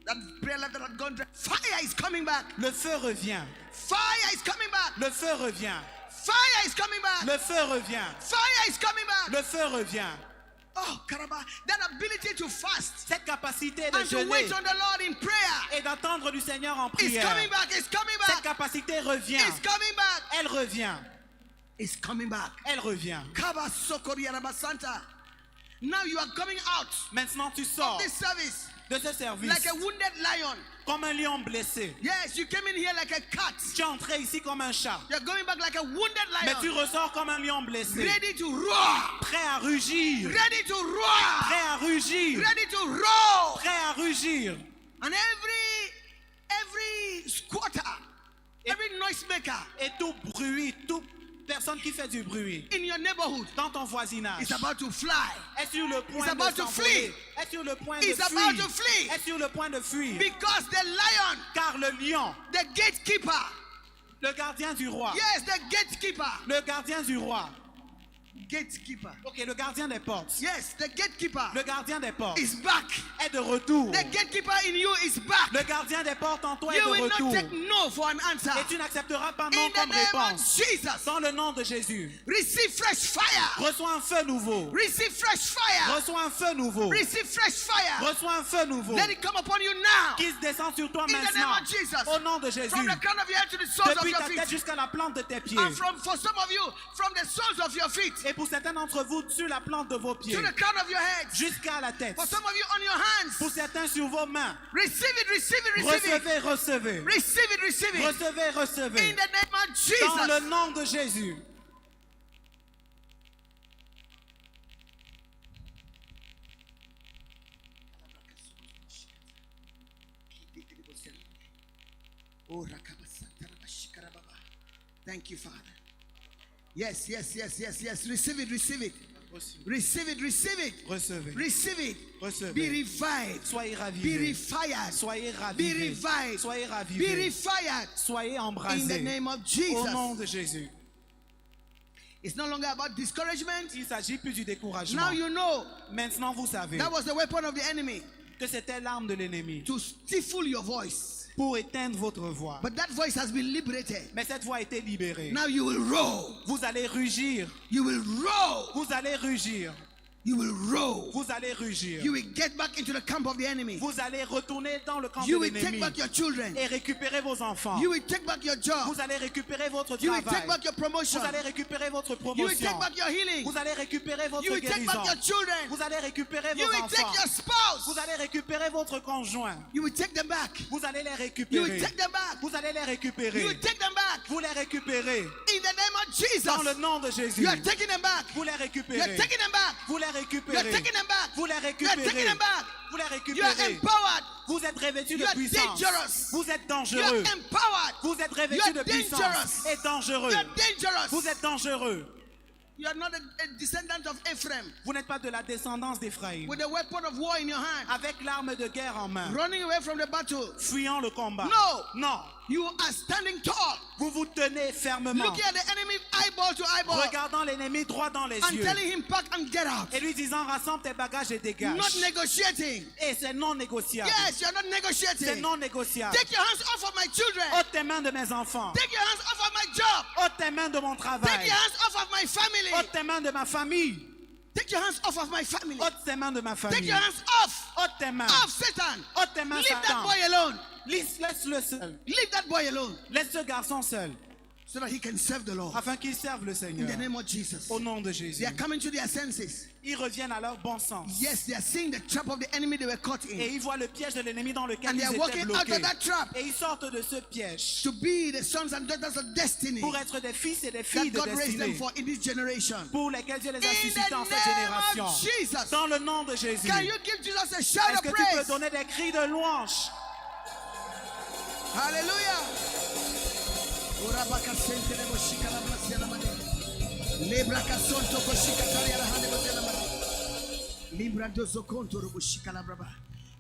That prayer life that had gone dry. Fire is coming back. le feu revient, Fire is coming back. le feu revient, Fire is coming back. le feu revient, Fire is coming back. le feu revient. Oh, Karaba. That ability to fast Cette capacité de and to jeûner wait on the Lord in prayer et d'attendre du Seigneur en is prière, coming back. It's coming cette back. capacité revient, It's coming back. elle revient, It's coming back. elle revient. Kaba Sokori Arabasanta. Now you are coming out Maintenant tu of sors this service de ce service like a wounded lion. comme un lion blessé. Yes, you came in here like a cat. Tu es entré ici comme un chat, You're going back like a wounded mais tu lion. ressors comme un lion blessé, Ready to roar. prêt à rugir, Ready to roar. prêt à rugir, Ready to roar. prêt à rugir. And every squatter, every noisemaker Et tout bruit, toute personne qui fait du bruit in your neighborhood dans ton voisinage is about to fly. est sur le point It's about de to s'envoler, flee. est sur le point It's de about fuir, to flee. est sur le point de fuir. Because the lion, Car le lion, the gatekeeper, le gardien du roi, yes, the gatekeeper le gardien du roi gatekeeper. Ok, le gardien des portes. Yes, the gatekeeper Le gardien des portes is back. est de retour. The gatekeeper in you is back. Le gardien des portes en toi est You de will not retour. take no for an answer. Et tu n'accepteras pas In non the comme name of réponse. Jesus, Dans le nom de Jésus. receive fresh fire. Reçois un feu nouveau. Receive fresh fire. Reçois un feu nouveau. Receive fresh fire. Reçois un feu nouveau. Let it come upon you now. Qui descend sur toi In the name maintenant. of Jesus. Au nom de Jésus. From the crown of your head to the soles of Depuis your ta tête feet. jusqu'à la plante de tes pieds. And for some of you, from the soles of your feet Et pour certains d'entre vous, sur la plante de vos pieds. to the crown of your head. Jusqu'à la tête. For some of you on your hands. Pour certains sur vos mains. Receive it, receive it, receive it. Recevez, recevez. Receive it, receive it. Recevez, In recevez. the name of Dans Jesus. le nom de Jésus. Oh, thank you, Father. Yes, yes, yes, yes, yes. Receive it, receive it. Receive it, receive it. Recevez. Receive it. Recevez. Be revived. Soyez Be ravivés. refired. Soyez Be ravivés. revived. Soyez Be ravivés. refired. Soyez In the embrasés. name of Au nom Jesus. de Jésus. It's no longer about discouragement. Il ne s'agit plus du découragement. Now you know Maintenant, vous savez that was the weapon of the enemy que c'était l'arme de l'ennemi to stifle your voice. pour éteindre votre voix. But that voice has been liberated. Mais cette voix a été libérée. Now you will roar. Vous allez rugir. You will roar. Vous allez rugir. You will roar. Vous allez rugir. You will get back into the camp of the enemy. Vous allez retourner dans le camp You de will take l'ennemi back your children. et récupérer vos enfants. You will take back your job. Vous allez récupérer votre You will take travail. back your promotion. Vous allez récupérer votre You will promotion. take back your healing. Vous allez récupérer votre You will take guérison. back your children. Vous allez récupérer You vos will take enfants. your spouse. Vous allez récupérer votre conjoint. You will take them back. Vous allez les You will récupérer. take them back. Vous allez les You récupérer. will take them back. Vous les récupérez. In the name of Jesus. Dans le nom de Jésus. You are taking them back. Vous les You are récupérez. taking them back. Vous les You are récupérez. taking them back. Vous les You are taking récupérez. them back. Vous les You are récupérez. empowered. Vous êtes revêtus You de are puissance. dangerous. Vous êtes You dangereux. are empowered. Vous êtes You revêtus are de puissance dangerous. et dangereux. You are dangerous. Vous êtes dangereux. You are not a descendant of Ephraim Vous n'êtes pas de la descendance d'Éphraïm. with a weapon of war in your hand, Avec l'arme de guerre en main. running away from the battle. Fuyant le combat. No. Non. You are standing tall, Vous vous tenez fermement. looking at the enemy eyeball to eyeball, Regardant l'ennemi droit dans les and yeux. telling him pack and get out. Et lui disant rassemble tes bagages et dégage. Not negotiating. Et c'est non négociable. Yes, you are not C'est negotiating. non négociable. Take your hands off of my children. Ôte tes mains de mes enfants. Take your hands off of my job. Ôte tes mains de mon Take travail. your hands off of my family. Ôte tes mains de ma famille. Take your hands off of my family. Ôte tes mains de ma Take famille. your hands off. Ôte tes mains. Off, Satan. Ôte tes mains, Leave that Satan. boy alone. Laisse-le seul. Leave that boy alone. Laisse ce garçon seul. So that he can serve the Lord. Afin qu'il serve le In Seigneur. the name of Jesus. Au nom de They Jésus. are coming to their senses. Ils reviennent à leur bon sens. Yes, they are seeing the trap of the enemy they were caught Et in. ils voient le piège de l'ennemi dans lequel And ils they are étaient walking out bloqués. of that trap Et ils sortent de ce piège to be the sons and daughters of destiny pour être des fils et des that filles de God raised them destinée for in this generation. pour lesquels Dieu les a In suscités the en cette name génération. of Jesus. Dans le nom de Jésus. Can you give Jesus a shout Est-ce of que tu peux praise? donner des cris de louange? Hallelujah. Urabaka sente lebo shika la blasi la mane. Lebra kasonto ko shika tali la hande bo la mane. Libra dozo konto robo shika la braba.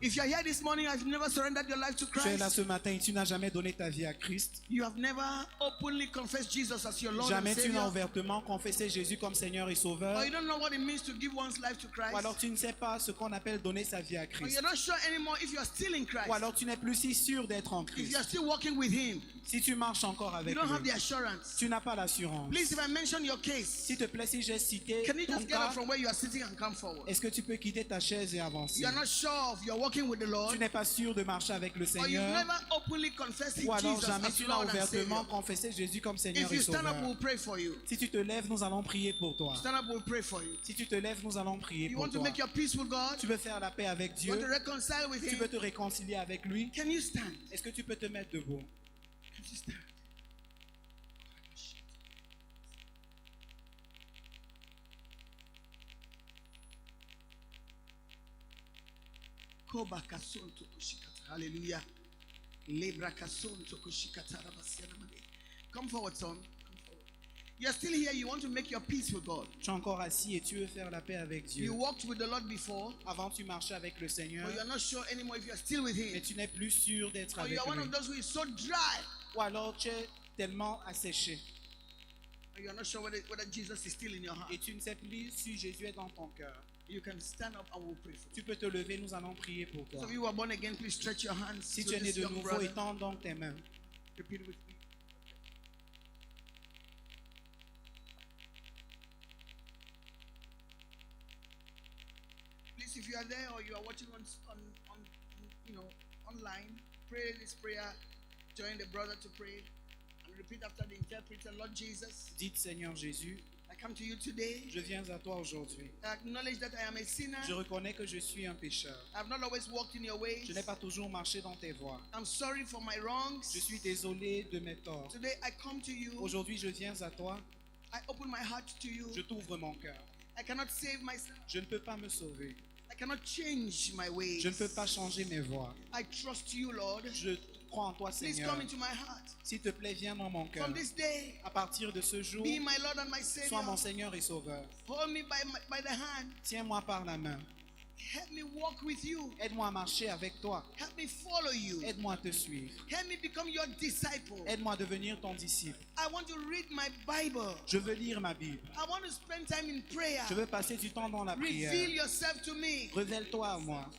If you are here this morning, I've never surrendered your life to Tu es là Christ. ce matin et tu n'as jamais donné ta vie à Christ. You have never openly confessed Jesus as your Lord Jamais and tu n'as Savior. ouvertement confessé Jésus comme Seigneur et Sauveur. Or you don't know what it means to give one's life to Ou Christ. alors tu ne sais pas ce qu'on appelle donner sa vie à Or Christ. you're not sure anymore if you are still in Christ. Ou alors tu n'es plus si sûr d'être en If you Christ. are still walking with Him, Si tu marches encore you avec don't have lui, the assurance. tu n'as pas l'assurance. Please, if I mention your case, S'il te plaît, si j'ai cité can you ton just get up cas, from where you are sitting and come forward? est-ce que tu peux quitter ta chaise et avancer? You are not sure if you are walking with the Lord, Tu n'es pas sûr de marcher avec le or you've Seigneur. never openly confessed Ou alors Jesus jamais as tu n'as Lord and ouvertement Savior. confessé Jésus comme Seigneur If et you stand up, Sauveur. we'll pray for you. Si tu te lèves, nous allons prier pour toi. Stand up, we'll pray for you. Si tu te lèves, nous allons prier You pour want to toi. make your peace with God? Tu veux faire la paix avec You want Dieu? to reconcile with Tu Him? veux te réconcilier avec lui? Can you stand? Est-ce que tu peux te mettre debout? Can you stand? Koba kasonto kushikata. Hallelujah. Lebra kasonto kushikata rabasiana mane. Come forward, son. Come forward. You're still here. You want to make your peace with God. Tu es encore assis et tu veux faire la paix avec Dieu. You walked with the Lord before, Avant, tu marchais avec le Seigneur, but you're not sure anymore if you're still with mais Him. tu n'es plus sûr d'être Or avec you're one lui. of those who is so dry. Ou alors tu es tellement asséché. and you're not sure whether Jesus is still in your heart, et tu ne sais plus si Jésus est dans ton cœur, you can stand up and we'll pray for you. tu peux te lever, nous allons prier pour toi. So if you are born again, please stretch your hands Si to tu es né this de young nouveau, brother. étends donc tes mains. Repeat with me. Please, if you are there or you are watching on online, pray this prayer. Join the brother to pray and repeat after the interpreter. Lord Jesus, Dites Seigneur Jésus, I come to you today. je viens à toi aujourd'hui. I acknowledge that I am a sinner. Je reconnais que je suis un pécheur. I have not always walked in your ways. Je n'ai pas toujours marché dans tes voies. I'm sorry for my wrongs. Je suis désolé de mes torts. Today I come to you. Aujourd'hui, je viens à toi. I open my heart to you. Je t'ouvre mon cœur. I cannot save myself. Je ne peux pas me sauver. I cannot change my ways. Je ne peux pas changer mes voies. I trust you, Lord. Je crois en toi, Please Seigneur. come into my heart. S'il te plaît, viens dans mon cœur. From this day, À partir de ce jour, be my Lord and my sois Savior. mon Seigneur et Sauveur. Hold me by the hand. Tiens-moi par la main. Help me walk with you. Aide-moi à marcher avec toi. Help me follow you. Aide-moi à te suivre. Help me become your disciple. Aide-moi à devenir ton disciple. I want to read my Bible. Je veux lire ma Bible. I want to spend time in prayer. Je veux passer du temps dans la Reveal prière. yourself to me. Révèle-toi à moi.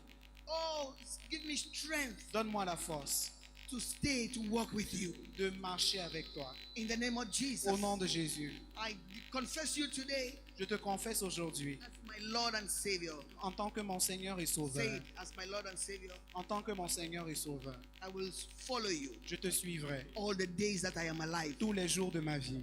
Oh, give me strength Donne-moi la force to stay, to walk with you. de marcher avec toi. In the name of Jesus, Au nom de Jésus, I confess you today je te confesse aujourd'hui as my Lord and Savior. en tant que mon Seigneur et Say Sauveur. it, as my Lord and Savior. En tant que mon Seigneur et Sauveur, I will follow you je te suivrai all the days that I am alive. tous les jours de ma vie.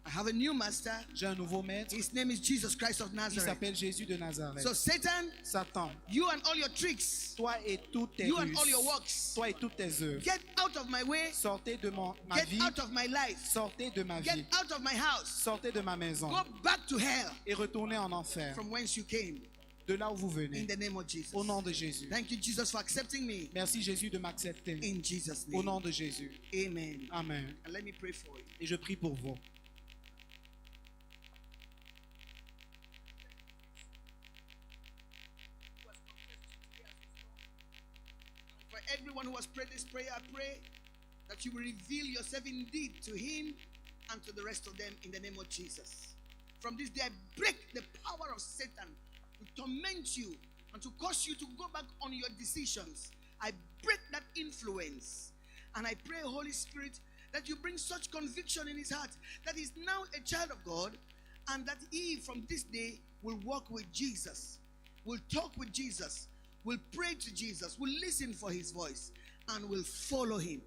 I have a new master. J'ai un nouveau maître. His name is Jesus Christ of Il Nazareth. s'appelle Jésus de Nazareth. So Satan, Satan, you and all your tricks, toi et toutes tes you and all your ruses, works, toi et toutes tes œuvres, get out of my way. sortez de ma Get vie, out of my life. sortez de ma Get vie, out of my house. sortez de ma maison Go back to hell et retournez en enfer, from whence you came. de là où vous venez. In the name of Jesus. Au nom de Jésus. Thank you, Jesus, for accepting me. Merci Jésus de m'accepter. In Jesus' Au name. nom de Jésus. Amen. Amen. And let me pray for you. Et je prie pour vous. For everyone who has prayed this prayer, I pray that you will reveal yourself indeed to him and to the rest of them in the name of Jesus. From this day, I break the power of Satan to torment you and to cause you to go back on your decisions. I break that influence. And I pray, Holy Spirit, that you bring such conviction in his heart that he's now a child of God and that he, from this day, will walk with Jesus, will talk with Jesus, will pray to Jesus, will listen for his voice, and will follow him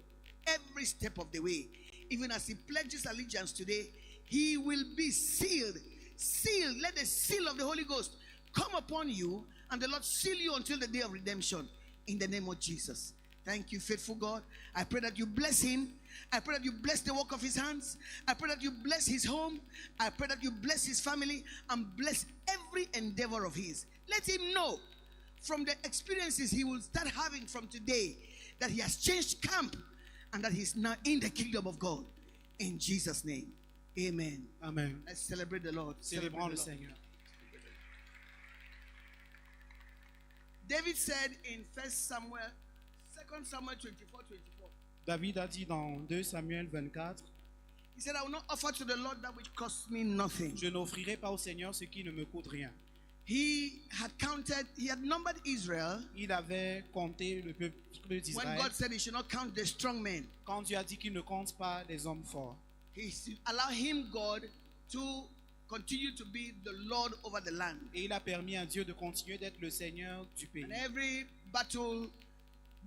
every step of the way. Even as he pledges allegiance today, he will be sealed. Sealed. Let the seal of the Holy Ghost come upon you, and the Lord seal you until the day of redemption. In the name of Jesus. Thank you, faithful God. I pray that you bless him. I pray that you bless the work of his hands. I pray that you bless his home. I pray that you bless his family and bless every endeavor of his. Let him know from the experiences he will start having from today that he has changed camp and that he's now in the kingdom of God. In Jesus' name. Amen. Amen. Let's celebrate the Lord. Célébrons le Celebrate the Lord. Seigneur. David said in 2 Samuel 24:24. David a dit dans 2 Samuel 24, He said, I will not offer to the Lord that which costs me nothing. je n'offrirai pas au Seigneur ce qui ne me coûte rien. He had numbered Israel Il avait compté le peuple when d'Israël. God said he should not count the strong men. Quand Dieu a dit qu'il ne compte pas les hommes forts, He allowed him, God, to continue to be the Lord over the land. et il a permis à Dieu de continuer d'être le Seigneur du pays. And every battle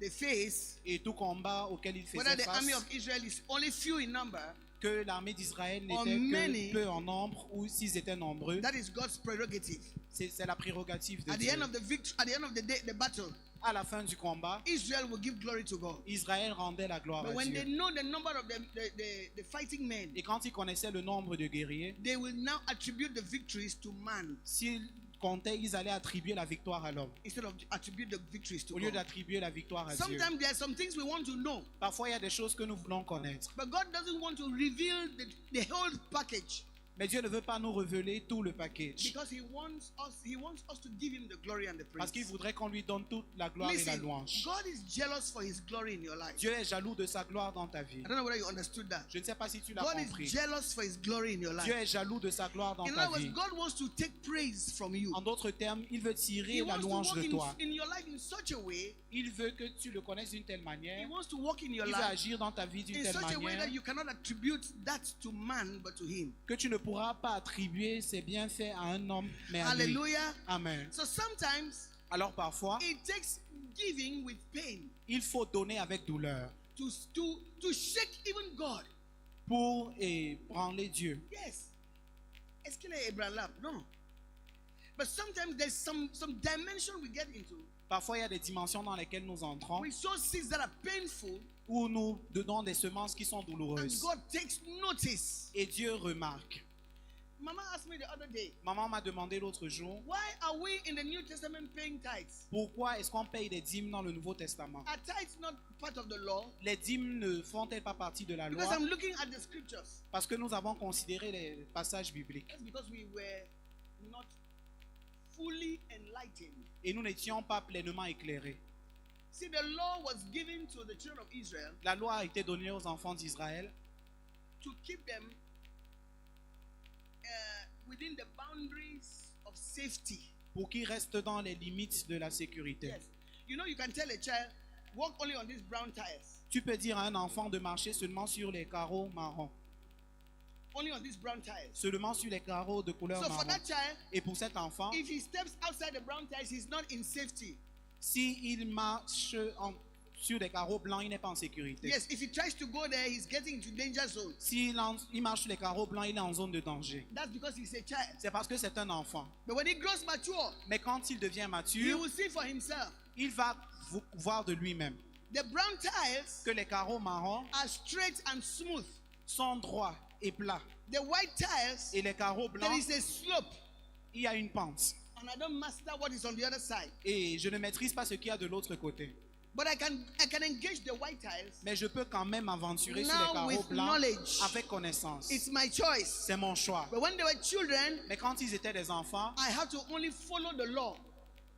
they face, Et tout combat auquel il whether faisait the army face, of Israel is only few in number, que l'armée d'Israël or n'était many, que peu en nombre, ou s'ils étaient nombreux, that is God's prerogative. c'est la prérogative de At the Dieu. end of the victory, at the end of the day, the battle, À la fin du combat, Israel will give glory to God. Israël rendait la gloire But à when they Dieu. know the number of the fighting men, Et quand ils connaissaient le nombre de guerriers, they will now attribute the victories to man s'ils comptaient, ils allaient attribuer la victoire à l'homme, instead of attribute the victories to au lieu God. d'attribuer la victoire à Dieu. Sometimes there are some things we want to know, Parfois, il y a des choses que nous voulons connaître. but God doesn't want to reveal the whole package. Mais Dieu ne veut pas nous révéler tout le package. Because he wants us to give him the glory and the Parce qu'il praise. voudrait qu'on lui donne toute la gloire et la Listen, louange. God is jealous for his glory in your life. Dieu est jaloux de sa gloire dans ta vie. I don't know whether you understood that. Je ne sais pas si tu l'as God compris. is jealous for his glory in your Dieu life. est jaloux de sa gloire dans In ta other words, vie. God wants to take praise from you. En d'autres termes, il veut tirer He la wants to louange walk de toi. in your life in such a way. Il veut que tu le connaisses d'une telle He manière. wants to walk in your Il veut life agir dans ta vie d'une in telle such a way manière that you cannot attribute that to man but to him. que tu ne pourras pas attribuer ses bienfaits à un homme, mais à lui. Hallelujah. Amen. So sometimes Alors parfois, it takes giving with pain il faut donner avec douleur to shake even God. pour ébranler Dieu. Yes. Est-ce qu'il est ébranlable? Non. But sometimes there's some dimension we get into. Parfois, il y a des dimensions dans lesquelles nous entrons We sow seeds that are painful, où nous donnons des semences qui sont and douloureuses. God takes notice. Et Dieu remarque. Mama asked me the other day, Maman m'a demandé l'autre jour, why are we in the New Testament paying tithes? pourquoi est-ce qu'on paye des dîmes dans le Nouveau Testament? Are tithes not part of the law? Les dîmes ne font-elles pas partie de la Because loi? I'm looking at the scriptures. Parce que nous avons considéré les passages bibliques. That's because we were not fully enlightened. Et nous n'étions pas pleinement éclairés. See, the law was given to the children of Israel La loi a été donnée aux enfants d'Israël to keep them within the boundaries of safety. pour qu'ils restent dans les limites de la sécurité. Yes. You know, you can tell a child, walk only on these brown tires. Tu peux dire à un enfant de marcher seulement sur les carreaux marrons, Only on these brown tires. seulement sur les carreaux de couleur So for marron. that child, Et pour cet enfant, if he steps outside the brown tires, he's not in safety. s'il marche sur des carreaux blancs, il n'est pas en sécurité. Yes, if he tries to go there, he's getting into danger zone. Il marche sur les carreaux blancs, il est en zone de danger. That's because he's a child. C'est parce que c'est un enfant. But when he grows mature, Mais quand il devient he mature, will see for himself. il va voir de lui-même The brown tires que les carreaux marrons are straight and smooth. sont droits et plats. The white tires, Et les carreaux there blancs, is a slope. il y a une pente. And I don't master what is on the other side. Et je ne maîtrise pas ce qu'il y a de l'autre côté. But I can engage the white tires. Mais je peux quand même m'aventurer sur Now les carreaux with blancs knowledge. avec connaissance. It's my choice. C'est mon choix. But when they were children, Mais quand ils étaient des enfants, I had to only follow the law.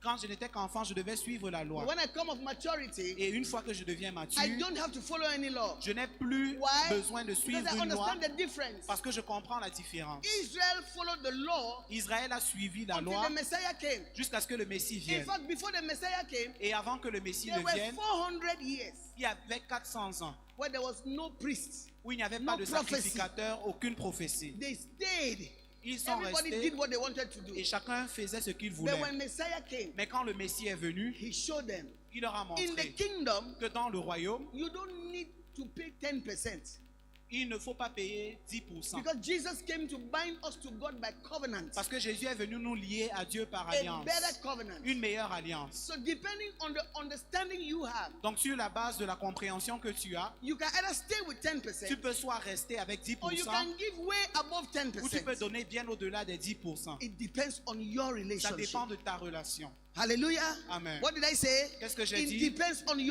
quand je n'étais qu'enfant, je devais suivre la loi. But when I come of maturity, Et une fois que je deviens mature, I don't have to follow any law. je n'ai plus Why? besoin de suivre Because I une loi understand the difference. parce que je comprends la différence. Israel followed the law Israël a suivi la until loi the Messiah came. jusqu'à ce que le Messie In vienne. fact, before the Messiah came, Et avant que le Messie there ne were vienne, 400 years il y avait 400 ans where there was no priest. où il n'y avait No pas de prophecy. sacrificateur, aucune prophétie. They stayed. Ils sont Everybody restés did what they wanted to do. et chacun faisait ce qu'il But voulait. when Messiah came, Mais quand le Messie est venu, he showed them. il leur a In the montré kingdom, que dans le royaume, you don't need to pay 10%. il ne faut pas payer 10%. Because Jesus came to bind us to God by covenant. Parce que Jésus est venu nous lier à Dieu par A alliance. better covenant. Une meilleure alliance. So depending on the understanding you have, Donc sur la base de la compréhension que tu as, you can either stay with tu 10% peux soit rester avec or you 10% can give way above ou tu peux 10%. donner bien au-delà des 10%. It depends on your Ça relationship. dépend de ta relation. Hallelujah. Amen. What did I say? Qu'est-ce que j'ai It dit? depends on your